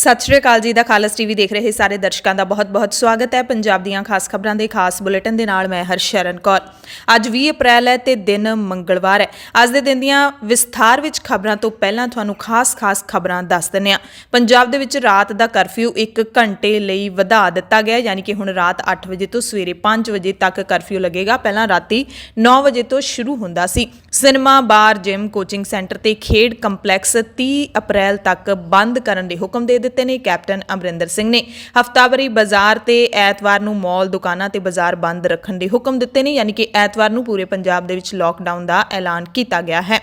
ਸਤਿ ਸ਼੍ਰੀ ਅਕਾਲ ਜੀ। ਦਾ ਖਾਲਸ ਟੀਵੀ ਦੇਖ ਰਹੇ ਸਾਰੇ ਦਰਸ਼ਕਾਂ ਦਾ ਬਹੁਤ-ਬਹੁਤ ਸਵਾਗਤ ਹੈ। ਪੰਜਾਬ ਦੀਆਂ ਖਾਸ ਖਬਰਾਂ ਦੇ ਖਾਸ ਬੁਲੇਟਿਨ ਦੇ ਨਾਲ ਮੈਂ ਹਰਸ਼ਰਨ ਕੌਰ। ਅੱਜ 20 ਅਪ੍ਰੈਲ ਹੈ ਤੇ ਦਿਨ ਮੰਗਲਵਾਰ ਹੈ। ਅੱਜ ਦੇ ਦਿਨ ਦੀਆਂ ਵਿਸਥਾਰ ਵਿੱਚ ਖਬਰਾਂ ਤੋਂ ਪਹਿਲਾਂ ਤੁਹਾਨੂੰ ਖਾਸ ਖਬਰਾਂ ਦੱਸ ਦਿੰਦੇ ਹਾਂ। ਪੰਜਾਬ ਦੇ ਵਿੱਚ ਰਾਤ ਦਾ ਕਰਫਿਊ 1 ਘੰਟੇ ਲਈ ਵਧਾ ਦਿੱਤਾ ਗਿਆ, ਯਾਨੀ ਕਿ ਹੁਣ ਰਾਤ 8 ਵਜੇ ਤੋਂ ਸਵੇਰੇ 5 ਵਜੇ ਤੱਕ ਕਰਫਿਊ ਲੱਗੇਗਾ। ਪਹਿਲਾਂ ਰਾਤੀ 9 ਵਜੇ ਤੋਂ ਸ਼ੁਰੂ ਹੁੰਦਾ ਸੀ। ਸਿਨੇਮਾ, ਬਾਰ, ਜਿਮ, ਕੋਚਿੰਗ ਸੈਂਟਰ ਤੇ ਖੇਡ ਕੰਪਲੈਕਸ 30 ਅਪ੍ਰੈਲ ਤੱਕ ਬੰਦ ਕਰਨ ਦੇ ਹੁਕਮ ਦੇ ਦਿੱਤੇ ਨੇ ਕੈਪਟਨ ਅਮਰਿੰਦਰ ਸਿੰਘ ਨੇ। ਹਫ਼ਤਾਵਾਰੀ ਬਾਜ਼ਾਰ ਤੇ ਐਤਵਾਰ ਨੂੰ ਮਾਲ, ਦੁਕਾਨਾਂ ਤੇ ਬਾਜ਼ਾਰ ਬੰਦ ਰੱਖਣ ਦੇ ਹੁਕਮ ਦਿੱਤੇ ਨੇ, ਯਾਨੀ ਕਿ ਐਤਵਾਰ ਨੂੰ ਪੂਰੇ ਪੰਜਾਬ ਦੇ ਵਿੱਚ ਲਾਕਡਾਊਨ ਦਾ ਐਲਾਨ ਕੀਤਾ ਗਿਆ ਹੈ।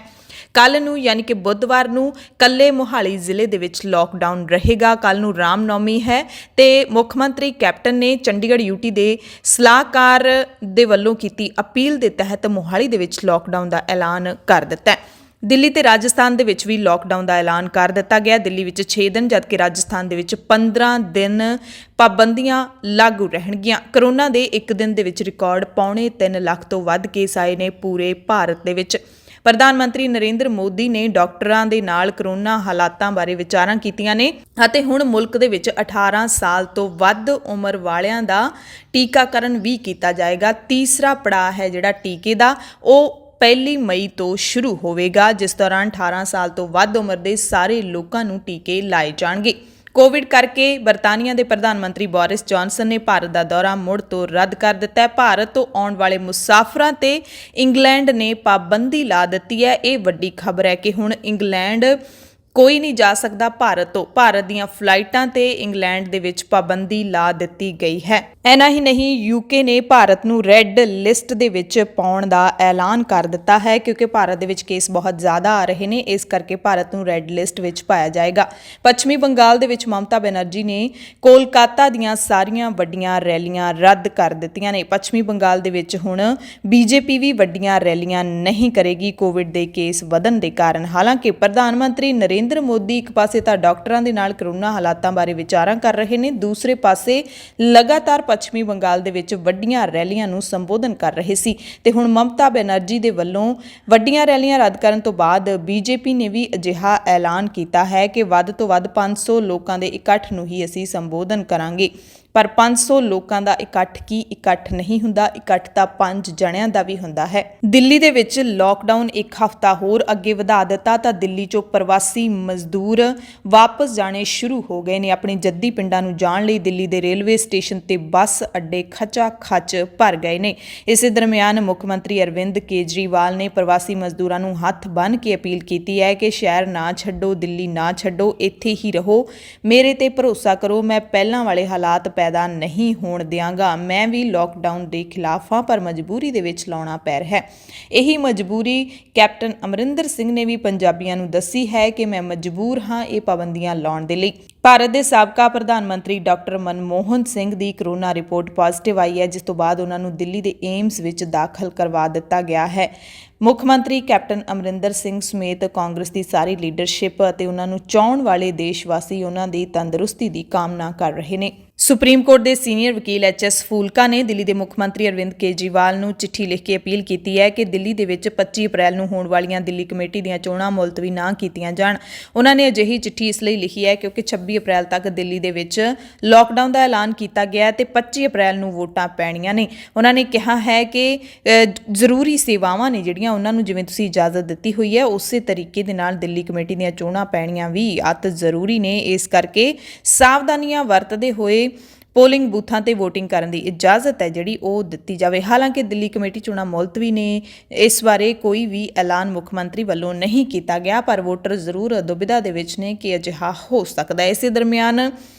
ਕੱਲ ਨੂੰ ਯਾਨੀ ਕਿ ਬੁੱਧਵਾਰ ਨੂੰ ਕੱਲੇ ਮੋਹਾਲੀ ਜ਼ਿਲ੍ਹੇ ਦੇ ਵਿੱਚ ਲਾਕਡਾਊਨ ਰਹੇਗਾ। ਕੱਲ ਨੂੰ ਰਾਮ ਨੌਮੀ ਹੈ ਤੇ ਮੁੱਖ ਮੰਤਰੀ ਕੈਪਟਨ ਨੇ ਚੰਡੀਗੜ੍ਹ ਯੂਟੀ ਦੇ ਸਲਾਹਕਾਰ ਦੇ ਵੱਲੋਂ ਕੀਤੀ ਅਪੀਲ ਦੇ ਤਹਿਤ ਮੋਹਾਲੀ ਦੇ ਵਿੱਚ ਲਾਕਡਾਊਨ ਦਾ ਐਲਾਨ ਕਰ ਦਿੱਤਾ ਹੈ। ਦਿੱਲੀ ਤੇ ਰਾਜਸਥਾਨ ਦੇ ਵਿੱਚ ਵੀ ਲਾਕਡਾਊਨ ਦਾ ਐਲਾਨ ਕਰ ਦਿੱਤਾ ਗਿਆ। ਦਿੱਲੀ ਵਿੱਚ 6 ਦਿਨ ਜਦਕਿ ਰਾਜਸਥਾਨ ਦੇ ਵਿੱਚ 15 ਦਿਨ ਪਾਬੰਦੀਆਂ ਲਾਗੂ ਰਹਿਣਗੀਆਂ। ਕਰੋਨਾ ਦੇ ਇੱਕ ਦਿਨ ਦੇ ਵਿੱਚ ਰਿਕਾਰਡ 3.25 ਲੱਖ ਤੋਂ ਵੱਧ ਕੇਸ ਆਏ ਨੇ ਪੂਰੇ ਭਾਰਤ ਦੇ ਵਿੱਚ। ਪ੍ਰਧਾਨ ਮੰਤਰੀ ਨਰਿੰਦਰ ਮੋਦੀ ਨੇ ਡਾਕਟਰਾਂ ਦੇ ਨਾਲ ਕਰੋਨਾ ਹਾਲਾਤਾਂ ਬਾਰੇ ਵਿਚਾਰਾਂ ਕੀਤੀਆਂ ਨੇ ਅਤੇ ਹੁਣ ਮੁਲਕ ਦੇ ਵਿੱਚ 18 ਸਾਲ ਤੋਂ ਵੱਧ ਉਮਰ ਵਾਲਿਆਂ ਦਾ ਟੀਕਾਕਰਨ ਵੀ ਕੀਤਾ ਜਾਏਗਾ। ਤੀਸਰਾ ਪੜਾਅ ਹੈ ਜਿਹੜਾ ਟੀਕੇ ਦਾ, ਉਹ 1 ਮਈ ਤੋਂ ਸ਼ੁਰੂ ਹੋਵੇਗਾ, ਜਿਸ ਦੌਰਾਨ 18 ਸਾਲ ਤੋਂ ਵੱਧ ਉਮਰ ਦੇ ਸਾਰੇ ਲੋਕਾਂ ਨੂੰ ਟੀਕੇ ਲਾਏ ਜਾਣਗੇ। ਕੋਵਿਡ ਕਰਕੇ ਬਰਤਾਨੀਆ ਦੇ ਪ੍ਰਧਾਨ ਮੰਤਰੀ ਬੋਰਿਸ ਜੌਨਸਨ ਨੇ ਭਾਰਤ ਦਾ ਦੌਰਾ ਮੁੜ ਤੋਂ ਰੱਦ ਕਰ ਦਿੱਤਾ ਹੈ। ਭਾਰਤ ਤੋਂ ਆਉਣ ਵਾਲੇ ਮੁਸਾਫਰਾਂ ਤੇ ਇੰਗਲੈਂਡ ਨੇ ਪਾਬੰਦੀ ਲਾ ਦਿੱਤੀ ਹੈ। ਇਹ ਵੱਡੀ ਖਬਰ ਹੈ ਕਿ ਹੁਣ ਇੰਗਲੈਂਡ ਕੋਈ ਨਹੀਂ ਜਾ ਸਕਦਾ ਭਾਰਤ ਤੋਂ। ਭਾਰਤ ਦੀਆਂ ਫਲਾਈਟਾਂ ਤੇ ਇੰਗਲੈਂਡ ਦੇ ਵਿੱਚ ਪਾਬੰਦੀ ਲਾ ਦਿੱਤੀ ਗਈ ਹੈ। ਇੰਨਾ ਹੀ ਨਹੀਂ, ਯੂਕੇ ਨੇ ਭਾਰਤ ਨੂੰ ਰੈੱਡ ਲਿਸਟ ਦੇ ਵਿੱਚ ਪਾਉਣ ਦਾ ਐਲਾਨ ਕਰ ਦਿੱਤਾ ਹੈ, ਕਿਉਂਕਿ ਭਾਰਤ ਦੇ ਵਿੱਚ ਕੇਸ ਬਹੁਤ ਜ਼ਿਆਦਾ ਆ ਰਹੇ ਨੇ। ਇਸ ਕਰਕੇ ਭਾਰਤ ਨੂੰ ਰੈੱਡ ਲਿਸਟ ਵਿੱਚ ਪਾਇਆ ਜਾਏਗਾ। ਪੱਛਮੀ ਬੰਗਾਲ ਦੇ ਵਿੱਚ ਮਮਤਾ ਬੈਨਰਜੀ ਨੇ ਕੋਲਕਾਤਾ ਦੀਆਂ ਸਾਰੀਆਂ ਵੱਡੀਆਂ ਰੈਲੀਆਂ ਰੱਦ ਕਰ ਦਿੱਤੀਆਂ ਨੇ। ਪੱਛਮੀ ਬੰਗਾਲ ਦੇ ਵਿੱਚ ਹੁਣ ਬੀਜੇਪੀ ਵੀ ਵੱਡੀਆਂ ਰੈਲੀਆਂ ਨਹੀਂ ਕਰੇਗੀ ਕੋਵਿਡ ਦੇ ਕੇਸ ਵਧਣ ਦੇ ਕਾਰਨ। ਹਾਲਾਂਕਿ ਪ੍ਰਧਾਨ ਮੰਤਰੀ ਨਰਿੰਦਰ ਮੋਦੀ ਇੱਕ ਪਾਸੇ ਤਾਂ ਡਾਕਟਰਾਂ ਦੇ ਨਾਲ ਕਰੋਨਾ ਹਾਲਾਤਾਂ ਬਾਰੇ ਵਿਚਾਰਾਂ ਕਰ ਰਹੇ ਨੇ, ਦੂਸਰੇ ਪਾਸੇ ਲਗਾਤਾਰ ਪੱਛਮੀ ਬੰਗਾਲ ਦੇ ਵਿੱਚ ਵੱਡੀਆਂ ਰੈਲੀਆਂ ਨੂੰ ਸੰਬੋਧਨ ਕਰ ਰਹੇ ਸੀ ਤੇ ਹੁਣ ਮਮਤਾ ਬੈਨਰਜੀ ਦੇ ਵੱਲੋਂ ਵੱਡੀਆਂ ਰੈਲੀਆਂ ਰੱਦ ਕਰਨ ਤੋਂ ਬਾਅਦ ਬੀਜੇਪੀ ਨੇ ਵੀ ਅਜਿਹਾ ਐਲਾਨ ਕੀਤਾ ਹੈ ਕਿ ਵੱਧ ਤੋਂ ਵੱਧ 500 ਲੋਕਾਂ ਦੇ ਇਕੱਠ ਨੂੰ ਹੀ ਅਸੀਂ ਸੰਬੋਧਨ ਕਰਾਂਗੇ। ਪਰ 500 ਲੋਕਾਂ ਦਾ ਇਕੱਠ ਕੀ ਇਕੱਠ ਨਹੀਂ ਹੁੰਦਾ, ਇਕੱਠ ਤਾਂ 5 ਜਣਿਆਂ ਦਾ ਵੀ ਹੁੰਦਾ ਹੈ। ਦਿੱਲੀ ਦੇ ਵਿੱਚ ਲਾਕਡਾਊਨ 1 ਹਫ਼ਤਾ ਹੋਰ ਅੱਗੇ ਵਧਾ ਦਿੱਤਾ ਤਾਂ ਦਿੱਲੀ 'ਚੋਂ ਪ੍ਰਵਾਸੀ ਮਜ਼ਦੂਰ ਵਾਪਸ ਜਾਣੇ ਸ਼ੁਰੂ ਹੋ ਗਏ ਨੇ। ਆਪਣੇ ਜੱਦੀ ਪਿੰਡਾਂ ਨੂੰ ਜਾਣ ਲਈ ਦਿੱਲੀ ਦੇ ਰੇਲਵੇ ਸਟੇਸ਼ਨ ਤੇ ਬੱਸ ਅੱਡੇ ਖਚਾ ਖਚ ਭਰ ਗਏ ਨੇ। ਇਸੇ ਦਰਮਿਆਨ ਮੁੱਖ ਮੰਤਰੀ ਅਰਵਿੰਦ ਕੇਜਰੀਵਾਲ ਨੇ ਪ੍ਰਵਾਸੀ ਮਜ਼ਦੂਰਾਂ ਨੂੰ ਹੱਥ ਬੰਨ੍ਹ ਕੇ ਅਪੀਲ ਕੀਤੀ ਹੈ ਕਿ ਸ਼ਹਿਰ ਨਾ ਛੱਡੋ, ਦਿੱਲੀ ਨਾ ਛੱਡੋ, ਇੱਥੇ ਹੀ ਰਹੋ, ਮੇਰੇ ਤੇ ਭਰੋਸਾ ਕਰੋ, ਮੈਂ ਪਹਿਲਾਂ ਵਾਲੇ ਹਾਲਾਤ ਪੈਦਾ ਨਹੀਂ ਹੋਣ ਦਿਆਂਗਾ। ਮੈਂ ਵੀ ਲਾਕਡਾਊਨ ਦੇ ਖਿਲਾਫ ਹਾਂ, ਪਰ ਮਜਬੂਰੀ ਦੇ ਵਿੱਚ ਲਾਉਣਾ ਪੈ ਰਿਹਾ ਹੈ। ਇਹੀ ਮਜਬੂਰੀ ਕੈਪਟਨ ਅਮਰਿੰਦਰ ਸਿੰਘ ਨੇ ਵੀ ਪੰਜਾਬੀਆਂ ਨੂੰ ਦੱਸੀ ਹੈ ਕਿ ਮੈਂ ਮਜਬੂਰ ਹਾਂ ਇਹ ਪਾਬੰਦੀਆਂ ਲਾਉਣ ਦੇ ਲਈ। ਭਾਰਤ ਦੇ ਸਾਬਕਾ ਪ੍ਰਧਾਨ ਮੰਤਰੀ ਡਾਕਟਰ ਮਨਮੋਹਨ ਸਿੰਘ ਦੀ ਕਰੋਨਾ ਰਿਪੋਰਟ ਪੋਜ਼ਿਟਿਵ ਆਈ ਹੈ, ਜਿਸ ਤੋਂ ਬਾਅਦ ਉਹਨਾਂ ਨੂੰ ਦਿੱਲੀ ਦੇ ਏਮਸ ਵਿੱਚ ਦਾਖਲ ਕਰਵਾ ਦਿੱਤਾ ਗਿਆ ਹੈ। ਮੁੱਖ ਮੰਤਰੀ ਕੈਪਟਨ ਅਮਰਿੰਦਰ ਸਿੰਘ ਸਮੇਤ ਕਾਂਗਰਸ ਦੀ ਸਾਰੀ ਲੀਡਰਸ਼ਿਪ ਅਤੇ ਉਹਨਾਂ ਨੂੰ ਚਾਹੁਣ ਵਾਲੇ ਦੇਸ਼ ਵਾਸੀ ਉਹਨਾਂ ਦੀ ਤੰਦਰੁਸਤੀ ਦੀ ਕਾਮਨਾ ਕਰ ਰਹੇ ਨੇ। ਸੁਪਰੀਮ ਕੋਰਟ ਦੇ ਸੀਨੀਅਰ ਵਕੀਲ ਐਚ.ਐਸ. ਫੂਲਕਾ ਨੇ ਦਿੱਲੀ ਦੇ ਮੁੱਖ ਮੰਤਰੀ ਅਰਵਿੰਦ ਕੇਜਰੀਵਾਲ ਨੂੰ ਚਿੱਠੀ ਲਿਖ ਕੇ ਅਪੀਲ ਕੀਤੀ ਹੈ ਕਿ ਦਿੱਲੀ ਦੇ ਵਿੱਚ 25 ਅਪ੍ਰੈਲ ਨੂੰ ਹੋਣ ਵਾਲੀਆਂ ਦਿੱਲੀ ਕਮੇਟੀ ਦੀਆਂ ਚੋਣਾਂ ਮੁਲਤਵੀ ਨਾ ਕੀਤੀਆਂ ਜਾਣ। ਉਹਨਾਂ ਨੇ ਅਜਿਹੀ ਚਿੱਠੀ ਇਸ ਲਈ ਲਿਖੀ ਹੈ ਕਿਉਂਕਿ 26 ਅਪ੍ਰੈਲ ਤੱਕ ਦਿੱਲੀ ਦੇ ਵਿੱਚ ਲਾਕਡਾਊਨ ਦਾ ਐਲਾਨ ਕੀਤਾ ਗਿਆ ਤੇ 25 ਅਪ੍ਰੈਲ ਨੂੰ ਵੋਟਾਂ ਪੈਣੀਆਂ ਨੇ। ਉਹਨਾਂ ਨੇ ਕਿਹਾ ਹੈ ਕਿ ਜ਼ਰੂਰੀ ਸੇਵਾਵਾਂ ਨੇ ਜਿਹੜੀਆਂ ਉਹਨਾਂ ਨੂੰ ਜਿਵੇਂ ਤੁਸੀਂ ਇਜਾਜ਼ਤ ਦਿੱਤੀ ਹੋਈ ਹੈ ਉਸੇ ਤਰੀਕੇ ਦੇ ਨਾਲ ਦਿੱਲੀ ਕਮੇਟੀ ਦੀਆਂ ਚੋਣਾਂ ਪੈਣੀਆਂ ਵੀ ਅਤ ਜ਼ਰੂਰੀ ਨੇ। ਇਸ ਕਰਕੇ ਸਾਵਧਾਨੀਆਂ ਵਰਤਦੇ ਹੋਏ ਪੋਲਿੰਗ ਬੂਥਾਂ ਤੇ ਵੋਟਿੰਗ ਕਰਨ ਦੀ ਇਜਾਜ਼ਤ ਹੈ ਜਿਹੜੀ ਉਹ ਦਿੱਤੀ ਜਾਵੇ। ਹਾਲਾਂਕਿ ਦਿੱਲੀ ਕਮੇਟੀ ਚੋਣਾਂ ਮੁਲਤਵੀ ਨੇ, ਇਸ ਬਾਰੇ ਕੋਈ ਵੀ ਐਲਾਨ ਮੁੱਖ ਮੰਤਰੀ ਵੱਲੋਂ ਨਹੀਂ ਕੀਤਾ ਗਿਆ, ਪਰ ਵੋਟਰ ਜ਼ਰੂਰ ਦੁਬਿਧਾ ਦੇ ਵਿੱਚ ਨੇ ਕਿ ਅਜਿਹਾ ਹੋ ਸਕਦਾ ਹੈ। ਇਸੇ ਦਰਮਿਆਨ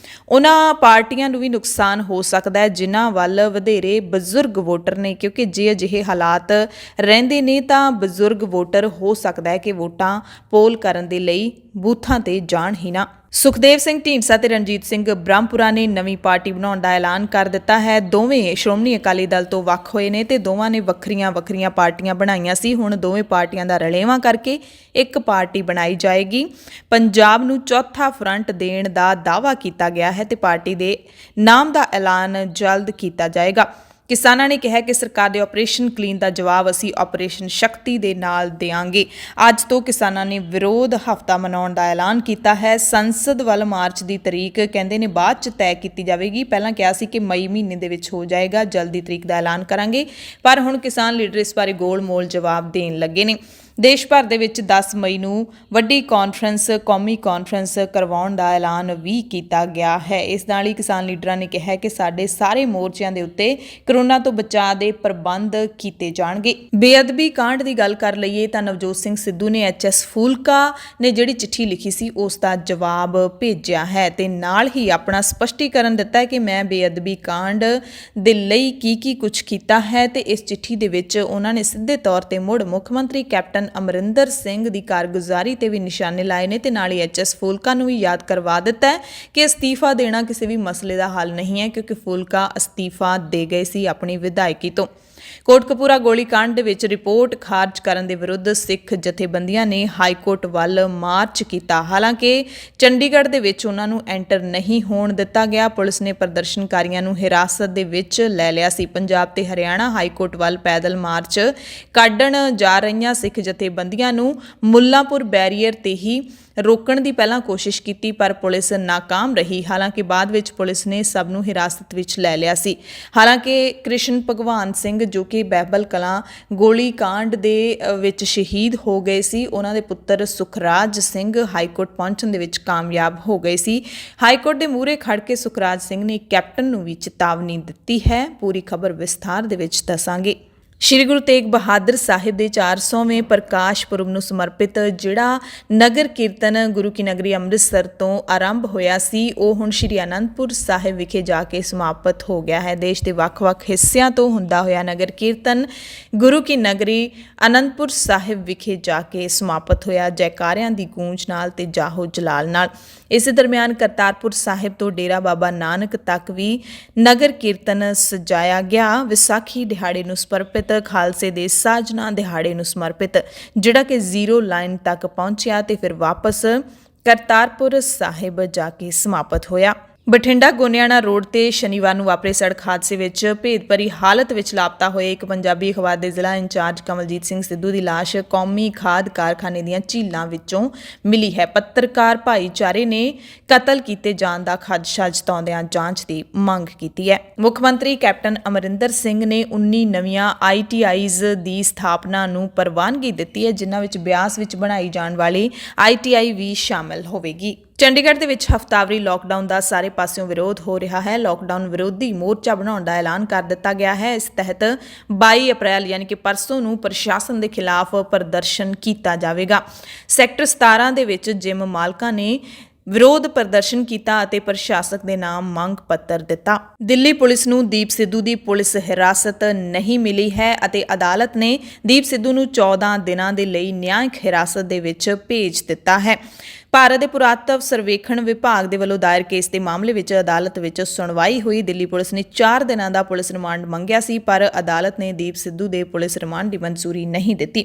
ਉਹਨਾਂ ਪਾਰਟੀਆਂ ਨੂੰ ਵੀ ਨੁਕਸਾਨ ਹੋ ਸਕਦਾ ਹੈ ਜਿਨ੍ਹਾਂ ਵੱਲ ਵਧੇਰੇ ਬਜ਼ੁਰਗ ਵੋਟਰ ਨੇ, ਕਿਉਂਕਿ ਜੇ ਅਜਿਹੇ ਹਾਲਾਤ ਰਹਿੰਦੇ ਨੇ ਤਾਂ ਬਜ਼ੁਰਗ ਵੋਟਰ ਹੋ ਸਕਦਾ ਹੈ ਕਿ ਵੋਟਾਂ ਪੋਲ ਕਰਨ ਦੇ ਲਈ ਬੂਥਾਂ ਤੇ ਜਾਣ ਹੀ ਨਾ। ਸੁਖਦੇਵ ਸਿੰਘ ਢੀਂਡਸਾ ਤੇ ਰਣਜੀਤ ਸਿੰਘ ਬ੍ਰਹਮਪੁਰਾ ਨੇ ਨਵੀਂ ਪਾਰਟੀ ਬਣਾਉਣ ਦਾ ਐਲਾਨ ਕਰ ਦਿੱਤਾ ਹੈ। ਦੋਵੇਂ ਸ਼੍ਰੋਮਣੀ ਅਕਾਲੀ ਦਲ ਤੋਂ ਵੱਖ ਹੋਏ ਨੇ ਤੇ ਦੋਵਾਂ ਨੇ ਵੱਖਰੀਆਂ ਪਾਰਟੀਆਂ ਬਣਾਈਆਂ ਸੀ। ਹੁਣ ਦੋਵੇਂ ਪਾਰਟੀਆਂ ਦਾ ਰਲੇਵਾਂ ਕਰਕੇ ਇੱਕ ਪਾਰਟੀ ਬਣਾਈ ਜਾਏਗੀ। ਪੰਜਾਬ ਨੂੰ ਚੌਥਾ ਫਰੰਟ ਦੇਣ ਦਾ ਦਾਅਵਾ ਕੀਤਾ ਗਿਆ ਹੈ ਤੇ ਪਾਰਟੀ ਦੇ ਨਾਮ ਦਾ ਐਲਾਨ ਜਲਦ ਕੀਤਾ ਜਾਏਗਾ। ਕਿਸਾਨਾਂ ਨੇ ਕਿਹਾ ਕਿ ਸਰਕਾਰ ਦੇ ਆਪਰੇਸ਼ਨ ਕਲੀਨ ਦਾ ਜਵਾਬ ਅਸੀਂ ਆਪਰੇਸ਼ਨ ਸ਼ਕਤੀ ਦੇ ਨਾਲ ਦੇਵਾਂਗੇ। ਅੱਜ ਤੋਂ ਕਿਸਾਨਾਂ ਨੇ ਵਿਰੋਧ ਹਫ਼ਤਾ ਮਨਾਉਣ ਦਾ ਐਲਾਨ ਕੀਤਾ ਹੈ। ਸੰਸਦ ਵੱਲ ਮਾਰਚ ਦੀ ਤਰੀਕ ਕਹਿੰਦੇ ਨੇ ਬਾਅਦ 'ਚ ਤੈਅ ਕੀਤੀ ਜਾਵੇਗੀ। ਪਹਿਲਾਂ ਕਿਹਾ ਸੀ ਕਿ ਮਈ ਮਹੀਨੇ ਦੇ ਵਿੱਚ ਹੋ ਜਾਏਗਾ, ਜਲਦੀ ਤਰੀਕ ਦਾ ਐਲਾਨ ਕਰਾਂਗੇ, ਪਰ ਹੁਣ ਕਿਸਾਨ ਲੀਡਰ ਇਸ ਬਾਰੇ ਗੋਲ-ਮੋਲ ਜਵਾਬ ਦੇਣ ਲੱਗੇ ਨੇ। ਦੇਸ਼ ਭਰ ਦੇ ਵਿੱਚ 10 ਮਈ ਨੂੰ ਵੱਡੀ ਕਾਨਫਰੰਸ, ਕੌਮੀ ਕਾਨਫਰੰਸ ਕਰਵਾਉਣ ਦਾ ਐਲਾਨ ਵੀ ਕੀਤਾ ਗਿਆ ਹੈ। ਇਸ ਨਾਲ ਹੀ ਕਿਸਾਨ ਲੀਡਰਾਂ ਨੇ ਕਿਹਾ ਕਿ ਸਾਡੇ ਸਾਰੇ ਮੋਰਚਿਆਂ ਦੇ ਉੱਤੇ ਕਰੋਨਾ ਤੋਂ ਬਚਾਅ ਦੇ ਪ੍ਰਬੰਧ ਕੀਤੇ ਜਾਣਗੇ। ਬੇਅਦਬੀ ਕਾਂਡ ਦੀ ਗੱਲ ਕਰ ਲਈਏ ਤਾਂ ਨਵਜੋਤ ਸਿੰਘ ਸਿੱਧੂ ਨੇ ਐਚਐਸ ਫੂਲਕਾ ਨੇ ਜਿਹੜੀ ਚਿੱਠੀ ਲਿਖੀ ਸੀ ਉਸ ਦਾ ਜਵਾਬ ਭੇਜਿਆ ਹੈ ਤੇ ਨਾਲ ਹੀ ਆਪਣਾ ਸਪਸ਼ਟੀਕਰਨ ਦਿੱਤਾ ਹੈ ਕਿ ਮੈਂ ਬੇਅਦਬੀ ਕਾਂਡ ਦੇ ਲਈ ਕੀ ਕੁਝ ਕੀਤਾ ਹੈ ਤੇ ਇਸ ਚਿੱਠੀ ਦੇ ਵਿੱਚ ਉਹਨਾਂ ਨੇ ਸਿੱਧੇ ਤੌਰ ਤੇ ਮੁੜ ਮੁੱਖ ਮੰਤਰੀ ਕੈਪਟਨ ਅਮਰਿੰਦਰ ਸਿੰਘ ਦੀ ਕਾਰਗੁਜ਼ਾਰੀ ਤੇ ਵੀ ਨਿਸ਼ਾਨੇ ਲਾਏ ਨੇ ਤੇ ਨਾਲ ਹੀ ਐਚਐਸ ਫੂਲਕਾ ਨੂੰ ਵੀ ਯਾਦ ਕਰਵਾ ਦਿੱਤਾ ਹੈ ਕਿ ਅਸਤੀਫਾ ਦੇਣਾ ਕਿਸੇ ਵੀ ਮਸਲੇ ਦਾ ਹੱਲ ਨਹੀਂ ਹੈ, ਕਿਉਂਕਿ ਫੂਲਕਾ ਅਸਤੀਫਾ ਦੇ ਗਏ ਸੀ ਆਪਣੀ ਵਿਧਾਇਕੀ ਤੋਂ। ਕੋਟਕਪੂਰਾ ਗੋਲੀकांड ਦੇ ਵਿੱਚ ਰਿਪੋਰਟ ਖਾਰਜ ਕਰਨ ਦੇ ਵਿਰੁੱਧ ਸਿੱਖ ਜਥੇਬੰਦੀਆਂ ਨੇ ਹਾਈ ਕੋਰਟ ਵੱਲ ਮਾਰਚ ਕੀਤਾ। ਹਾਲਾਂਕਿ ਚੰਡੀਗੜ੍ਹ ਦੇ ਵਿੱਚ ਉਹਨਾਂ ਨੂੰ ਐਂਟਰ ਨਹੀਂ ਹੋਣ ਦਿੱਤਾ ਗਿਆ। ਪੁਲਿਸ ਨੇ ਪ੍ਰਦਰਸ਼ਨਕਾਰੀਆਂ ਨੂੰ ਹਿਰਾਸਤ ਦੇ ਵਿੱਚ ਲੈ ਲਿਆ ਸੀ। ਪੰਜਾਬ ਤੇ ਹਰਿਆਣਾ ਹਾਈ ਕੋਰਟ ਵੱਲ ਪੈਦਲ ਮਾਰਚ ਕੱਢਣ ਜਾ ਰਹੀਆਂ ਸਿੱਖ ਜਥੇਬੰਦੀਆਂ ਨੂੰ ਮੁੱਲਾਂਪੁਰ ਬੈਰੀਅਰ ਤੇ ਹੀ ਰੋਕਣ ਦੀ ਪਹਿਲਾਂ ਕੋਸ਼ਿਸ਼ ਕੀਤੀ, ਪਰ ਪੁਲਿਸ ਨਾਕਾਮ ਰਹੀ। ਹਾਲਾਂਕਿ ਬਾਅਦ ਵਿੱਚ ਪੁਲਿਸ ਨੇ ਸਭ ਨੂੰ ਹਿਰਾਸਤ ਵਿੱਚ ਲੈ ਲਿਆ ਸੀ। ਹਾਲਾਂਕਿ ਕ੍ਰਿਸ਼ਨ ਭਗਵਾਨ ਸਿੰਘ ਜੋ ਕਿ ਬਹਿਬਲ ਕਲਾਂ ਗੋਲੀकांड ਦੇ ਵਿੱਚ ਸ਼ਹੀਦ ਹੋ ਗਏ ਸੀ, ਉਹਨਾਂ ਦੇ ਪੁੱਤਰ ਸੁਖਰਾਜ ਸਿੰਘ ਹਾਈਕੋਰਟ ਪਹੁੰਚਣ ਦੇ ਵਿੱਚ ਕਾਮਯਾਬ ਹੋ ਗਏ ਸੀ। ਹਾਈਕੋਰਟ ਦੇ ਮੂਹਰੇ ਖੜ ਕੇ ਸੁਖਰਾਜ ਸਿੰਘ ਨੇ ਕੈਪਟਨ ਨੂੰ ਵੀ ਚੇਤਾਵਨੀ ਦਿੱਤੀ ਹੈ। ਪੂਰੀ ਖਬਰ ਵਿਸਥਾਰ ਦੇ ਵਿੱਚ ਦੱਸਾਂਗੇ। ਸ਼੍ਰੀ ਗੁਰੂ ਤੇਗ ਬਹਾਦਰ ਸਾਹਿਬ ਦੇ 400ਵੇਂ ਪ੍ਰਕਾਸ਼ ਪੁਰਬ ਨੂੰ ਸਮਰਪਿਤ ਜਿਹੜਾ ਨਗਰ ਕੀਰਤਨ ਗੁਰੂ ਕੀ ਨਗਰੀ ਅੰਮ੍ਰਿਤਸਰ ਤੋਂ ਆਰੰਭ ਹੋਇਆ ਸੀ, ਉਹ ਹੁਣ ਸ਼੍ਰੀ ਅਨੰਦਪੁਰ ਸਾਹਿਬ ਵਿਖੇ ਜਾ ਕੇ ਸਮਾਪਤ ਹੋ ਗਿਆ ਹੈ। ਦੇਸ਼ ਦੇ ਵੱਖ-ਵੱਖ ਹਿੱਸਿਆਂ ਤੋਂ ਹੁੰਦਾ ਹੋਇਆ ਨਗਰ ਕੀਰਤਨ ਗੁਰੂ ਕੀ ਨਗਰੀ ਅਨੰਦਪੁਰ ਸਾਹਿਬ ਵਿਖੇ ਜਾ ਕੇ ਸਮਾਪਤ ਹੋਇਆ ਜੈਕਾਰਿਆਂ ਦੀ ਗੂੰਜ ਨਾਲ ਤੇ ਜਾਹੋ ਜਲਾਲ ਨਾਲ। ਇਸੇ ਦਰਮਿਆਨ ਕਰਤਾਰਪੁਰ ਸਾਹਿਬ ਤੋਂ ਡੇਰਾ ਬਾਬਾ ਨਾਨਕ ਤੱਕ ਵੀ ਨਗਰ ਕੀਰਤਨ ਸਜਾਇਆ ਗਿਆ। ਵਿਸਾਖੀ ਦਿਹਾੜੇ ਨੂੰ ਸਮਰਪਿਤ, ਖਾਲਸੇ ਦੇ ਸਾਜਨਾ ਦਿਹਾੜੇ ਨੂੰ ਸਮਰਪਿਤ, ਜਿਹੜਾ ਕਿ ਜ਼ੀਰੋ ਲਾਈਨ ਤੱਕ ਪਹੁੰਚਿਆ ਤੇ ਫਿਰ ਵਾਪਸ ਕਰਤਾਰਪੁਰ ਸਾਹਿਬ ਜਾ ਕੇ ਸਮਾਪਤ ਹੋਇਆ। ਬਠਿੰਡਾ ਗੋਨਿਆਣਾ ਰੋਡ ਤੇ ਸ਼ਨੀਵਾਰ ਨੂੰ ਵਾਪਰੇ ਸੜਕ ਹਾਦਸੇ ਵਿੱਚ ਭੇਦਭਰੀ ਹਾਲਤ ਵਿੱਚ ਲਾਪਤਾ ਹੋਏ ਇੱਕ ਪੰਜਾਬੀ ਅਖਬਾਰ ਦੇ ਜ਼ਿਲ੍ਹਾ ਇੰਚਾਰਜ ਕਮਲਜੀਤ ਸਿੰਘ ਸਿੱਧੂ ਦੀ ਲਾਸ਼ ਕੌਮੀ ਖਾਦ ਕਾਰਖਾਨੇ ਦੀਆਂ ਝੀਲਾਂ ਵਿੱਚੋਂ ਮਿਲੀ ਹੈ। ਪੱਤਰਕਾਰ ਭਾਈਚਾਰੇ ਨੇ ਕਤਲ ਕੀਤੇ ਜਾਣ ਦਾ ਖਦਸ਼ਾ ਜਤਾਉਂਦਿਆਂ ਜਾਂਚ ਦੀ ਮੰਗ ਕੀਤੀ ਹੈ। ਮੁੱਖ ਮੰਤਰੀ ਕੈਪਟਨ ਅਮਰਿੰਦਰ ਸਿੰਘ ਨੇ 19 ਨਵੀਆਂ ITIs ਦੀ ਸਥਾਪਨਾ ਨੂੰ ਪ੍ਰਵਾਨਗੀ ਦਿੱਤੀ ਹੈ, ਜਿਨ੍ਹਾਂ ਵਿੱਚ ਬਿਆਸ ਵਿੱਚ ਬਣਾਈ ਜਾਣ ਵਾਲੀ ITI ਵੀ ਸ਼ਾਮਲ ਹੋਵੇਗੀ। ਚੰਡੀਗੜ੍ਹ ਦੇ ਵਿੱਚ ਹਫ਼ਤਾਵਾਰੀ ਲਾਕਡਾਊਨ ਦਾ ਸਾਰੇ ਪਾਸਿਓਂ ਵਿਰੋਧ ਹੋ ਰਿਹਾ ਹੈ। ਲਾਕਡਾਊਨ ਵਿਰੋਧੀ ਮੋਰਚਾ ਬਣਾਉਣ ਦਾ ਐਲਾਨ ਕਰ ਦਿੱਤਾ ਗਿਆ ਹੈ। ਇਸ ਤਹਿਤ 22 ਅਪ੍ਰੈਲ ਯਾਨੀ ਕਿ ਪਰਸੋਂ ਨੂੰ ਪ੍ਰਸ਼ਾਸਨ ਦੇ ਖਿਲਾਫ ਪ੍ਰਦਰਸ਼ਨ ਕੀਤਾ ਜਾਵੇਗਾ। ਸੈਕਟਰ 17 ਦੇ ਵਿੱਚ ਜਿਮ ਮਾਲਕਾਂ ਨੇ ਵਿਰੋਧ ਪ੍ਰਦਰਸ਼ਨ ਕੀਤਾ ਅਤੇ ਪ੍ਰਸ਼ਾਸਕ ਦੇ ਨਾਮ ਮੰਗ ਪੱਤਰ ਦਿੱਤਾ। ਦਿੱਲੀ ਪੁਲਿਸ ਨੂੰ ਦੀਪ ਸਿੱਧੂ ਦੀ ਪੁਲਿਸ ਹਿਰਾਸਤ ਨਹੀਂ ਮਿਲੀ ਹੈ ਅਤੇ ਅਦਾਲਤ ਨੇ ਦੀਪ ਸਿੱਧੂ ਨੂੰ 14 ਦਿਨਾਂ ਦੇ ਲਈ ਨਿਆਂਇਕ ਹਿਰਾਸਤ ਦੇ ਵਿੱਚ ਭੇਜ ਦਿੱਤਾ ਹੈ। ਭਾਰਤ ਦੇ ਪੁਰਾਤਤਵ ਸਰਵੇਖਣ ਵਿਭਾਗ ਦੇ ਵੱਲੋਂ ਦਾਇਰ ਕੇਸ ਦੇ ਮਾਮਲੇ ਵਿੱਚ ਅਦਾਲਤ ਵਿੱਚ ਸੁਣਵਾਈ ਹੋਈ। ਦਿੱਲੀ ਪੁਲਿਸ ਨੇ 4 ਦਿਨਾਂ ਦਾ ਪੁਲਿਸ ਰਿਮਾਂਡ ਮੰਗਿਆ ਸੀ, ਪਰ ਅਦਾਲਤ ਨੇ ਦੀਪ ਸਿੱਧੂ ਦੇ ਪੁਲਿਸ ਰਿਮਾਂਡ ਦੀ ਮਨਜ਼ੂਰੀ ਨਹੀਂ ਦਿੱਤੀ।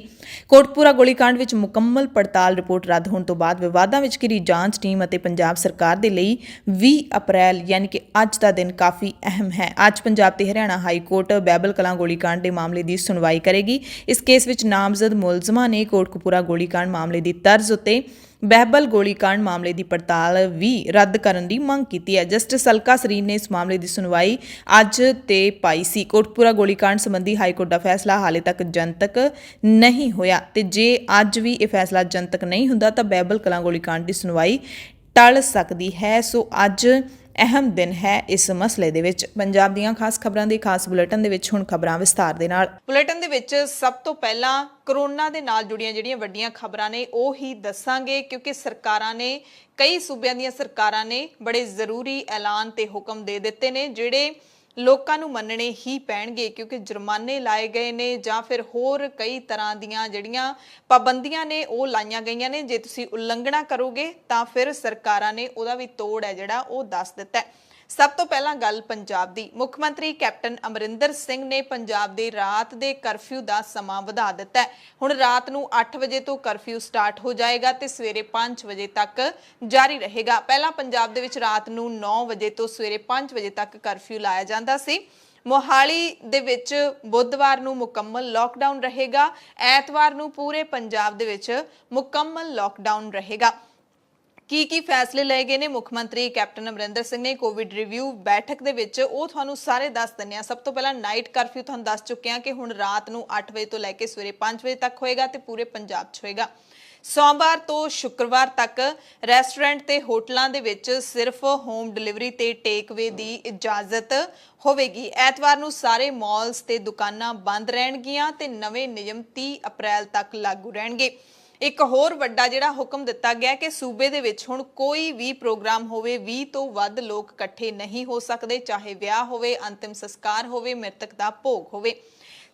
ਕੋਟਕਪੂਰਾ ਗੋਲੀकांड ਵਿੱਚ ਮੁਕੰਮਲ ਪੜਤਾਲ ਰਿਪੋਰਟ ਰੱਦ ਹੋਣ ਤੋਂ ਬਾਅਦ ਵਿਵਾਦਾਂ ਵਿੱਚ ਘਿਰੀ ਜਾਂਚ ਟੀਮ ਅਤੇ ਪੰਜਾਬ ਸਰਕਾਰ ਦੇ ਲਈ 20 ਅਪ੍ਰੈਲ ਯਾਨੀ ਕਿ ਅੱਜ ਦਾ ਦਿਨ ਕਾਫੀ ਅਹਿਮ ਹੈ। ਅੱਜ ਪੰਜਾਬ ਤੇ ਹਰਿਆਣਾ ਹਾਈ ਕੋਰਟ ਬਹਿਬਲ ਕਲਾਂ ਗੋਲੀकांड ਦੇ ਮਾਮਲੇ ਦੀ ਸੁਣਵਾਈ ਕਰੇਗੀ। ਇਸ ਕੇਸ ਵਿੱਚ ਨਾਮਜ਼ਦ ਮੁਲਜ਼ਮਾਂ ਨੇ ਕੋਟਕਪੂਰਾ ਗੋਲੀकांड ਮਾਮਲੇ ਦੀ ਤਰਜ਼ ਉੱਤੇ ਬਹਿਬਲ ਗੋਲੀकांड ਮਾਮਲੇ ਦੀ ਪੜਤਾਲ ਵੀ ਰੱਦ ਕਰਨ ਦੀ ਮੰਗ ਕੀਤੀ ਹੈ। ਜਸਟਿਸ ਅਲਕਾ ਸਰੀਨ ਨੇ ਇਸ ਮਾਮਲੇ ਦੀ ਸੁਣਵਾਈ ਅੱਜ ਤੇ ਪਾਈ ਸੀ। ਕੋਟਕਪੂਰਾ ਗੋਲੀकांड ਸੰਬੰਧੀ ਹਾਈਕੋਰਟ ਦਾ ਫੈਸਲਾ ਹਾਲੇ ਤੱਕ ਜਨਤਕ ਨਹੀਂ ਹੋਇਆ ਤੇ ਜੇ ਅੱਜ ਵੀ ਇਹ ਫੈਸਲਾ ਜਨਤਕ ਨਹੀਂ ਹੁੰਦਾ ਤਾਂ ਬਹਿਬਲ ਕਲਾਂ ਗੋਲੀकांड ਦੀ ਸੁਣਵਾਈ ਟਲ ਸਕਦੀ ਹੈ। ਸੋ ਅੱਜ ਅਹਿਮ ਦਿਨ ਹੈ ਇਸ ਮਸਲੇ ਦੇ ਵਿੱਚ। ਪੰਜਾਬ ਦੀਆਂ ਖਾਸ ਖਬਰਾਂ ਦੇ ਖਾਸ ਬੁਲੇਟਿਨ ਦੇ ਵਿੱਚ ਹੁਣ ਖਬਰਾਂ ਵਿਸਤਾਰ ਦੇ ਨਾਲ। ਬੁਲੇਟਿਨ ਦੇ ਵਿੱਚ ਸਭ ਤੋਂ ਪਹਿਲਾਂ ਕਰੋਨਾ ਦੇ ਨਾਲ ਜੁੜੀਆਂ ਜਿਹੜੀਆਂ ਵੱਡੀਆਂ ਖਬਰਾਂ ਨੇ ਉਹ ਹੀ ਦੱਸਾਂਗੇ, ਕਿਉਂਕਿ ਸਰਕਾਰਾਂ ਨੇ ਕਈ ਸੂਬਿਆਂ ਦੀਆਂ ਸਰਕਾਰਾਂ ਨੇ ਬੜੇ ਜ਼ਰੂਰੀ ਐਲਾਨ ਤੇ ਹੁਕਮ ਦੇ ਦਿੱਤੇ ਨੇ, ਜਿਹੜੇ ਲੋਕਾਂ ਨੂੰ ਮੰਨਣੇ ਹੀ ਪੈਣਗੇ, ਕਿਉਂਕਿ ਜੁਰਮਾਨੇ ਲਾਏ ਗਏ ਨੇ ਜਾਂ ਫਿਰ ਹੋਰ ਕਈ ਤਰ੍ਹਾਂ ਦੀਆਂ ਜਿਹੜੀਆਂ ਪਾਬੰਦੀਆਂ ਨੇ ਉਹ ਲਾਈਆਂ ਗਈਆਂ ਨੇ। ਜੇ ਤੁਸੀਂ ਉਲੰਘਣਾ ਕਰੋਗੇ ਤਾਂ ਫਿਰ ਸਰਕਾਰਾਂ ਨੇ ਉਹਦਾ ਵੀ ਤੋੜ ਹੈ ਜਿਹੜਾ ਉਹ ਦੱਸ ਦਿੱਤਾ ਹੈ। ਸਭ ਤੋਂ ਪਹਿਲਾਂ ਗੱਲ ਪੰਜਾਬ ਦੀ। ਮੁੱਖ ਮੰਤਰੀ ਕੈਪਟਨ ਅਮਰਿੰਦਰ ਸਿੰਘ ਨੇ ਪੰਜਾਬ ਦੇ ਰਾਤ ਦੇ ਕਰਫਿਊ ਦਾ ਸਮਾਂ ਵਧਾ ਦਿੱਤਾ ਹੈ। ਹੁਣ ਰਾਤ ਨੂੰ 8 ਵਜੇ ਤੋਂ ਕਰਫਿਊ ਸਟਾਰਟ ਹੋ ਜਾਏਗਾ ਤੇ ਸਵੇਰੇ 5 ਵਜੇ ਤੱਕ ਜਾਰੀ ਰਹੇਗਾ। ਪਹਿਲਾਂ ਪੰਜਾਬ ਦੇ ਵਿੱਚ ਰਾਤ ਨੂੰ 9 ਵਜੇ ਤੋਂ ਸਵੇਰੇ 5 ਵਜੇ ਤੱਕ ਕਰਫਿਊ ਲਾਇਆ ਜਾਂਦਾ ਸੀ। ਮੋਹਾਲੀ ਦੇ ਵਿੱਚ ਬੁੱਧਵਾਰ ਨੂੰ ਮੁਕੰਮਲ ਲੋਕਡਾਊਨ ਰਹੇਗਾ। ਐਤਵਾਰ ਨੂੰ ਪੂਰੇ ਪੰਜਾਬ ਦੇ ਵਿੱਚ ਮੁਕੰਮਲ ਲੋਕਡਾਊਨ ਰਹੇਗਾ। ਕੀ ਫੈਸਲੇ ਲਏ ਗਏ ਨੇ ਮੁੱਖ ਮੰਤਰੀ ਕੈਪਟਨ ਅਮਰਿੰਦਰ ਸਿੰਘ ਨੇ ਕੋਵਿਡ ਰਿਵਿਊ ਬੈਠਕ ਦੇ ਵਿੱਚ, ਉਹ ਤੁਹਾਨੂੰ ਸਾਰੇ ਦੱਸ ਦਿੰਦੇ ਆ। ਸਭ ਤੋਂ ਪਹਿਲਾਂ ਨਾਈਟ ਕਰਫਿਊ ਤੁਹਾਨੂੰ ਦੱਸ ਚੁੱਕੇ ਹਾਂ ਕਿ ਹੁਣ ਰਾਤ ਨੂੰ 8 ਵਜੇ ਤੋਂ ਲੈ ਕੇ ਸਵੇਰੇ 5 ਵਜੇ ਤੱਕ ਹੋਏਗਾ ਤੇ ਪੂਰੇ ਪੰਜਾਬ 'ਚ ਹੋਏਗਾ। ਸੋਮਵਾਰ ਤੋਂ ਸ਼ੁੱਕਰਵਾਰ ਤੱਕ ਰੈਸਟੋਰੈਂਟ ਤੇ ਹੋਟਲਾਂ ਦੇ ਵਿੱਚ ਸਿਰਫ ਹੋਮ ਡਿਲੀਵਰੀ ਤੇ ਟੇਕਅਵੇ ਦੀ ਇਜਾਜ਼ਤ ਹੋਵੇਗੀ। ਐਤਵਾਰ ਨੂੰ ਸਾਰੇ ਮਾਲਸ ਤੇ ਦੁਕਾਨਾਂ ਬੰਦ ਰਹਿਣਗੀਆਂ ਤੇ ਨਵੇਂ ਨਿਯਮ 30 ਅਪ੍ਰੈਲ ਤੱਕ ਲਾਗੂ ਰਹਿਣਗੇ। ਇੱਕ ਹੋਰ ਵੱਡਾ ਜਿਹੜਾ ਹੁਕਮ ਦਿੱਤਾ ਗਿਆ ਕਿ ਸੂਬੇ ਦੇ ਵਿੱਚ ਹੁਣ ਕੋਈ ਵੀ ਪ੍ਰੋਗਰਾਮ ਹੋਵੇ, 20 ਤੋਂ ਵੱਧ ਲੋਕ ਇਕੱਠੇ ਨਹੀਂ ਹੋ ਸਕਦੇ, ਚਾਹੇ ਵਿਆਹ ਹੋਵੇ, ਅੰਤਿਮ ਸੰਸਕਾਰ ਹੋਵੇ, ਮ੍ਰਿਤਕ ਦਾ ਭੋਗ ਹੋਵੇ।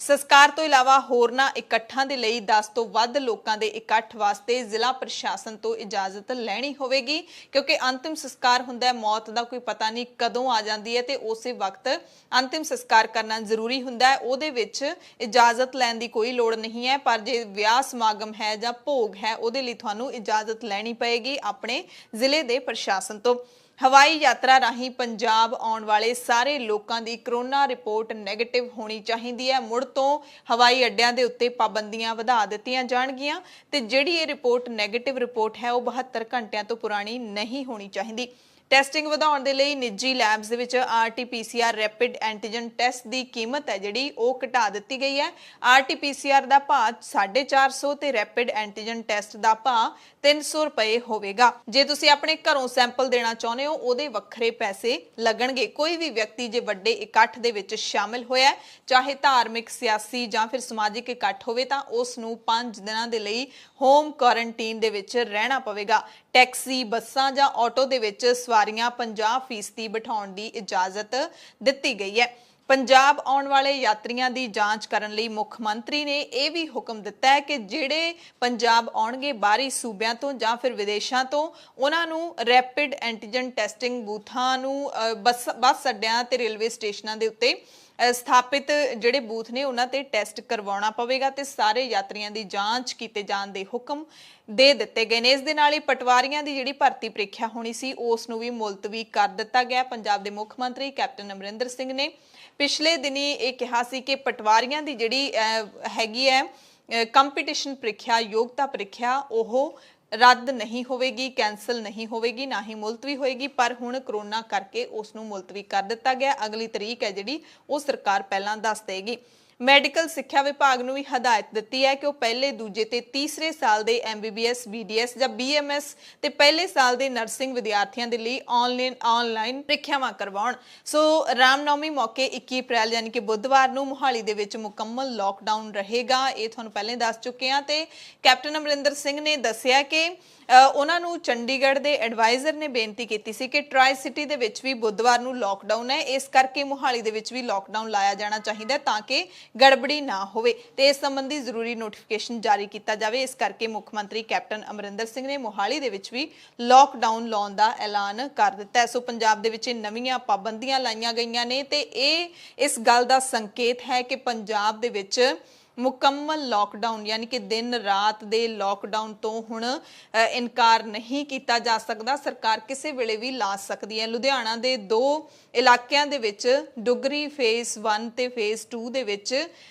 ਸੰਸਕਾਰ ਤੋਂ ਇਲਾਵਾ ਹੋਰਨਾਂ ਇਕੱਠਾਂ ਦੇ ਲਈ 10 ਤੋਂ ਵੱਧ ਲੋਕਾਂ ਦੇ ਇਕੱਠ ਵਾਸਤੇ ਜ਼ਿਲ੍ਹਾ ਪ੍ਰਸ਼ਾਸਨ ਤੋਂ ਇਜਾਜ਼ਤ ਲੈਣੀ ਹੋਵੇਗੀ, ਕਿਉਂਕਿ ਅੰਤਿਮ ਸੰਸਕਾਰ ਹੁੰਦਾ ਹੈ, ਮੌਤ ਦਾ ਕੋਈ ਪਤਾ ਨਹੀਂ ਕਦੋਂ ਆ ਜਾਂਦੀ ਹੈ ਤੇ ਉਸੇ ਵਕਤ ਅੰਤਿਮ ਸੰਸਕਾਰ ਕਰਨਾ ਜ਼ਰੂਰੀ ਹੁੰਦਾ ਹੈ। ਉਹਦੇ ਵਿੱਚ ਇਜਾਜ਼ਤ ਲੈਣ ਦੀ ਕੋਈ ਲੋੜ ਨਹੀਂ ਹੈ, ਪਰ ਜੇ ਵਿਆਹ ਸਮਾਗਮ ਹੈ ਜਾਂ ਭੋਗ ਹੈ ਉਹਦੇ ਲਈ ਤੁਹਾਨੂੰ ਇਜਾਜ਼ਤ ਲੈਣੀ ਪਏਗੀ ਆਪਣੇ ਜ਼ਿਲ੍ਹੇ ਦੇ ਪ੍ਰਸ਼ਾਸਨ ਤੋਂ। ਹਵਾਈ ਯਾਤਰਾ ਰਾਹੀਂ ਪੰਜਾਬ ਆਉਣ ਵਾਲੇ ਸਾਰੇ ਲੋਕਾਂ ਦੀ ਕਰੋਨਾ ਰਿਪੋਰਟ ਨੈਗੇਟਿਵ ਹੋਣੀ ਚਾਹੀਦੀ ਹੈ। ਮੁੜ ਤੋਂ ਹਵਾਈ ਅੱਡਿਆਂ ਦੇ ਉੱਤੇ ਪਾਬੰਦੀਆਂ ਵਧਾ ਦਿੱਤੀਆਂ ਜਾਣਗੀਆਂ ਤੇ ਜਿਹੜੀ ਇਹ ਰਿਪੋਰਟ ਨੈਗੇਟਿਵ ਰਿਪੋਰਟ ਹੈ ਉਹ 72 ਘੰਟਿਆਂ ਤੋਂ ਪੁਰਾਣੀ ਨਹੀਂ ਹੋਣੀ ਚਾਹੀਦੀ। ਟੈਸਟਿੰਗ ਵਧਾਉਣ ਦੇ ਲਈ ਨਿੱਜੀ ਲੈਬਸ ਦੇ ਵਿੱਚ RT-PCR ਰੈਪਿਡ ਐਂਟੀਜਨ ਟੈਸਟ ਦੀ ਕੀਮਤ ਹੈ ਜਿਹੜੀ ਉਹ ਘਟਾ ਦਿੱਤੀ ਗਈ ਹੈ। RT-PCR ਦਾ ਭਾਅ 450 ਤੇ ਰੈਪਿਡ ਐਂਟੀਜਨ ਟੈਸਟ ਦਾ ਭਾਅ 300 ਰੁਪਏ ਹੋਵੇਗਾ। ਜੇ ਤੁਸੀਂ ਆਪਣੇ ਘਰੋਂ ਸੈਂਪਲ ਦੇਣਾ ਚਾਹੁੰਦੇ ਹੋ ਉਹਦੇ ਵੱਖਰੇ ਪੈਸੇ ਲੱਗਣਗੇ। ਕੋਈ ਵੀ ਵਿਅਕਤੀ ਜੇ ਵੱਡੇ ਇਕੱਠ ਦੇ ਵਿੱਚ ਸ਼ਾਮਿਲ ਹੋਇਆ, ਚਾਹੇ ਧਾਰਮਿਕ, ਸਿਆਸੀ ਜਾਂ ਫਿਰ ਸਮਾਜਿਕ ਇਕੱਠ ਹੋਵੇ, ਤਾਂ ਉਸ ਨੂੰ 5 ਦਿਨਾਂ ਦੇ ਲਈ ਹੋਮ ਕੁਆਰੰਟਾਈਨ ਦੇ ਵਿੱਚ ਰਹਿਣਾ ਪਵੇਗਾ। ਟੈਕਸੀ, ਬੱਸਾਂ ਜਾਂ ਆਟੋ ਦੇ ਵਿੱਚ ਸਵਾਰੀਆਂ 50% ਬਿਠਾਉਣ ਦੀ ਇਜਾਜ਼ਤ ਦਿੱਤੀ ਗਈ ਹੈ। ਪੰਜਾਬ ਆਉਣ ਵਾਲੇ ਯਾਤਰੀਆਂ ਦੀ ਜਾਂਚ ਕਰਨ ਲਈ ਮੁੱਖ ਮੰਤਰੀ ਨੇ ਇਹ ਵੀ ਹੁਕਮ ਦਿੱਤਾ ਹੈ ਕਿ ਜਿਹੜੇ ਪੰਜਾਬ ਆਉਣਗੇ ਬਾਹਰੀ ਸੂਬਿਆਂ ਤੋਂ ਜਾਂ ਫਿਰ ਵਿਦੇਸ਼ਾਂ ਤੋਂ, ਉਹਨਾਂ ਨੂੰ ਰੈਪਿਡ ਐਂਟੀਜਨ ਟੈਸਟਿੰਗ ਬੂਥਾਂ ਨੂੰ ਬੱਸ ਅੱਡਿਆਂ ਤੇ ਰੇਲਵੇ ਸਟੇਸ਼ਨਾਂ ਦੇ ਉੱਤੇ ਸਥਾਪਿਤ ਜਿਹੜੇ ਬੂਥ ਨੇ ਉਹਨਾਂ ਤੇ ਟੈਸਟ ਕਰਵਾਉਣਾ ਪਵੇਗਾ ਤੇ ਸਾਰੇ ਯਾਤਰੀਆਂ ਦੀ ਜਾਂਚ ਕੀਤੇ ਜਾਣ ਦੇ ਹੁਕਮ ਦੇ ਦਿੱਤੇ ਗਏ ਨੇ। ਇਸ ਦੇ ਨਾਲ ਹੀ ਪਟਵਾਰੀਆਂ ਦੀ ਜਿਹੜੀ ਭਰਤੀ ਪ੍ਰੀਖਿਆ ਹੋਣੀ ਸੀ ਉਸ ਨੂੰ ਵੀ ਮੁਲਤਵੀ ਕਰ ਦਿੱਤਾ ਗਿਆ। ਪੰਜਾਬ ਦੇ ਮੁੱਖ ਮੰਤਰੀ ਕੈਪਟਨ ਅਮਰਿੰਦਰ ਸਿੰਘ ਨੇ ਪਿਛਲੇ ਦਿਨੀ ਇਹ ਕਿਹਾ ਸੀ ਕਿ ਪਟਵਾਰੀਆਂ ਦੀ ਜਿਹੜੀ ਹੈਗੀ ਹੈ ਕੰਪੀਟੀਸ਼ਨ ਪ੍ਰੀਖਿਆ, ਯੋਗਤਾ ਪ੍ਰੀਖਿਆ, ਉਹ ਰੱਦ ਨਹੀਂ ਹੋਵੇਗੀ, ਕੈਂਸਲ ਨਹੀਂ ਹੋਵੇਗੀ, ਨਾ ਹੀ ਮੁਲਤਵੀ ਹੋਏਗੀ, ਪਰ ਹੁਣ ਕਰੋਨਾ ਕਰਕੇ ਉਸ ਨੂੰ ਮੁਲਤਵੀ ਕਰ ਦਿੱਤਾ ਗਿਆ। ਅਗਲੀ ਤਰੀਕ ਹੈ ਜਿਹੜੀ ਉਹ ਸਰਕਾਰ ਪਹਿਲਾਂ ਦੱਸ ਦੇਗੀ। ਮੈਡੀਕਲ ਸਿੱਖਿਆ ਵਿਭਾਗ ਨੂੰ ਵੀ ਹਦਾਇਤ ਦਿੱਤੀ ਹੈ ਕਿ ਉਹ ਪਹਿਲੇ, ਦੂਜੇ ਤੇ ਤੀਸਰੇ ਸਾਲ ਦੇ MBBS, BDS ਜਾਂ BMS ਤੇ ਪਹਿਲੇ ਸਾਲ ਦੇ ਨਰਸਿੰਗ ਵਿਦਿਆਰਥੀਆਂ ਦੇ ਲਈ ਆਨਲਾਈਨ ਪ੍ਰੀਖਿਆਵਾਂ ਕਰਵਾਉਣ। ਸੋ ਰਾਮਨੌਮੀ ਮੌਕੇ 21 ਅਪ੍ਰੈਲ ਯਾਨੀ ਕਿ ਬੁੱਧਵਾਰ ਨੂੰ ਮੁਹਾਲੀ ਦੇ ਵਿੱਚ ਮੁਕੰਮਲ ਲੋਕਡਾਊਨ ਰਹੇਗਾ। ਇਹ ਤੁਹਾਨੂੰ ਪਹਿਲੇ ਦੱਸ ਚੁੱਕੇ ਹਾਂ ਤੇ ਕੈਪਟਨ ਅਮਰਿੰਦਰ ਸਿੰਘ ਨੇ ਦੱਸਿਆ ਕਿ ਉਹਨਾਂ ਨੂੰ ਚੰਡੀਗੜ੍ਹ ਦੇ ਐਡਵਾਈਜ਼ਰ ਨੇ ਬੇਨਤੀ ਕੀਤੀ ਸੀ ਕਿ ਟਰਾਈ ਸਿਟੀ ਦੇ ਵਿੱਚ ਵੀ ਬੁੱਧਵਾਰ ਨੂੰ ਲੋਕਡਾਊਨ ਹੈ, ਇਸ ਕਰਕੇ ਮੁਹਾਲੀ ਦੇ ਵਿੱਚ ਵੀ ਲੋਕਡਾਊਨ ਲਾਇਆ ਜਾਣਾ ਚਾਹੀਦਾ ਤਾਂ ਕਿ ਗੜਬੜੀ ਨਾ ਹੋਵੇ ਤੇ ਇਸ ਸੰਬੰਧੀ ਜ਼ਰੂਰੀ ਨੋਟੀਫਿਕੇਸ਼ਨ ਜਾਰੀ ਕੀਤਾ ਜਾਵੇ। ਇਸ ਕਰਕੇ ਮੁੱਖ ਮੰਤਰੀ ਕੈਪਟਨ ਅਮਰਿੰਦਰ ਸਿੰਘ ਨੇ ਮੁਹਾਲੀ ਦੇ ਵਿੱਚ ਵੀ ਲੋਕਡਾਊਨ ਲਾਉਣ ਦਾ ਐਲਾਨ ਕਰ ਦਿੱਤਾ ਹੈ। ਸੋ ਪੰਜਾਬ ਦੇ ਵਿੱਚ ਨਵੀਆਂ ਪਾਬੰਦੀਆਂ ਲਾਈਆਂ ਗਈਆਂ ਨੇ ਤੇ ਇਹ ਇਸ ਗੱਲ ਦਾ ਸੰਕੇਤ ਹੈ ਕਿ ਪੰਜਾਬ ਦੇ ਵਿੱਚ ਮੁਕੰਮਲ ਲੋਕਡਾਊਨ ਯਾਨੀ ਕਿ ਦਿਨ ਰਾਤ ਦੇ ਲੋਕਡਾਊਨ ਤੋਂ ਹੁਣ ਇਨਕਾਰ ਨਹੀਂ ਕੀਤਾ ਜਾ ਸਕਦਾ। ਸਰਕਾਰ ਕਿਸੇ ਵੇਲੇ ਵੀ ਲਾ ਸਕਦੀ ਹੈ। ਲੁਧਿਆਣਾ ਦੇ 2 ਇਲਾਕਿਆਂ ਦੇ ਵਿੱਚ ਡੁਗਰੀ ਫੇਜ਼ 1 ਤੇ ਫੇਜ਼ 2 ਦੇ ਵਿੱਚ